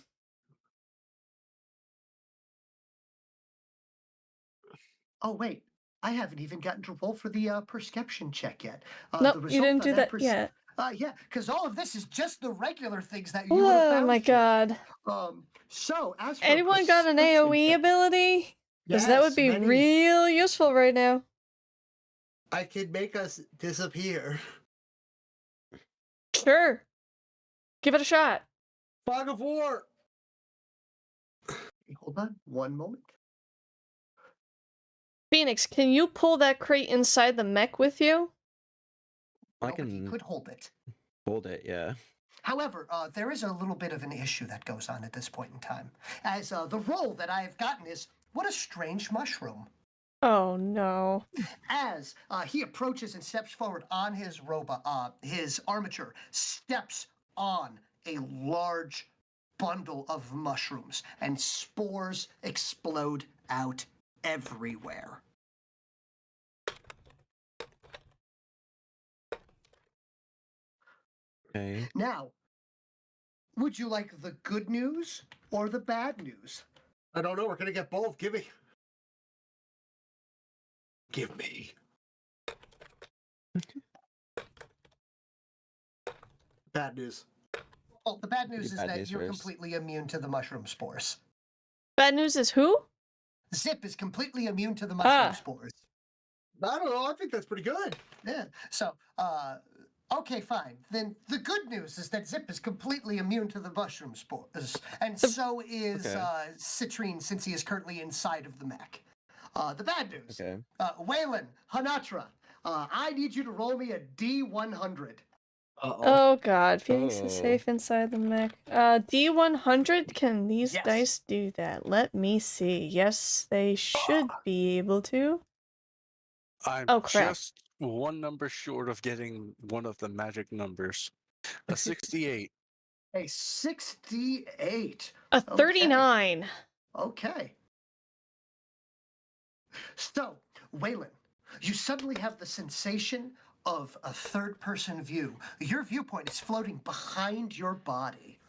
Oh, wait. I haven't even gotten to roll for the perception check yet.
Nope,
The
you
result
didn't
of
do that yet.
Yeah, because all of this is just the regular things that you would have
Oh
found.
my
here.
God.
So as for
Anyone got an
perception
AoE
check-
ability? Because that would
Yes,
be
many.
real useful right now.
I could make us disappear.
Sure. Give it a shot.
Fog of War.
Hold on one moment.
Phoenix, can you pull that crate inside the mech with you?
I
No, but he
can
could hold it.
hold it, yeah.
However, there is a little bit of an issue that goes on at this point in time, as the role that I have gotten is, what a strange mushroom.
Oh no.
As he approaches and steps forward on his robot, his armature steps on a large bundle of mushrooms, and spores explode out everywhere.
Okay.
Now, would you like the good news or the bad news?
I don't know. We're gonna get both. Give me. Give me. Bad news.
Well, the bad news
Maybe
is
bad
that
news
you're
first.
completely immune to the mushroom spores.
Bad news is who?
Zip is completely immune to the mushroom spores.
I don't know. I think that's pretty good.
Yeah. So, okay, fine. Then the good news is that Zip is completely immune to the mushroom spores, and so is
Okay.
Citrine, since he is currently inside of the mech. The bad news.
Okay.
Waylon, Hanatra, I need you to roll me a D100.
Oh god, Phoenix is
Oh.
safe inside the mech. D100? Can these
Yes.
dice do that? Let me see. Yes, they should be able to.
I'm
Oh, crap.
just one number short of getting one of the magic numbers. A 68.
A 68.
A 39.
Okay. So, Waylon, you suddenly have the sensation of a third-person view. Your viewpoint is floating behind your body.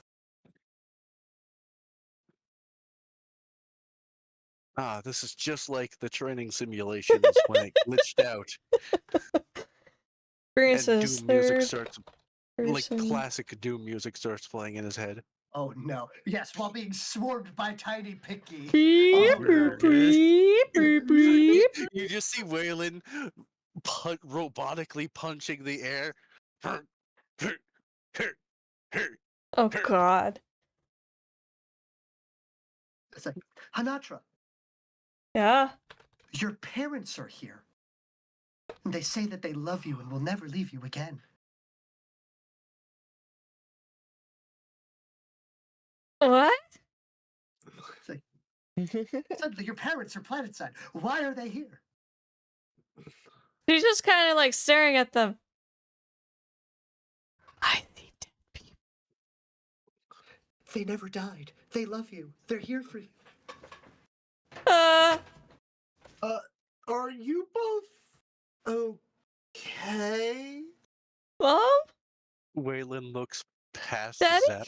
Ah, this is just like the training simulations when it glitched out and
Experiences
Doom music
third
starts, like
person.
classic Doom music starts playing in his head.
Oh no. Yes, while being swarmed by tiny Picky.
Beep,
Oh,
boop,
no.
beep, boop, beep.
You just see Waylon robotically punching the air.
Oh god.
It's like, Hanatra,
Yeah?
your parents are here. And they say that they love you and will never leave you again.
What?
It's like, suddenly your parents are planetside. Why are they here?
She's just kind of like staring at them. I see dead people.
They never died. They love you. They're here for you.
Are you both okay?
Mom?
Waylon looks past
Daddy?
Zep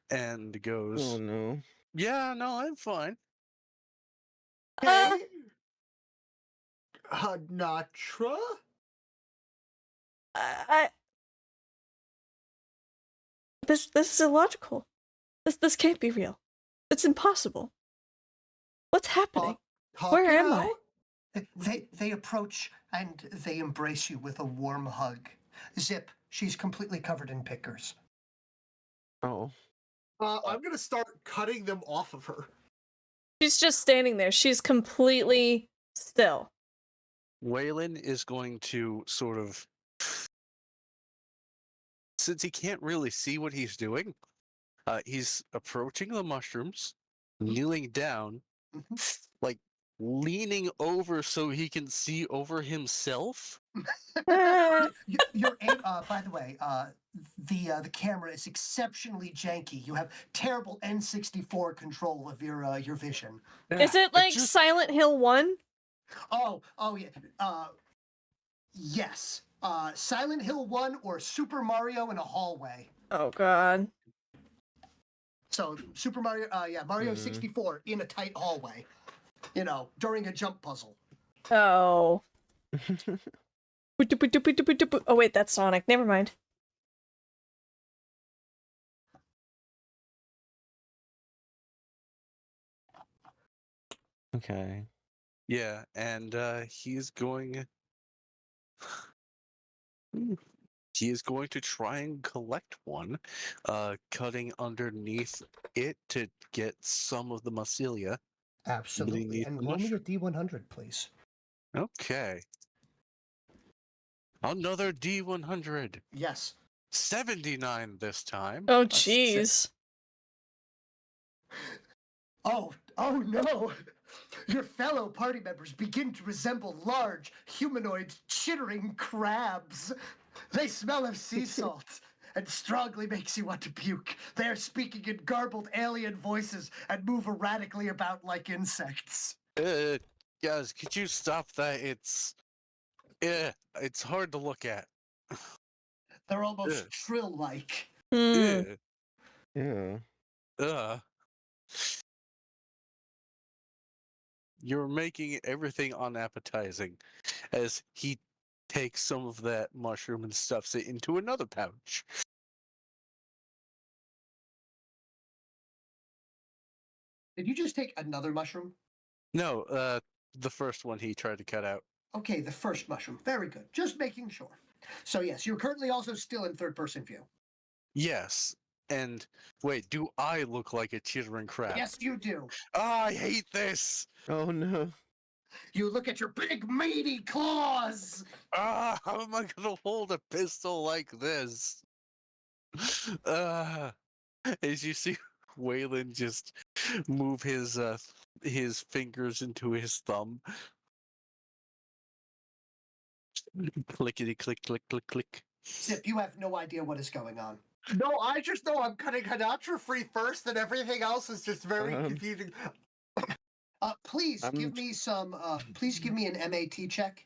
and goes,
Oh no.
"Yeah, no, I'm fine."
Hey, Hanatra?
This is illogical. This can't be real. It's impossible. What's happening?
Talk
Where
it
am I?
out.
They approach and they embrace you with a warm hug. Zip, she's completely covered in pickers.
Oh.
I'm gonna start cutting them off of her.
She's just standing there. She's completely still.
Waylon is going to sort of, since he can't really see what he's doing, he's approaching the mushrooms, kneeling down,
Mhm.
like leaning over so he can see over himself.
You're able. By the way, the camera is exceptionally janky. You have terrible N64 control of your vision.
Is it like
just
Silent Hill 1?
Oh yeah. Yes. Silent Hill 1 or Super Mario in a hallway.
Oh god.
So Super Mario, Mario
Mhm.
64 in a tight hallway. You know, during a jump puzzle.
Oh. Oh wait, that's Sonic. Never mind.
Okay.
Yeah, and he's going. He is going to try and collect one, cutting underneath it to get some of the mycelia.
Absolutely.
Beneath
And
the
roll me a
mushroom.
D100, please.
Okay. Another D100.
Yes.
79 this time.
Oh
A se-
jeez.
Oh no! Your fellow party members begin to resemble large, humanoid, chittering crabs. They smell of sea salt and strongly makes you want to puke. They are speaking in garbled alien voices and move erratically about like insects.
Guys, could you stop that? It's hard to look at.
They're almost
Ugh.
trill-like.
Hmm.
Ugh.
Yeah.
Ugh. You're making everything unappetizing as he takes some of that mushroom and stuffs it into another pouch.
Did you just take another mushroom?
No, the first one he tried to cut out.
Okay, the first mushroom. Very good. Just making sure. So yes, you're currently also still in third-person view.
Yes. And wait, do I look like a chittering crab?
Yes, you do.
I hate this.
Oh no.
You look at your big meaty claws.
How am I gonna hold a pistol like this? As you see Waylon just move his fingers into his thumb. Clickety click click click click.
Zip, you have no idea what is going on.
No, I just know I'm cutting Hinatra free first, and everything else is just very confusing.
Please
I'm
give me some. Please give me an MAT check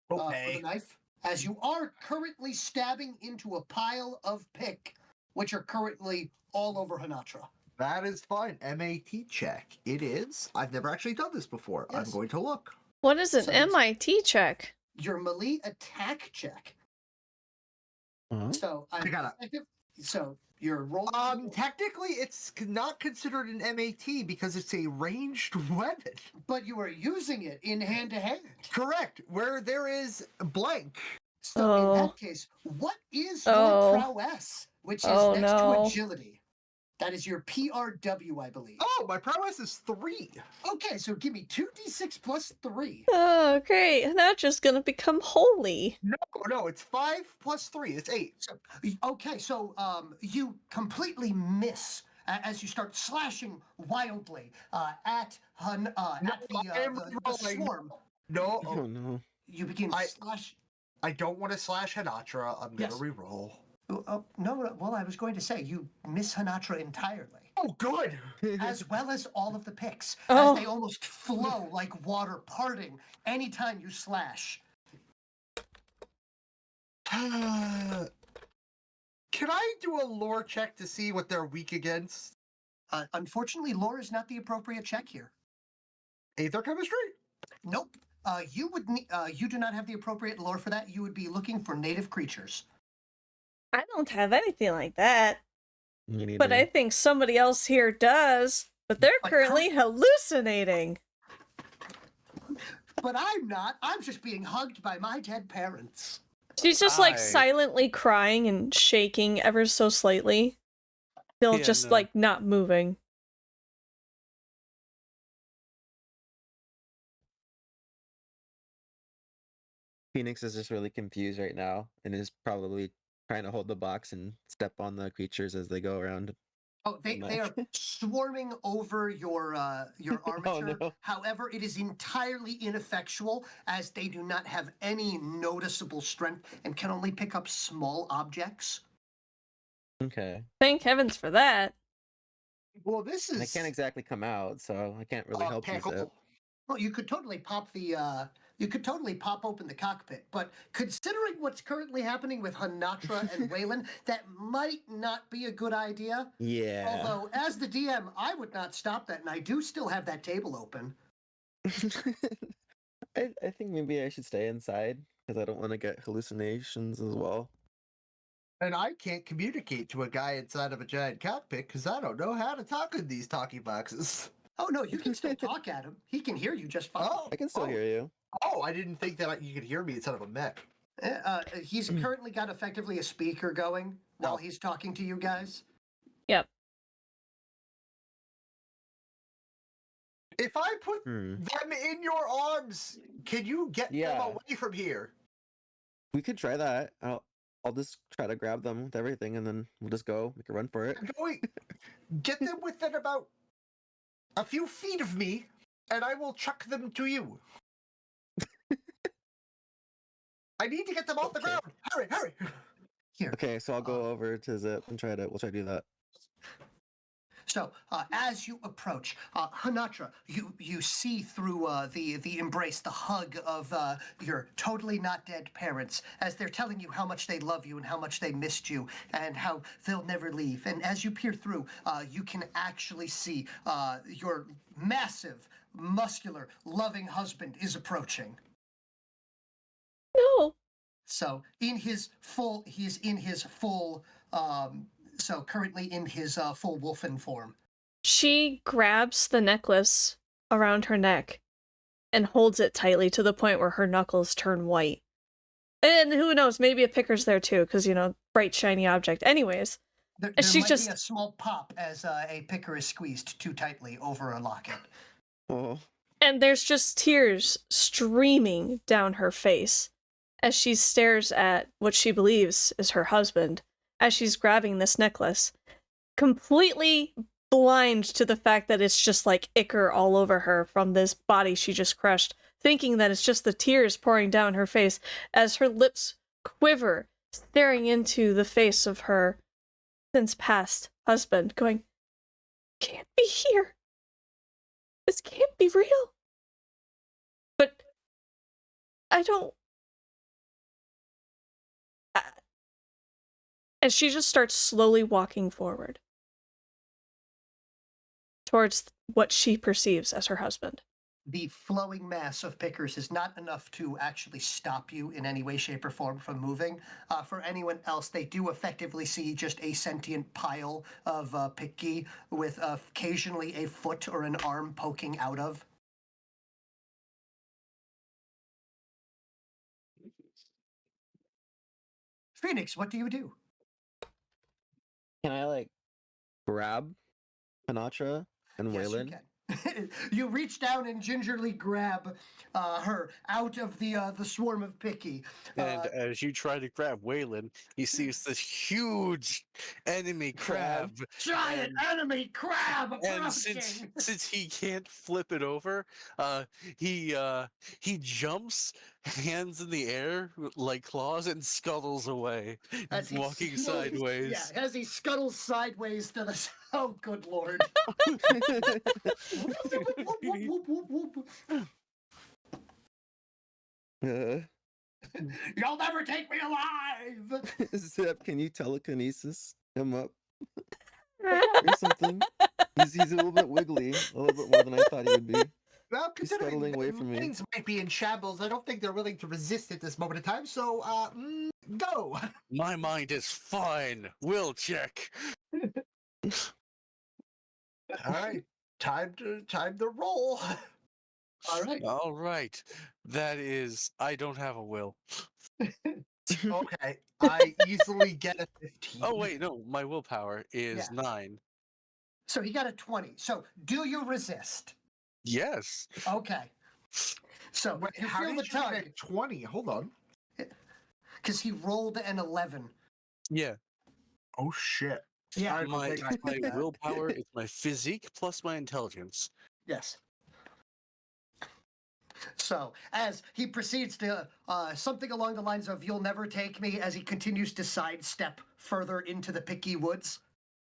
for the
Okay.
knife, as you are currently stabbing into a pile of pick, which are currently all over Hinatra.
That is fine. MAT check. It is. I've never actually done this before.
Yes.
I'm going to look.
What is an
So it's-
MIT check?
Your melee attack check.
Huh?
So I'm
I got it.
effective. So you're rolling.
Technically, it's not considered an MAT because it's a ranged weapon.
But you are using it in hand to hand.
Correct. Where there is blank.
So in
Oh.
that case, what is your
Oh.
prowess? Which is
Oh,
next to
no.
agility. That is your PRW, I believe.
Oh, my prowess is 3.
Okay, so give me 2d6 plus 3.
Oh, great. Not just gonna become holy.
No, it's 5 plus 3. It's 8.
So you completely miss as you start slashing wildly at
I am
the
rolling.
swarm.
No,
Oh no.
You begin to
I-
slash.
I don't want to slash Hinatra. I'm going
Yes.
to reroll.
No. Well, I was going to say you miss Hinatra entirely,
Oh, good.
as well as all of the picks,
Oh.
as they almost flow like water parting anytime you slash.
Can I do a lore check to see what they're weak against?
Unfortunately, lore is not the appropriate check here.
Aether chemistry?
Nope. You would you do not have the appropriate lore for that. You would be looking for native creatures.
I don't have anything like that.
Me neither.
But I think somebody else here does. But they're
But
currently hallucinating.
But I'm not. I'm just being hugged by my dead parents.
She's just like
I-
silently crying and shaking ever so slightly. Still
Yeah,
just
no.
like not moving.
Phoenix is just really confused right now and is probably trying to hold the box and step on the creatures as they go around.
Oh, they are swarming over your armature.
no.
However, it is entirely ineffectual as they do not have any noticeable strength and can only pick up small objects.
Okay.
Thank heavens for that.
Well, this
And I
is
can't exactly come out, so I can't really help you, Zip.
pickle.
Well, you could totally pop open the cockpit, but considering what's currently happening with Hanatra and Waylon, that might not be a good idea.
Yeah.
Although, as the DM, I would not stop that, and I do still have that table open.
I think maybe I should stay inside because I don't want to get hallucinations as well.
And I can't communicate to a guy inside of a giant cockpit because I don't know how to talk in these talkie boxes.
Oh no, you can still talk at him. He can hear you just fine.
I can still hear you.
Oh, I didn't think that you could hear me inside of a mech.
He's currently got effectively a speaker going while he's talking to you guys.
Yep.
If I put
Hmm.
them in your arms, can you get them
Yeah.
away from here?
We could try that. I'll just try to grab them with everything, and then we'll just go make a run for it.
I'm going. Get them within about a few feet of me, and I will chuck them to you. I need to get them off the
Okay.
ground. Hurry, hurry.
Here.
Okay, so I'll go over to Zip and we'll try to do that.
So as you approach, Hanatra, you see through the embrace, the hug of your totally not dead parents as they're telling you how much they love you and how much they missed you and how they'll never leave. And as you peer through, you can actually see your massive, muscular, loving husband is approaching.
No.
So he's in his full. So currently in his full wolfen form.
She grabs the necklace around her neck and holds it tightly to the point where her knuckles turn white. And who knows, maybe a picker's there too, because, bright, shiny object. Anyways,
There
she
might
just
be a small pop as a picker is squeezed too tightly over a locket.
Oh.
And there's just tears streaming down her face as she stares at what she believes is her husband as she's grabbing this necklace, completely blind to the fact that it's just like ichor all over her from this body she just crushed, thinking that it's just the tears pouring down her face as her lips quiver, staring into the face of her since past husband, going, "Can't be here. This can't be real. But I don't..." And she just starts slowly walking forward towards what she perceives as her husband.
The flowing mass of pickers is not enough to actually stop you in any way, shape, or form from moving. For anyone else, they do effectively see just a sentient pile of picky with occasionally a foot or an arm poking out of. Phoenix, what do you do?
Can I grab Hanatra and
Yes, you
Waylon?
can. You reach down and gingerly grab her out of the swarm of picky.
And as you try to grab Waylon, he sees this huge enemy crab.
Giant enemy crab
And
approaching.
since he can't flip it over, he jumps, hands in the air like claws, and scuttles away,
As he
walking
slowly-
sideways.
Yeah, as he scuttles sideways to the. Oh, good lord! You'll never take me alive.
Zip, can you telekinesis him up or something? He's a little bit wiggly, a little bit more than I thought he would be.
Well,
He's
considering
scuttling away
their
from me.
minds might be in shambles, I don't think they're willing to resist at this moment in time. So, go.
My mind is fine. We'll check.
All right, time to roll.
All right.
All right. That is, I don't have a will.
Okay, I easily get a 15.
Oh wait, no, my willpower is
Yeah.
9.
So he got a 20. So do you resist?
Yes.
Okay. So
Wait,
you
how
feel
did
the
you
tug
get 20? Hold on.
because he rolled an 11.
Yeah.
Oh shit.
Yeah.
I will
My,
take
it's my
that.
willpower, it's my physique plus my intelligence.
Yes. So, as he proceeds to something along the lines of "You'll never take me," as he continues to sidestep further into the picky woods,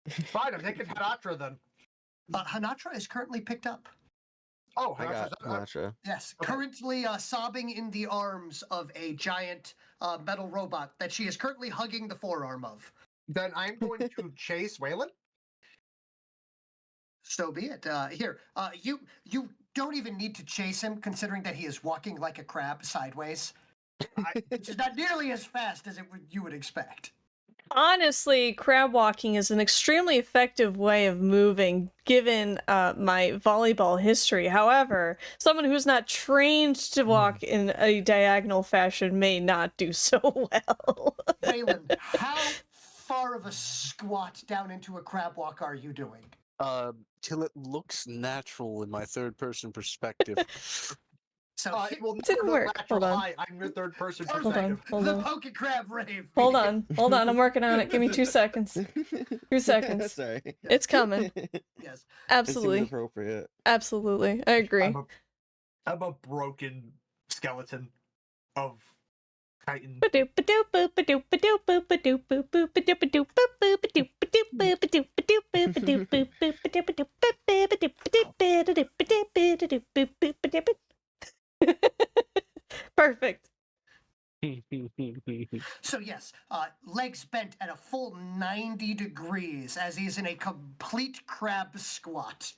Fine, I'm taking Hanatra then.
Hanatra is currently picked up.
Oh,
I got
Hanatra's
Nacha.
Yes,
Okay.
currently sobbing in the arms of a giant metal robot that she is currently hugging the forearm of.
Then I'm going to chase Waylon.
So be it. Here, you don't even need to chase him, considering that he is walking like a crab sideways, which is not nearly as fast as you would expect.
Honestly, crab walking is an extremely effective way of moving, given my volleyball history. However, someone who's not trained to walk in a diagonal fashion may not do so well.
Waylon, how far of a squat down into a crab walk are you doing?
Till it looks natural in my third-person perspective.
So
It will never
didn't
look
work.
natural.
Hold on.
Hi, I'm your third person
Perfect.
perspective.
Hold
the
on.
poke crab rave.
Hold on, I'm working on it. Give me 2 seconds. 2 seconds.
Sorry.
It's coming.
Yes.
It seemed
Absolutely.
appropriate.
Absolutely. I agree.
I'm a broken skeleton of Titan.
Perfect.
So yes, legs bent at a full 90 degrees as he's in a complete crab squat.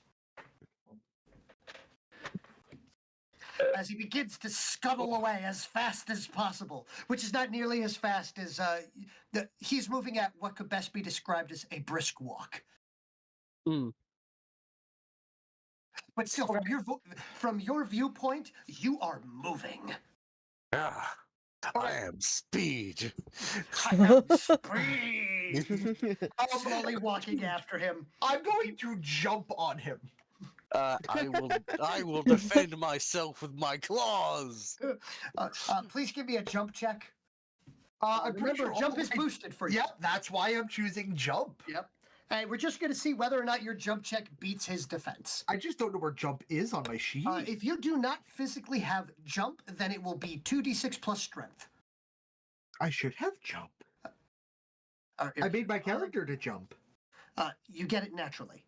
As he begins to scuttle away as fast as possible, which is not nearly as fast as he's moving at what could best be described as a brisk walk.
Mm.
But still, from your viewpoint, you are moving.
Ah, I am speed.
I am speed. Slowly walking after him.
I'm going to jump on him.
I will defend myself with my claws.
Please give me a jump check.
I'm pretty
Remember,
sure
jump is boosted for you.
Yep, that's why I'm choosing jump.
Yep. And we're just going to see whether or not your jump check beats his defense.
I just don't know where jump is on my sheet.
If you do not physically have jump, then it will be 2d6 plus strength.
I should have jump. I made my character to jump.
You get it naturally,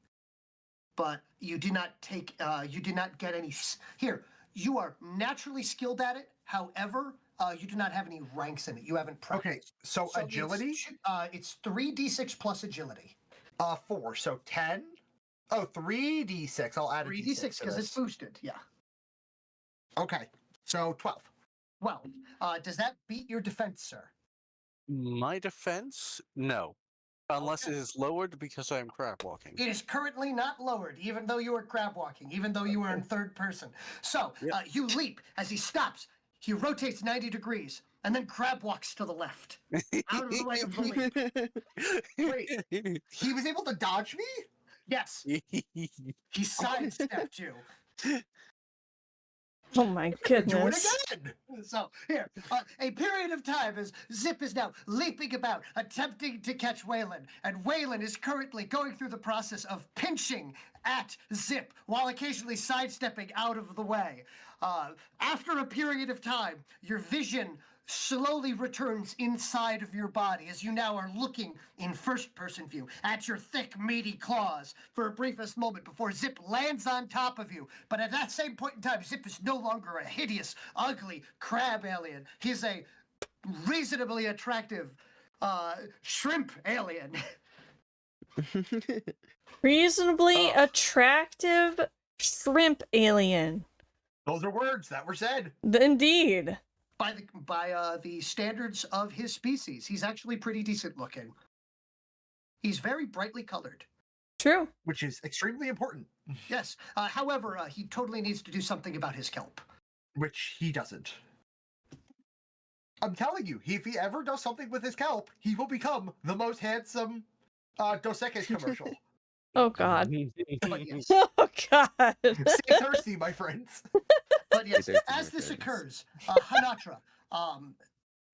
but you do not take. You do not get any. Here, you are naturally skilled at it. However, you do not have any ranks in it. You haven't practiced.
Okay, so agility?
It's 3d6 plus agility.
4, so 10. Oh, 3d6. I'll add a
3d6 because it's boosted. Yeah.
Okay, so 12.
Well, does that beat your defense, sir?
My defense? No. Unless
Okay.
it is lowered because I am crab walking.
It is currently not lowered, even though you are crab walking, even though you are in third person. So you leap as he stops. He rotates 90 degrees and then crab walks to the left, out of the way of the leap.
Wait. He was able to dodge me?
Yes, he sidestepped you.
Oh my
Do it
goodness.
again!
So here, a period of time as Zip is now leaping about, attempting to catch Waylon, and Waylon is currently going through the process of pinching at Zip while occasionally sidestepping out of the way. After a period of time, your vision slowly returns inside of your body as you now are looking in first-person view at your thick, meaty claws for a briefest moment before Zip lands on top of you. But at that same point in time, Zip is no longer a hideous, ugly crab alien. He's a reasonably attractive shrimp alien.
Reasonably attractive shrimp alien.
Those are words that were said.
Indeed.
By the standards of his species, he's actually pretty decent looking. He's very brightly colored.
True.
Which is extremely important.
Yes. However, he totally needs to do something about his kelp.
Which he doesn't. I'm telling you, if he ever does something with his kelp, he will become the most handsome Dos Equis commercial.
Oh god.
But yes.
Oh god.
Stay thirsty, my friends.
But yes,
There's
as
some
this
returns.
occurs, Hanatra,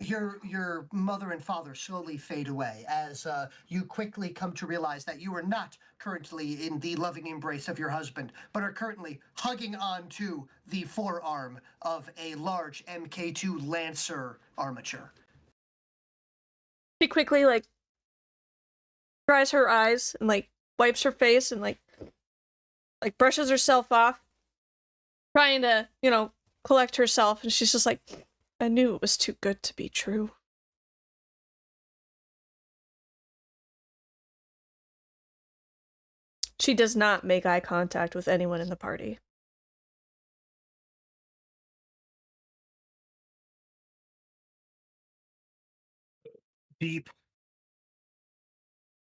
your mother and father slowly fade away as you quickly come to realize that you are not currently in the loving embrace of your husband, but are currently hugging on to the forearm of a large MK2 Lancer armature.
She quickly like dries her eyes and like wipes her face and like brushes herself off, trying to, collect herself, and she's just like, I knew it was too good to be true. She does not make eye contact with anyone in the party.
Deep.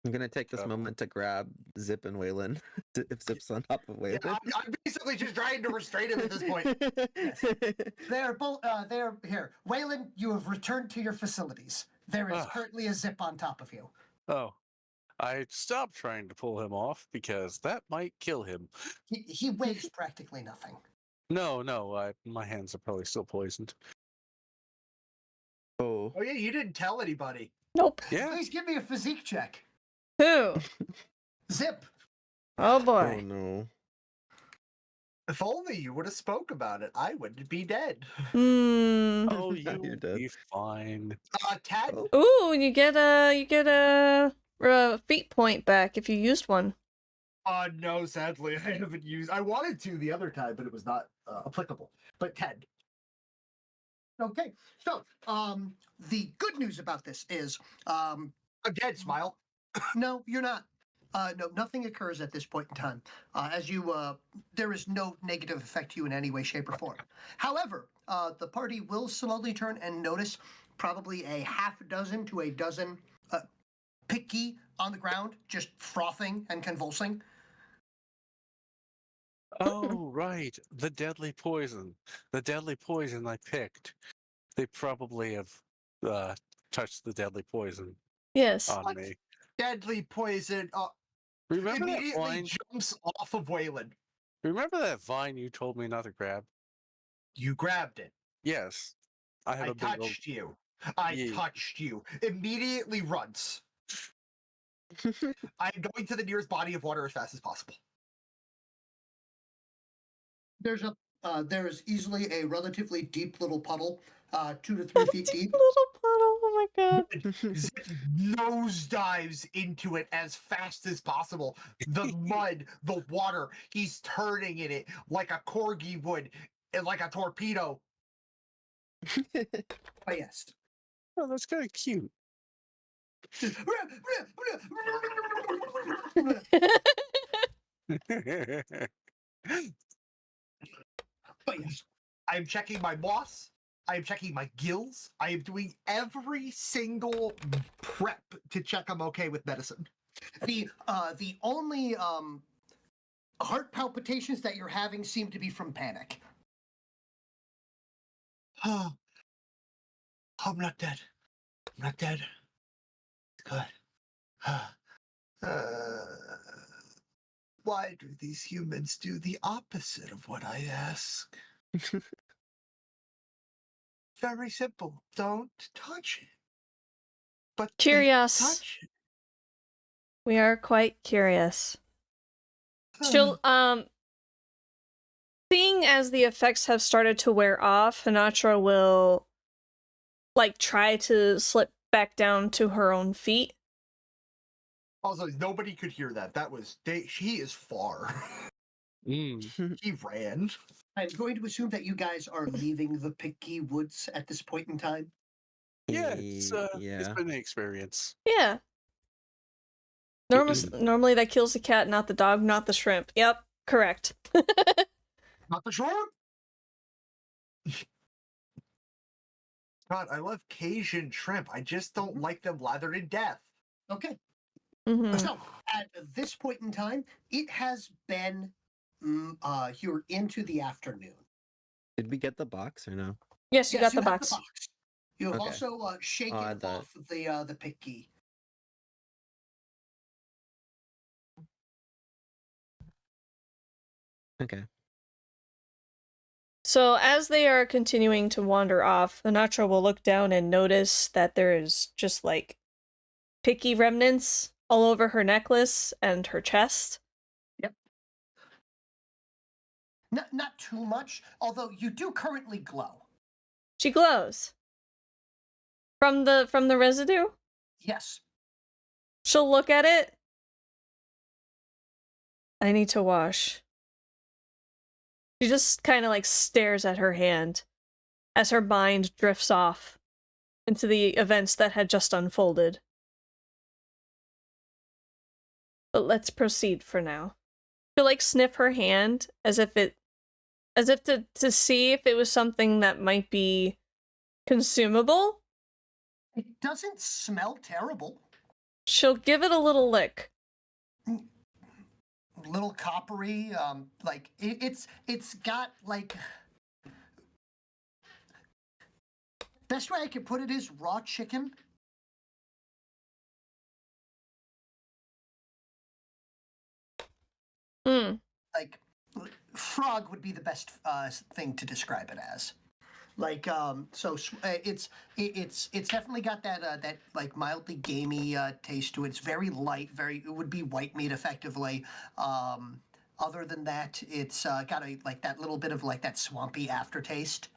I'm gonna take this moment to grab Zip and Waylon. If Zip's on top of
Yeah,
Waylon.
I'm basically just trying to restrain him at this point.
Yes. They're both. They're here. Waylon, you have returned to your facilities. There is currently a Zip on top of you.
Oh, I stopped trying to pull him off because that might kill him.
He weighs practically nothing.
No, my hands are probably still poisoned.
Oh.
Oh yeah, you didn't tell anybody.
Nope.
Yeah.
Please give me a physique check.
Who?
Zip.
Oh boy.
Oh no.
If only you would have spoke about it, I wouldn't be dead.
Oh,
You're
you'll
dead.
be fine.
Ted.
Oh.
Ooh, you get a feat point back if you used one.
No, sadly, I haven't used. I wanted to the other time, but it was not applicable. But Ted.
Okay. So, the good news about this is,
I'm dead. Smile.
no, you're not. No, nothing occurs at this point in time. There is no negative effect to you in any way, shape, or form. However, the party will slowly turn and notice probably a half dozen to a dozen picky on the ground, just frothing and convulsing.
Oh, right. The deadly poison. The deadly poison I picked. They probably have touched the deadly poison
Yes.
on
What?
me.
Deadly poison.
Remember that
Immediately
vine?
jumps off of Waylon.
Remember that vine you told me not to grab?
You grabbed it.
Yes. I have
I
a big old...
touched you. I
Yeah.
touched you. Immediately runs. I am going to the nearest body of water as fast as possible.
There is easily a relatively deep little puddle, 2 to 3 feet deep.
Little puddle. Oh my god.
Zip nosedives into it as fast as possible. The mud, the water, he's turning in it like a corgi would, like a torpedo.
Oh, yes.
Oh, that's kind of cute.
Oh, yes.
I am checking my moss. I am checking my gills. I am doing every single prep to check I'm okay with medicine.
The only heart palpitations that you're having seem to be from panic.
Oh, I'm not dead. I'm not dead. Good. Why do these humans do the opposite of what I ask? Very simple. Don't touch it. But they
Curious.
touch it.
We are quite curious. She'll seeing as the effects have started to wear off, Hinatra will try to slip back down to her own feet.
Also, nobody could hear that. That was he is far. He ran.
I'm going to assume that you guys are leaving the Picky Woods at this point in time.
Yeah, it's
Yeah.
been an experience.
Yeah. Normally that kills the cat, not the dog, not the shrimp. Yep, correct.
Not the shrimp. God, I love Cajun shrimp. I just don't like them lathered in death.
Okay.
Mm-hmm.
So at this point in time, it has been you're into the afternoon.
Did we get the box or no?
Yes, you
Yes,
got the
have
box.
You have
Okay.
also shaken
Odd that-
off the Picky.
Okay.
So as they are continuing to wander off, Anatra will look down and notice that there is just like picky remnants all over her necklace and her chest.
Yep. Not too much, although you do currently glow.
She glows. From the residue?
Yes.
She'll look at it. I need to wash. She just kind of like stares at her hand as her mind drifts off into the events that had just unfolded. But let's proceed for now. She'll like sniff her hand as if to see if it was something that might be consumable.
It doesn't smell terrible.
She'll give it a little lick.
Little coppery, like it's got like, best way I could put it is raw chicken. Like frog would be the best thing to describe it as. Like it's definitely got that like mildly gamey taste to it. It's very light, it would be white meat effectively. Other than that, it's got a like that little bit of like that swampy aftertaste.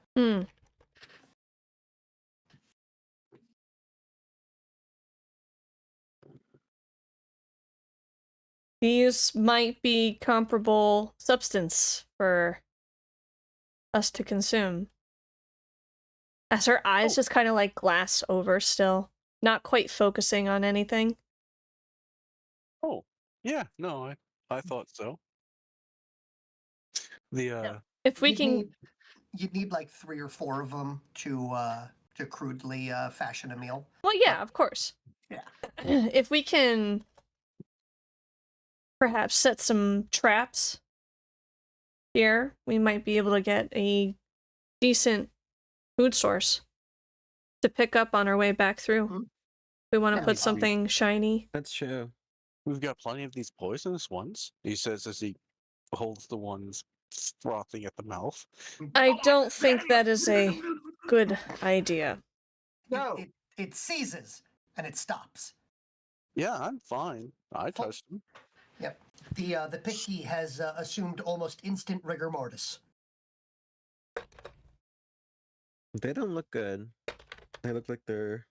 These might be comparable substance for us to consume. As her eyes just kind of like glass over still, not quite focusing on anything.
Oh, yeah, no, I thought so. The
If we can,
You'd need like 3 or 4 of them to crudely fashion a meal.
well, yeah, of course.
Yeah.
If we can perhaps set some traps here, we might be able to get a decent food source to pick up on our way back through.
Mhm.
We want to
Yeah,
put something shiny.
That's true.
we've got plenty of these poisonous ones, he says as he holds the ones frothing at the mouth.
I don't think that is a good idea.
No.
It seizes and it stops.
Yeah, I'm fine. I touched him.
Yep. The picky has assumed almost instant rigor mortis.
They don't look good. They look like they're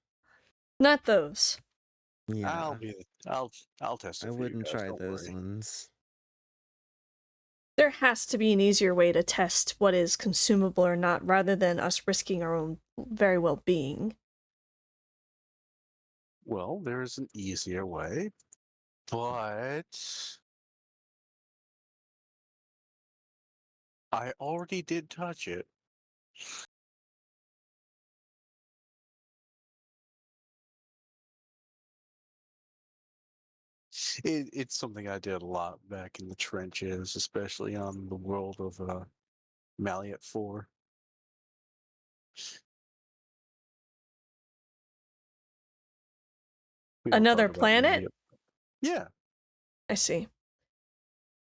Not those.
yeah.
I'll test it
I
for
wouldn't
you guys,
try
don't
those
worry.
ones.
There has to be an easier way to test what is consumable or not, rather than us risking our own very well-being.
Well, there's an easier way, but I already did touch it. It's something I did a lot back in the trenches, especially on the world of Maliat 4. We don't
Another
talk about
planet?
Maliat. Yeah.
I see.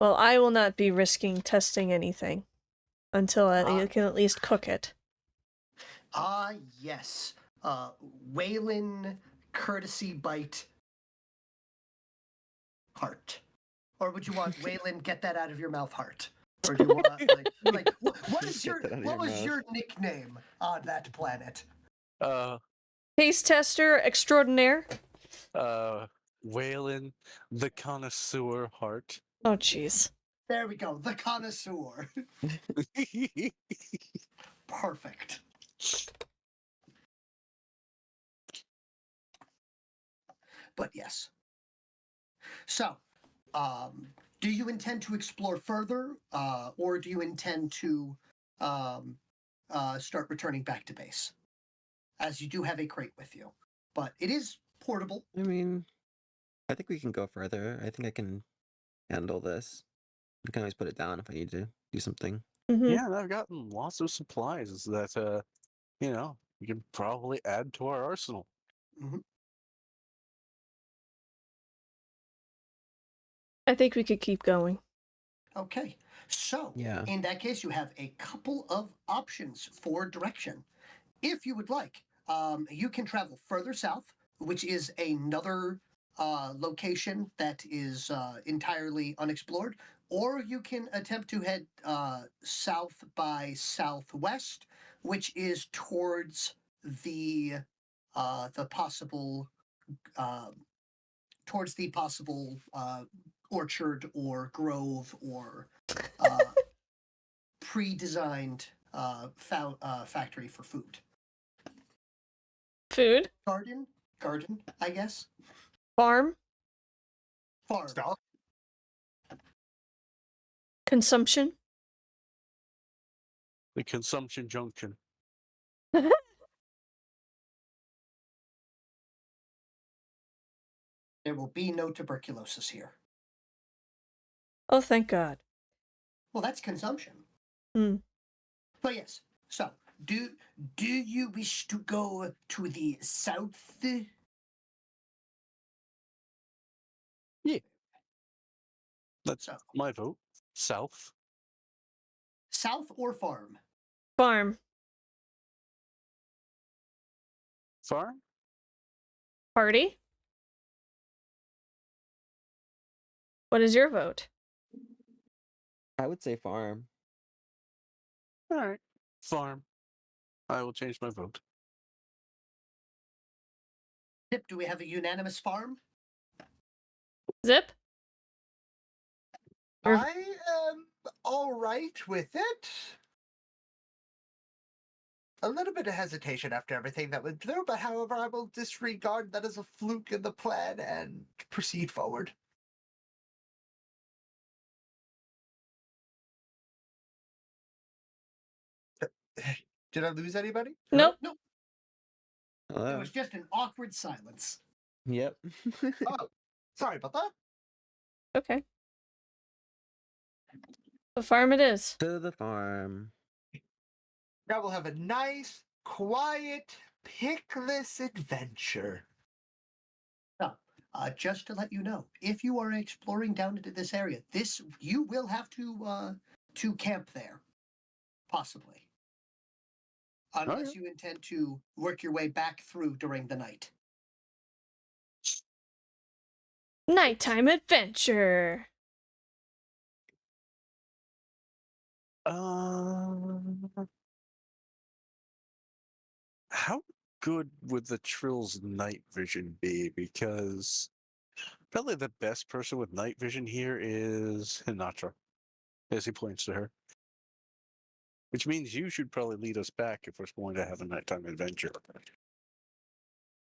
Well, I will not be risking testing anything until I can at least cook it.
Yes. Whalen courtesy bite heart. Or would you want Whalen get that out of your mouth heart? Or do you want like what is
Get that out of
what
your
was
mouth.
your nickname on that planet?
Taste tester extraordinaire.
Whalen the connoisseur heart.
Oh, jeez.
There we go. The connoisseur. Perfect. But yes. So, do you intend to explore further, or do you intend to start returning back to base? As you do have a crate with you, but it is portable.
I mean, I think we can go further. I think I can handle this. I can always put it down if I need to do something.
Yeah, and I've gotten lots of supplies that we can probably add to our arsenal.
Mm-hmm.
I think we could keep going.
Okay, So,
Yeah.
in that case, you have a couple of options for direction. If you would like, you can travel further south, which is another location that is entirely unexplored, or you can attempt to head south by southwest, which is towards the possible orchard or grove or pre-designed factory for food.
Food,
Garden, I guess.
farm,
Farm.
Stop.
consumption.
The consumption junction.
There will be no tuberculosis here.
Oh, thank God.
Well, that's consumption.
Hmm.
But yes. So, do you wish to go to the south?
That's
So,
my vote. South.
south or farm?
Farm.
Farm?
Party. What is your vote?
I would say farm.
All right. Farm. I will change my vote.
Zip, do we have a unanimous farm?
Zip? Or-
I am all right with it. A little bit of hesitation after everything that went through, but however, I will disregard that as a fluke in the plan and proceed forward. Did I lose anybody?
Nope.
Nope. It
Hello.
was just an awkward silence.
Yep.
Oh, sorry about that.
Okay. The farm it is.
To the farm.
Now we'll have a nice, quiet, pickless adventure.
So, just to let you know, if you are exploring down into this area, you will have to camp there, possibly, unless
Okay.
you intend to work your way back through during the night.
Nighttime adventure.
How good would the Trill's night vision be? Because probably the best person with night vision here is Hinatra, as he points to her. Which means you should probably lead us back if we're going to have a nighttime adventure.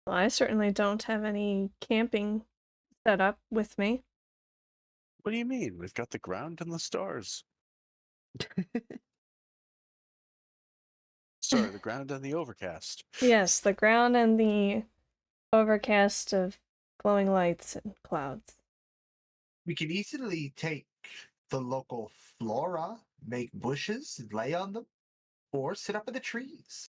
Well, I certainly don't have any camping set up with me.
What do you mean? We've got the ground and the stars. Sorry, the ground and the overcast.
Yes, the ground and the overcast of glowing lights and clouds.
We could easily take the local flora, make bushes, and lay on them, or sit up in the trees.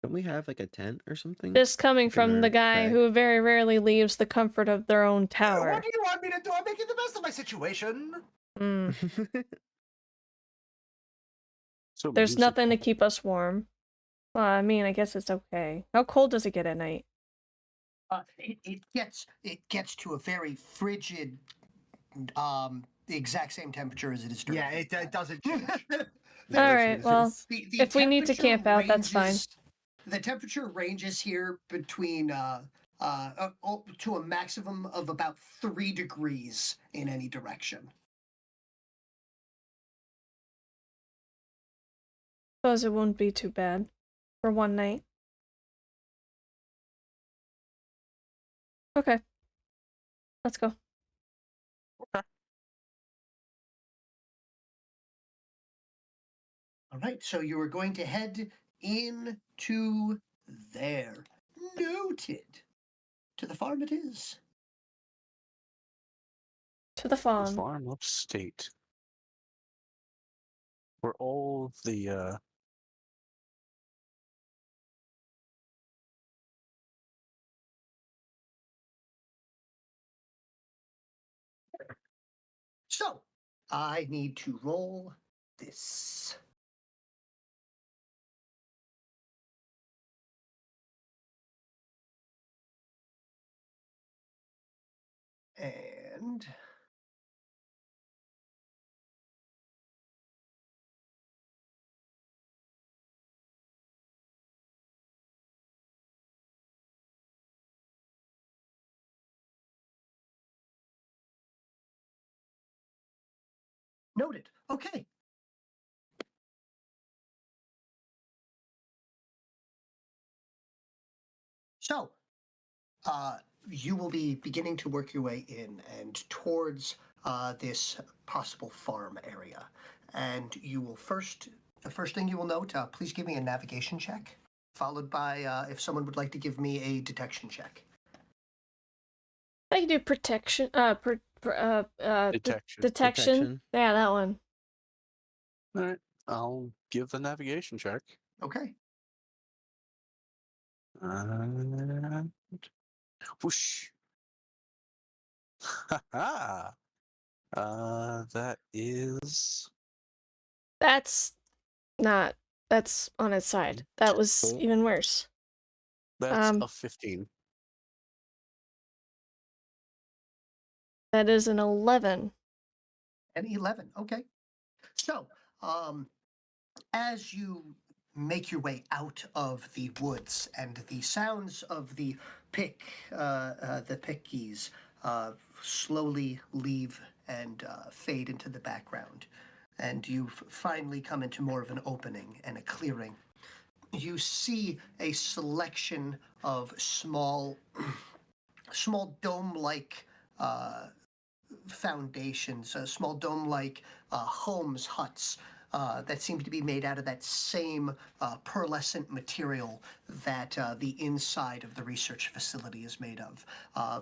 Don't we have like a tent or something?
This coming
Like in
from
our
the guy
bag?
who very rarely leaves the comfort of their own tower.
What do you want me to do? I'm making the best of my situation.
Mm.
So
There's nothing to
musical.
keep us warm. Well, I mean, I guess it's okay. How cold does it get at night?
It gets to a very frigid, the exact same temperature as it is during.
Yeah, it doesn't change.
All right, well,
The
if we need to
temperature
camp out, that's fine.
The temperature ranges here between to a maximum of about 3 degrees in any direction.
Suppose it won't be too bad for one night. Okay. Let's go.
All right, so you are going to head into there. Noted. To the farm it is.
To the farm.
Farm upstate. Where all the
So, I need to roll this. And noted. Okay. So, you will be beginning to work your way in and towards this possible farm area. And you will the first thing you will note, please give me a navigation check, followed by if someone would like to give me a detection check.
I can do protection.
Detection.
Detection. Yeah, that one.
All right. I'll give the navigation check.
Okay.
And whoosh. Haha. That is
That's not. That's on its side. That was
Cool.
even worse.
that's a 15.
That is an 11.
And 11. Okay. So, as you make your way out of the woods and the sounds of the pick keys slowly leave and fade into the background, and you finally come into more of an opening and a clearing, you see a selection of small dome-like foundations, small dome-like homes, huts that seem to be made out of that same pearlescent material that the inside of the research facility is made of.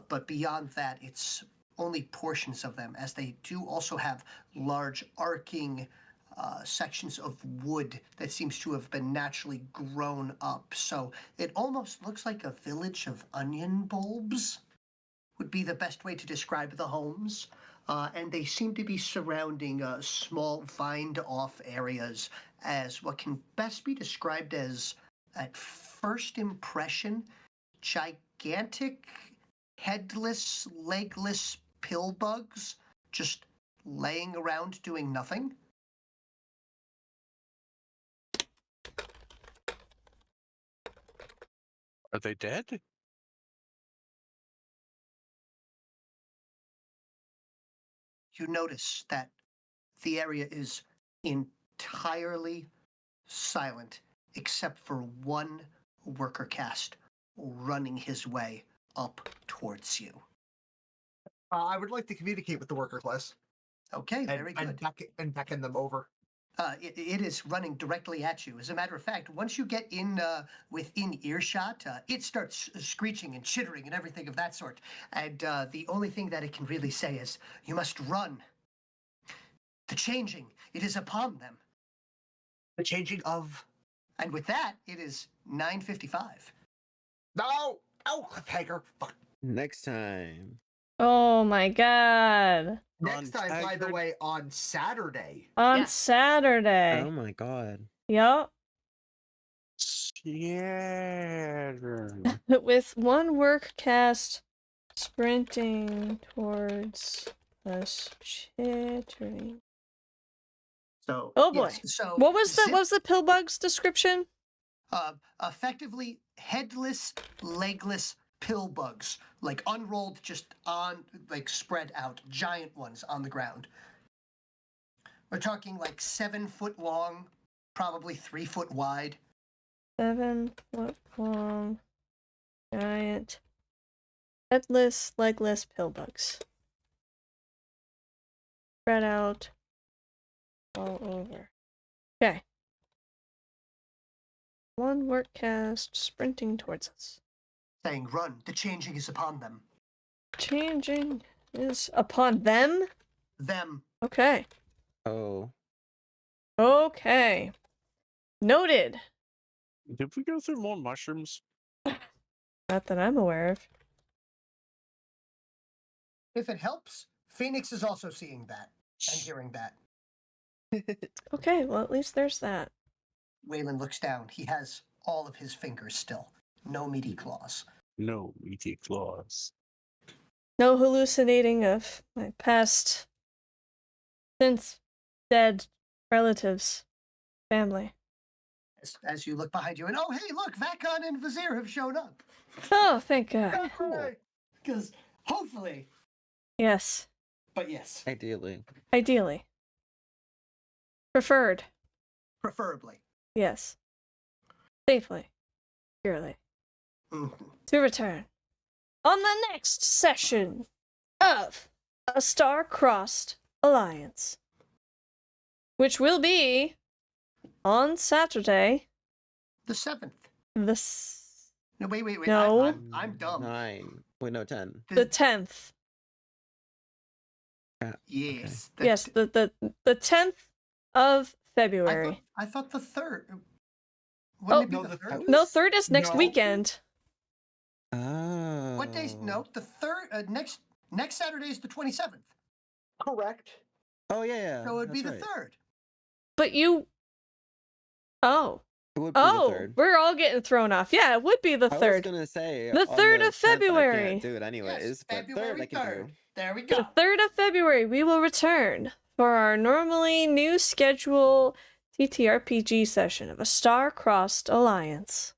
But beyond that, it's only portions of them, as they do also have large arcing sections of wood that seems to have been naturally grown up. So it almost looks like a village of onion bulbs would be the best way to describe the homes. And they seem to be surrounding small vined-off areas as what can best be described as, at first impression, gigantic, headless, legless pill bugs just laying around doing nothing.
Are they dead?
You notice that the area is entirely silent except for one worker caste running his way up towards you.
I would like to communicate with the worker class
Okay, very good.
and beckon them over.
It is running directly at you. As a matter of fact, once you get in within earshot, it starts screeching and chittering and everything of that sort. And the only thing that it can really say is, "You must run. The changing, it is upon them."
The changing of...
And with that, it is 9:55.
No! Oh, cliffhanger. Fuck.
Next time.
Oh my god.
Next time, by the
Taggart.
way, on Saturday.
On
Yes.
Saturday.
Oh my god.
Yup.
Saturn.
With one work cast sprinting towards us, chittering.
So,
Oh boy.
yes, so
What was the
Zip,
what was the pillbug's description?
effectively headless, legless pill bugs, like unrolled, just on, like spread out, giant ones on the ground. We're talking like 7 foot long, probably 3 foot wide.
7 foot long, giant, headless, legless pillbugs. Spread out all over. Okay. One work cast sprinting towards us.
Saying, "Run, the changing is upon them."
Changing is upon them?
Them.
Okay.
Oh.
Okay. Noted.
Did we go through more mushrooms?
Not that I'm aware of.
If it helps, Phoenix is also seeing that. and hearing that.
Okay, well, at least there's that.
Waylon looks down. He has all of his fingers still. No meaty claws.
No meaty claws.
No hallucinating of my past, since dead relatives, family.
As you look behind you, and oh, hey, look, Vakon and Vizier have shown up.
Oh, thank God.
Cool.
Because hopefully,
Yes,
but yes,
Ideally.
ideally. Preferred,
preferably.
yes. Safely, securely.
Mhm.
To return on the next session of A Star-Crossed Alliance, which will be on Saturday,
The 7th.
the
No, wait.
No.
I'm dumb.
9. Wait, no, 10.
the 10th.
Yes.
Yes, the 10th of
I
February.
thought the 3rd.
Oh,
Wouldn't it be
no,
the
the
3rd?
No, 3rd is next
No.
weekend.
Oh.
What days? No, the 3rd. Next Saturday is the 27th.
Correct.
Oh, yeah.
So it would be the
that's right.
3rd.
But you. Oh.
It would be the
Oh,
3rd.
we're all getting thrown off. Yeah, it would be the
I was
3rd.
gonna say
The
on
3rd
the
of
10th, but I
February.
can't do it anyways,
Yes,
but
February
3rd I can
3rd.
do.
There we
The
go.
3rd of February, we will return for our normally new schedule TTRPG session of A Star-Crossed Alliance.